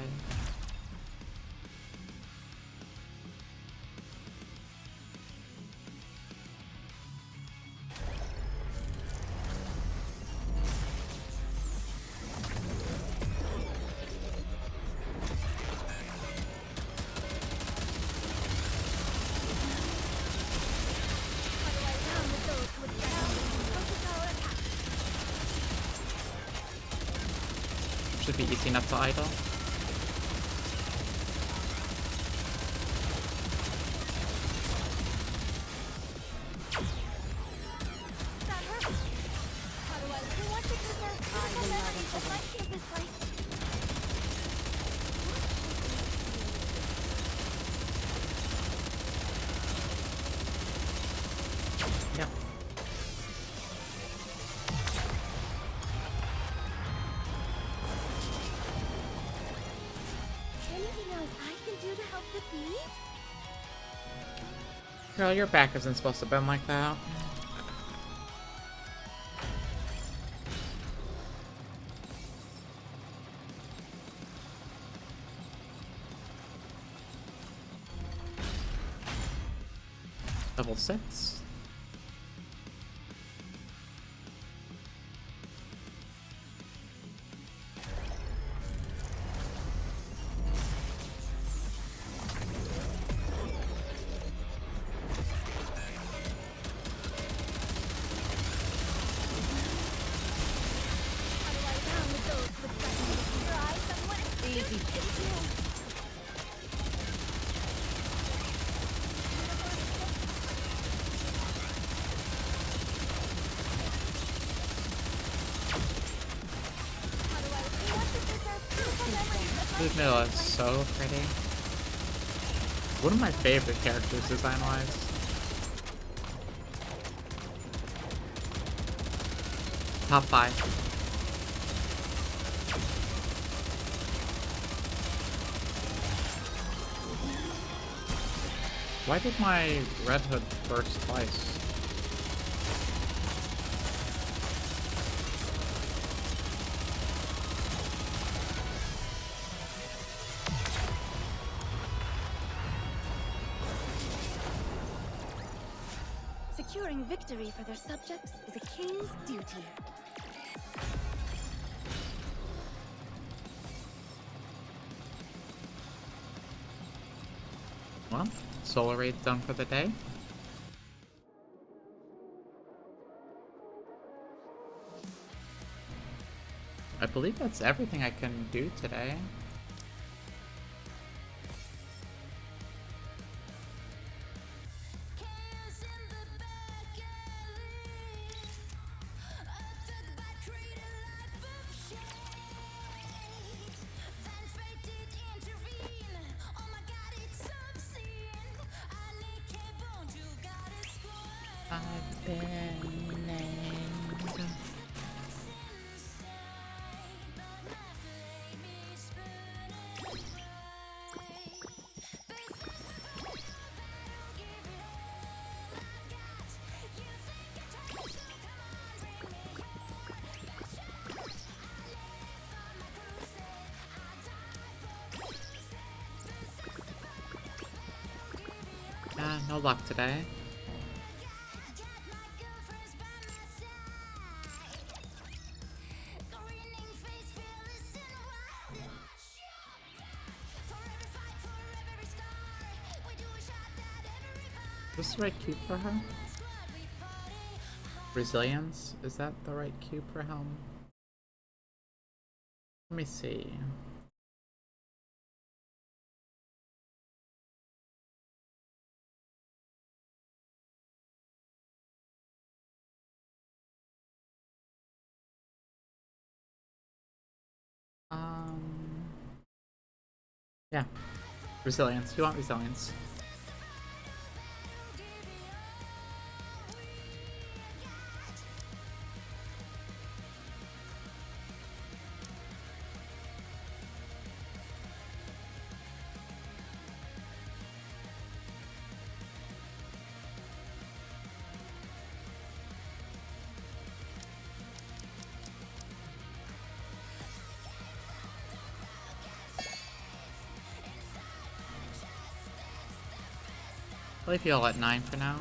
Should be easy enough to idle. stop the thieves? Girl, your back isn't supposed to bend like that. Level 6. Ludmilla is so pretty. One of my favorite characters design-wise. Top 5. Why did my Red Hood burst twice? Securing victory for their subjects is a king's duty. Well, solar raid done for the day. I believe that's everything I can do today. I've been named. No luck today. Is this the right cube for her? Resilience? Is that the right cube for Helm? Let me see. Yeah. Resilience. You want resilience. I'll leave you all at 9 for now.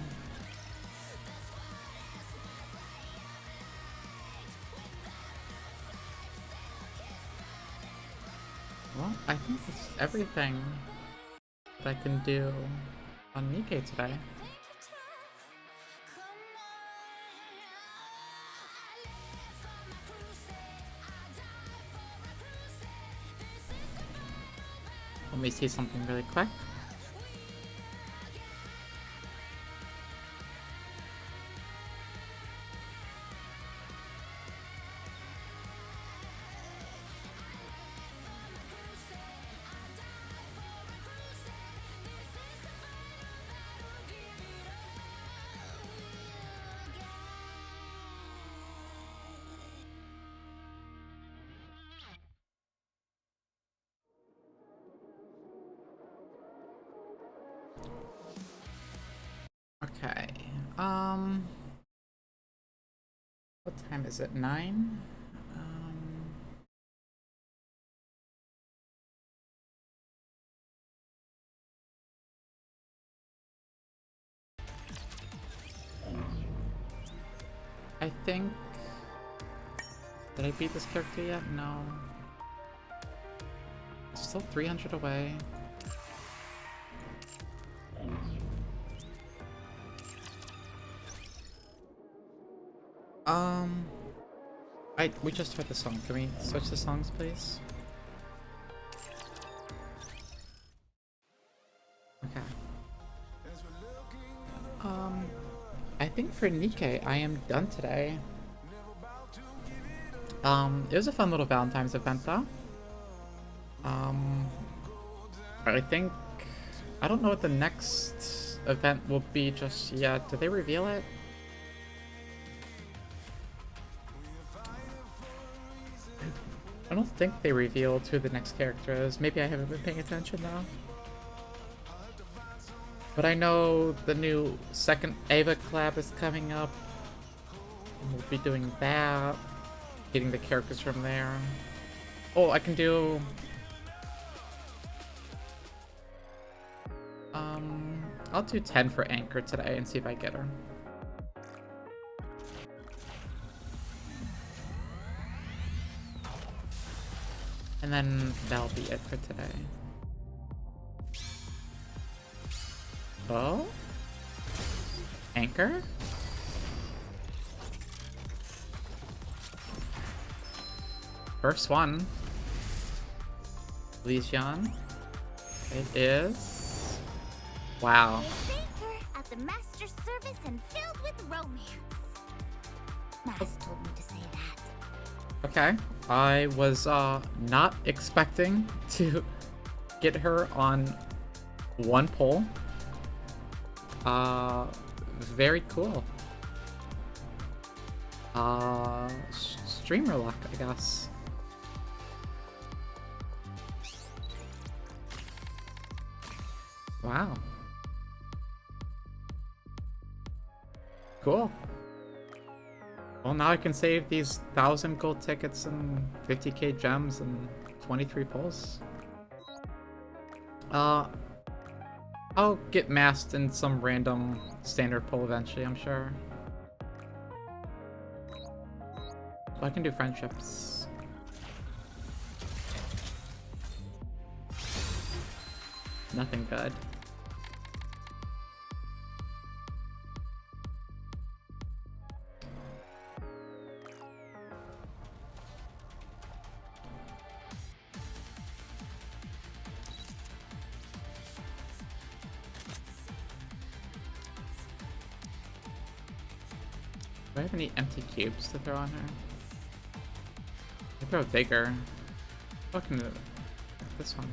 Well, I think that's everything that I can do on Nikke today. Let me see something really quick. What time is it? 9? I think... Did I beat this character yet? No. It's still 300 away. We just heard the song. Can we switch the songs, please? Okay. I think for Nikke, I am done today. It was a fun little Valentine's event, though. I think... I don't know what the next event will be just yet. Did they reveal it? I don't think they revealed who the next character is. Maybe I haven't been paying attention now. But I know the new second Ava collab is coming up. And we'll be doing that. Getting the characters from there. Oh, I can do... I'll do 10 for Anchor today and see if I get her. And then that'll be it for today. Oh? Anchor? First one. Lijian. It is... Wow. At the master's service and filled with romance. Mas told me to say that. Okay. I was not expecting to get her on one pull. Very cool. Streamer luck, I guess. Wow. Cool. Well, now I can save these 1,000 gold tickets and 50k gems and 23 pulls. I'll get masked in some random standard pull eventually, I'm sure. But I can do friendships. Nothing good. Do I have any empty cubes to throw on her? I throw Vigor. Fucking this one.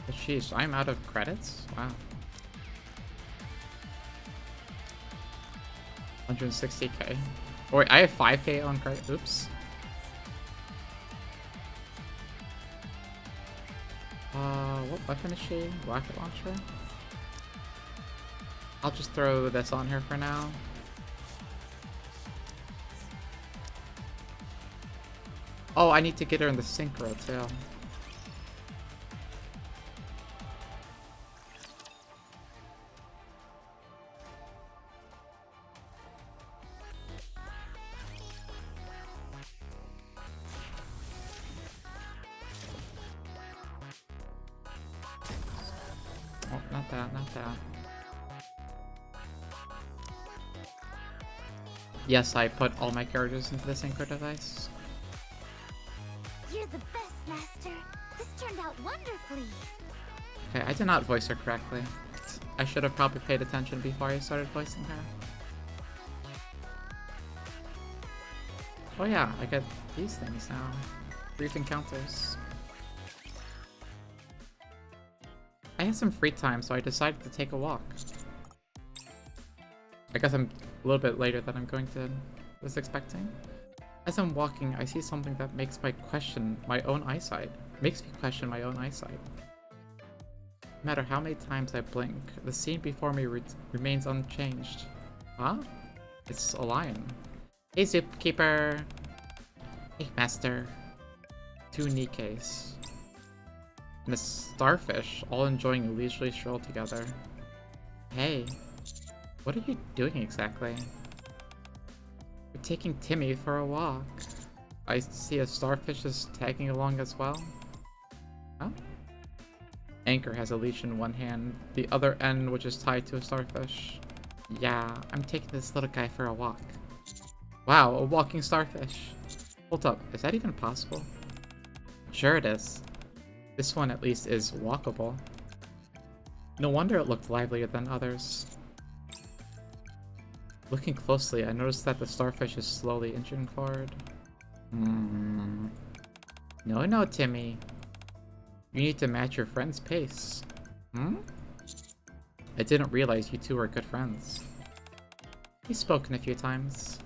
But sheesh, I'm out of credits? Wow. 160k. Oh wait, I have 5k on credit. Oops. What weapon is she? Rocket launcher? I'll just throw this on her for now. Oh, I need to get her in the synchro too. Oh, not that, not that. Yes, I put all my characters into the synchro device. You're the best, Master. This turned out wonderfully. Okay, I did not voice her correctly. I should have probably paid attention before I started voicing her. Oh yeah, I get these things now. Brief encounters. I had some free time, so I decided to take a walk. I guess I'm a little bit later than I'm was expecting. As I'm walking, I see something that makes me question my own eyesight. makes me question my own eyesight. No matter how many times I blink, the scene before me remains unchanged. Huh? It's a lion. Hey, Zookeeper! Hey, Master. 2 Nikkes. And a starfish, all enjoying a leisurely stroll together. Hey, what are you doing exactly? We're taking Timmy for a walk. I see a starfish is tagging along as well. Huh? Anchor has a leash in one hand, the other end which is tied to a starfish. Yeah, I'm taking this little guy for a walk. Wow, a walking starfish. Hold up, is that even possible? Sure it is. This one at least is walkable. No wonder it looked livelier than others. Looking closely, I noticed that the starfish is slowly inching forward. No, Timmy. You need to match your friend's pace. I didn't realize you two were good friends. We've spoken a few times.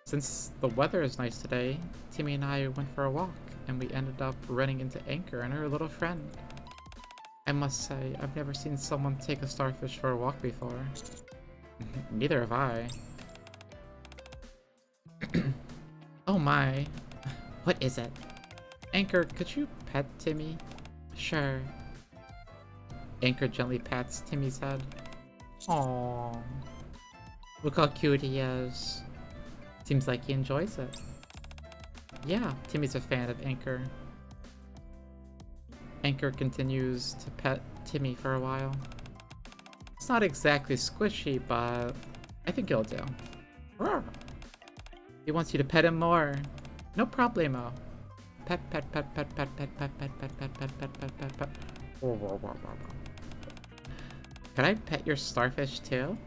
Since the weather is nice today, Timmy and I went for a walk, and we ended up running into Anchor and her little friend. I must say, I've never seen someone take a starfish for a walk before. Neither have I. Oh my. What is it? Anchor, could you pet Timmy? Sure. Anchor gently pats Timmy's head. Aww. Look how cute he is. Seems like he enjoys it. Yeah, Timmy's a fan of Anchor. Anchor continues to pet Timmy for a while. It's not exactly squishy, but I think it'll do. Roar. He wants you to pet him more. No problemo. Pet, pet, pet, pet, pet, pet, pet, pet, pet, pet, pet, pet, pet, pet, pet. Could I pet your starfish too?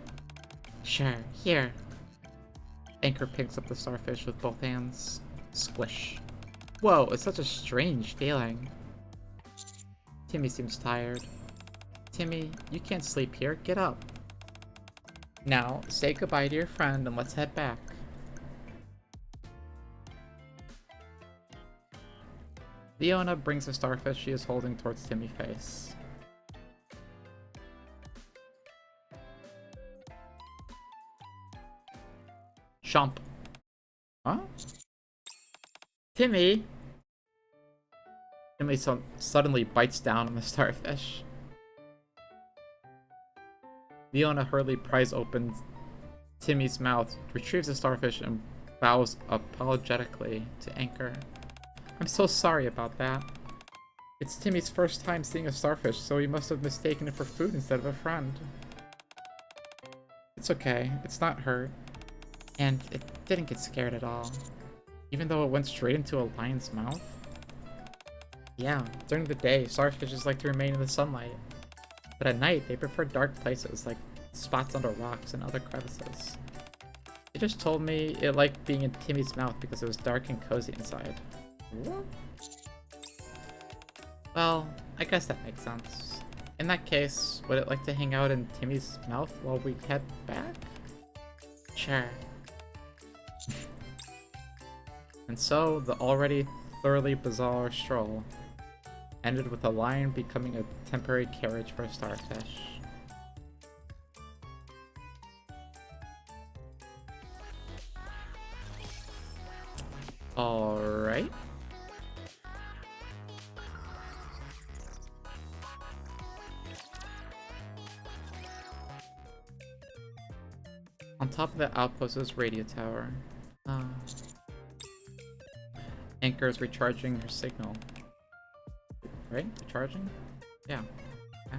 Sure, here. Anchor picks up the starfish with both hands. Squish. Whoa, it's such a strange feeling. Timmy seems tired. Timmy, you can't sleep here. Get up. Now, say goodbye to your friend and let's head back. Leona brings the starfish she is holding towards Timmy's face. Chomp. Huh? Timmy! Timmy suddenly bites down on the starfish. Leona hurriedly pries open Timmy's mouth, retrieves the starfish, and bows apologetically to Anchor. I'm so sorry about that. It's Timmy's first time seeing a starfish, so he must have mistaken it for food instead of a friend. It's okay, it's not hurt. And it didn't get scared at all. Even though it went straight into a lion's mouth. Yeah, during the day, starfishes like to remain in the sunlight. But at night, they prefer dark places like spots under rocks and other crevices. It just told me it liked being in Timmy's mouth because it was dark and cozy inside. What? Well, I guess that makes sense. In that case, would it like to hang out in Timmy's mouth while we head back? Sure. And so, the already thoroughly bizarre stroll ended with a lion becoming a temporary carriage for a starfish. Alright. On top of the outpost is radio tower. Anchor is recharging her signal. Right? Recharging? Yeah. Okay.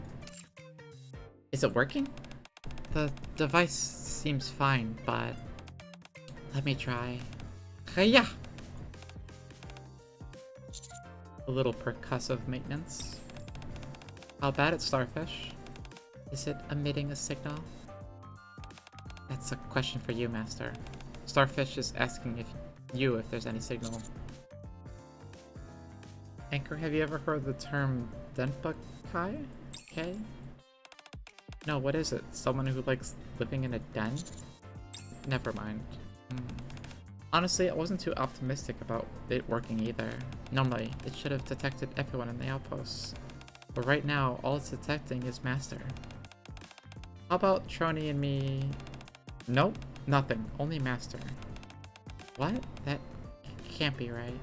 Is it working? The device seems fine, but let me try. Hiya! A little percussive maintenance. How bad at starfish? Is it emitting a signal? That's a question for you, Master. Starfish is asking if there's any signal. Anchor, have you ever heard the term Denpakai? Okay. No, what is it? Someone who likes living in a den? Never mind. Honestly, I wasn't too optimistic about it working either. Normally, it should have detected everyone in the outposts. But right now, all it's detecting is Master. How about Trony and me? Nope, nothing. Only Master. What? That can't be right.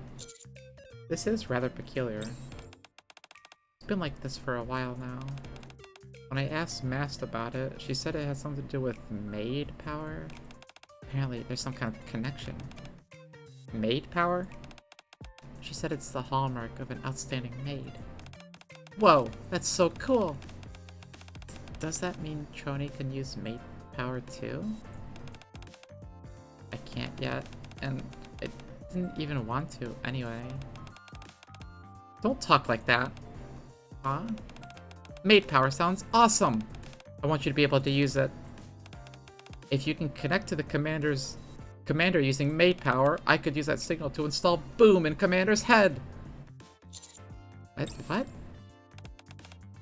This is rather peculiar. It's been like this for a while now. When I asked Mast about it, she said it has something to do with maid power. Apparently, there's some kind of connection. Maid power? She said it's the hallmark of an outstanding maid. Whoa, that's so cool! Does that mean Trony can use maid power too? I can't yet, and I didn't even want to anyway. Don't talk like that. Huh? Maid power sounds awesome! I want you to be able to use it. If you can connect to the commander using maid power, I could use that signal to install Boom in Commander's head! What?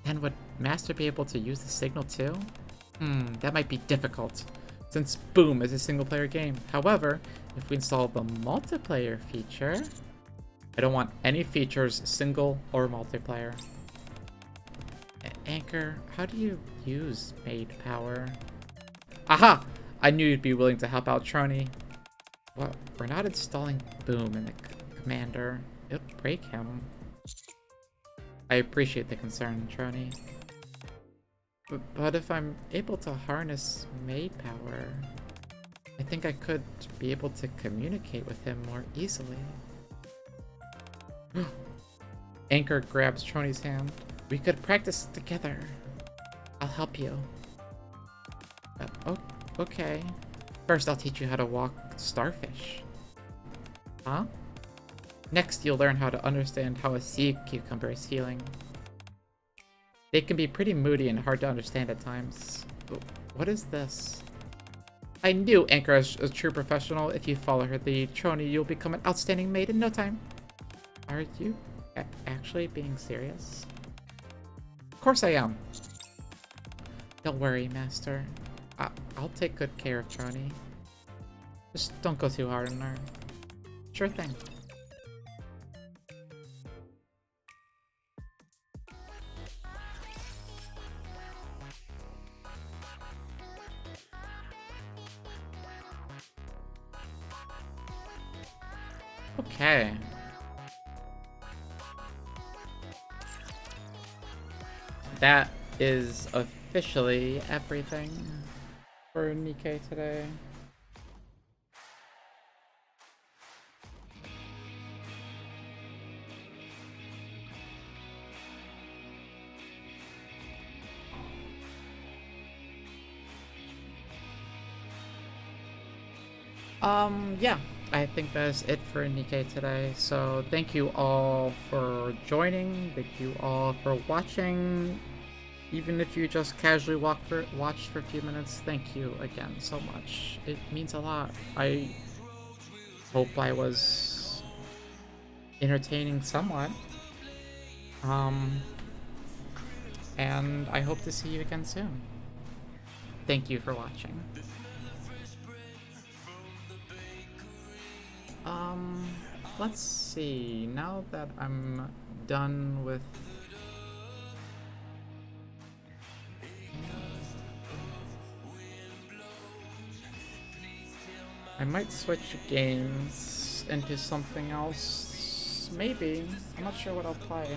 Then would Master be able to use the signal too? That might be difficult, since Boom is a single-player game. However, if we install the multiplayer feature... I don't want any features single or multiplayer. Anchor, how do you use maid power? Aha! I knew you'd be willing to help out Trony. Well, we're not installing Boom in the commander. It'll break him. I appreciate the concern, Trony. But if I'm able to harness maid power, I think I could be able to communicate with him more easily. Anchor grabs Trony's hand. We could practice together. I'll help you. Okay. First, I'll teach you how to walk starfish. Huh? Next, you'll learn how to understand how a sea cucumber is feeling. They can be pretty moody and hard to understand at times. What is this? I knew Anchor is a true professional. If you follow her lead, Trony, you'll become an outstanding maid in no time. Are you actually being serious? Of course I am. Don't worry, Master. I'll take good care of Trony. Just don't go too hard on her. Sure thing. Okay. That is officially everything for Nikke today. Yeah, I think that's it for Nikke today. So thank you all for joining. Thank you all for watching. Even if you just casually watched for a few minutes, thank you again so much. It means a lot. I hope I was entertaining somewhat. And I hope to see you again soon. Thank you for watching. Let's see, now that I'm done with... I might switch games into something else, maybe. I'm not sure what I'll play.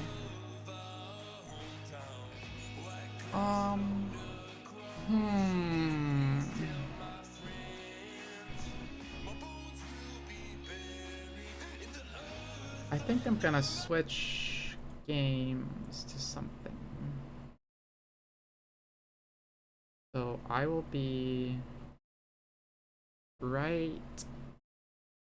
I think I'm gonna switch games to something. So I will be right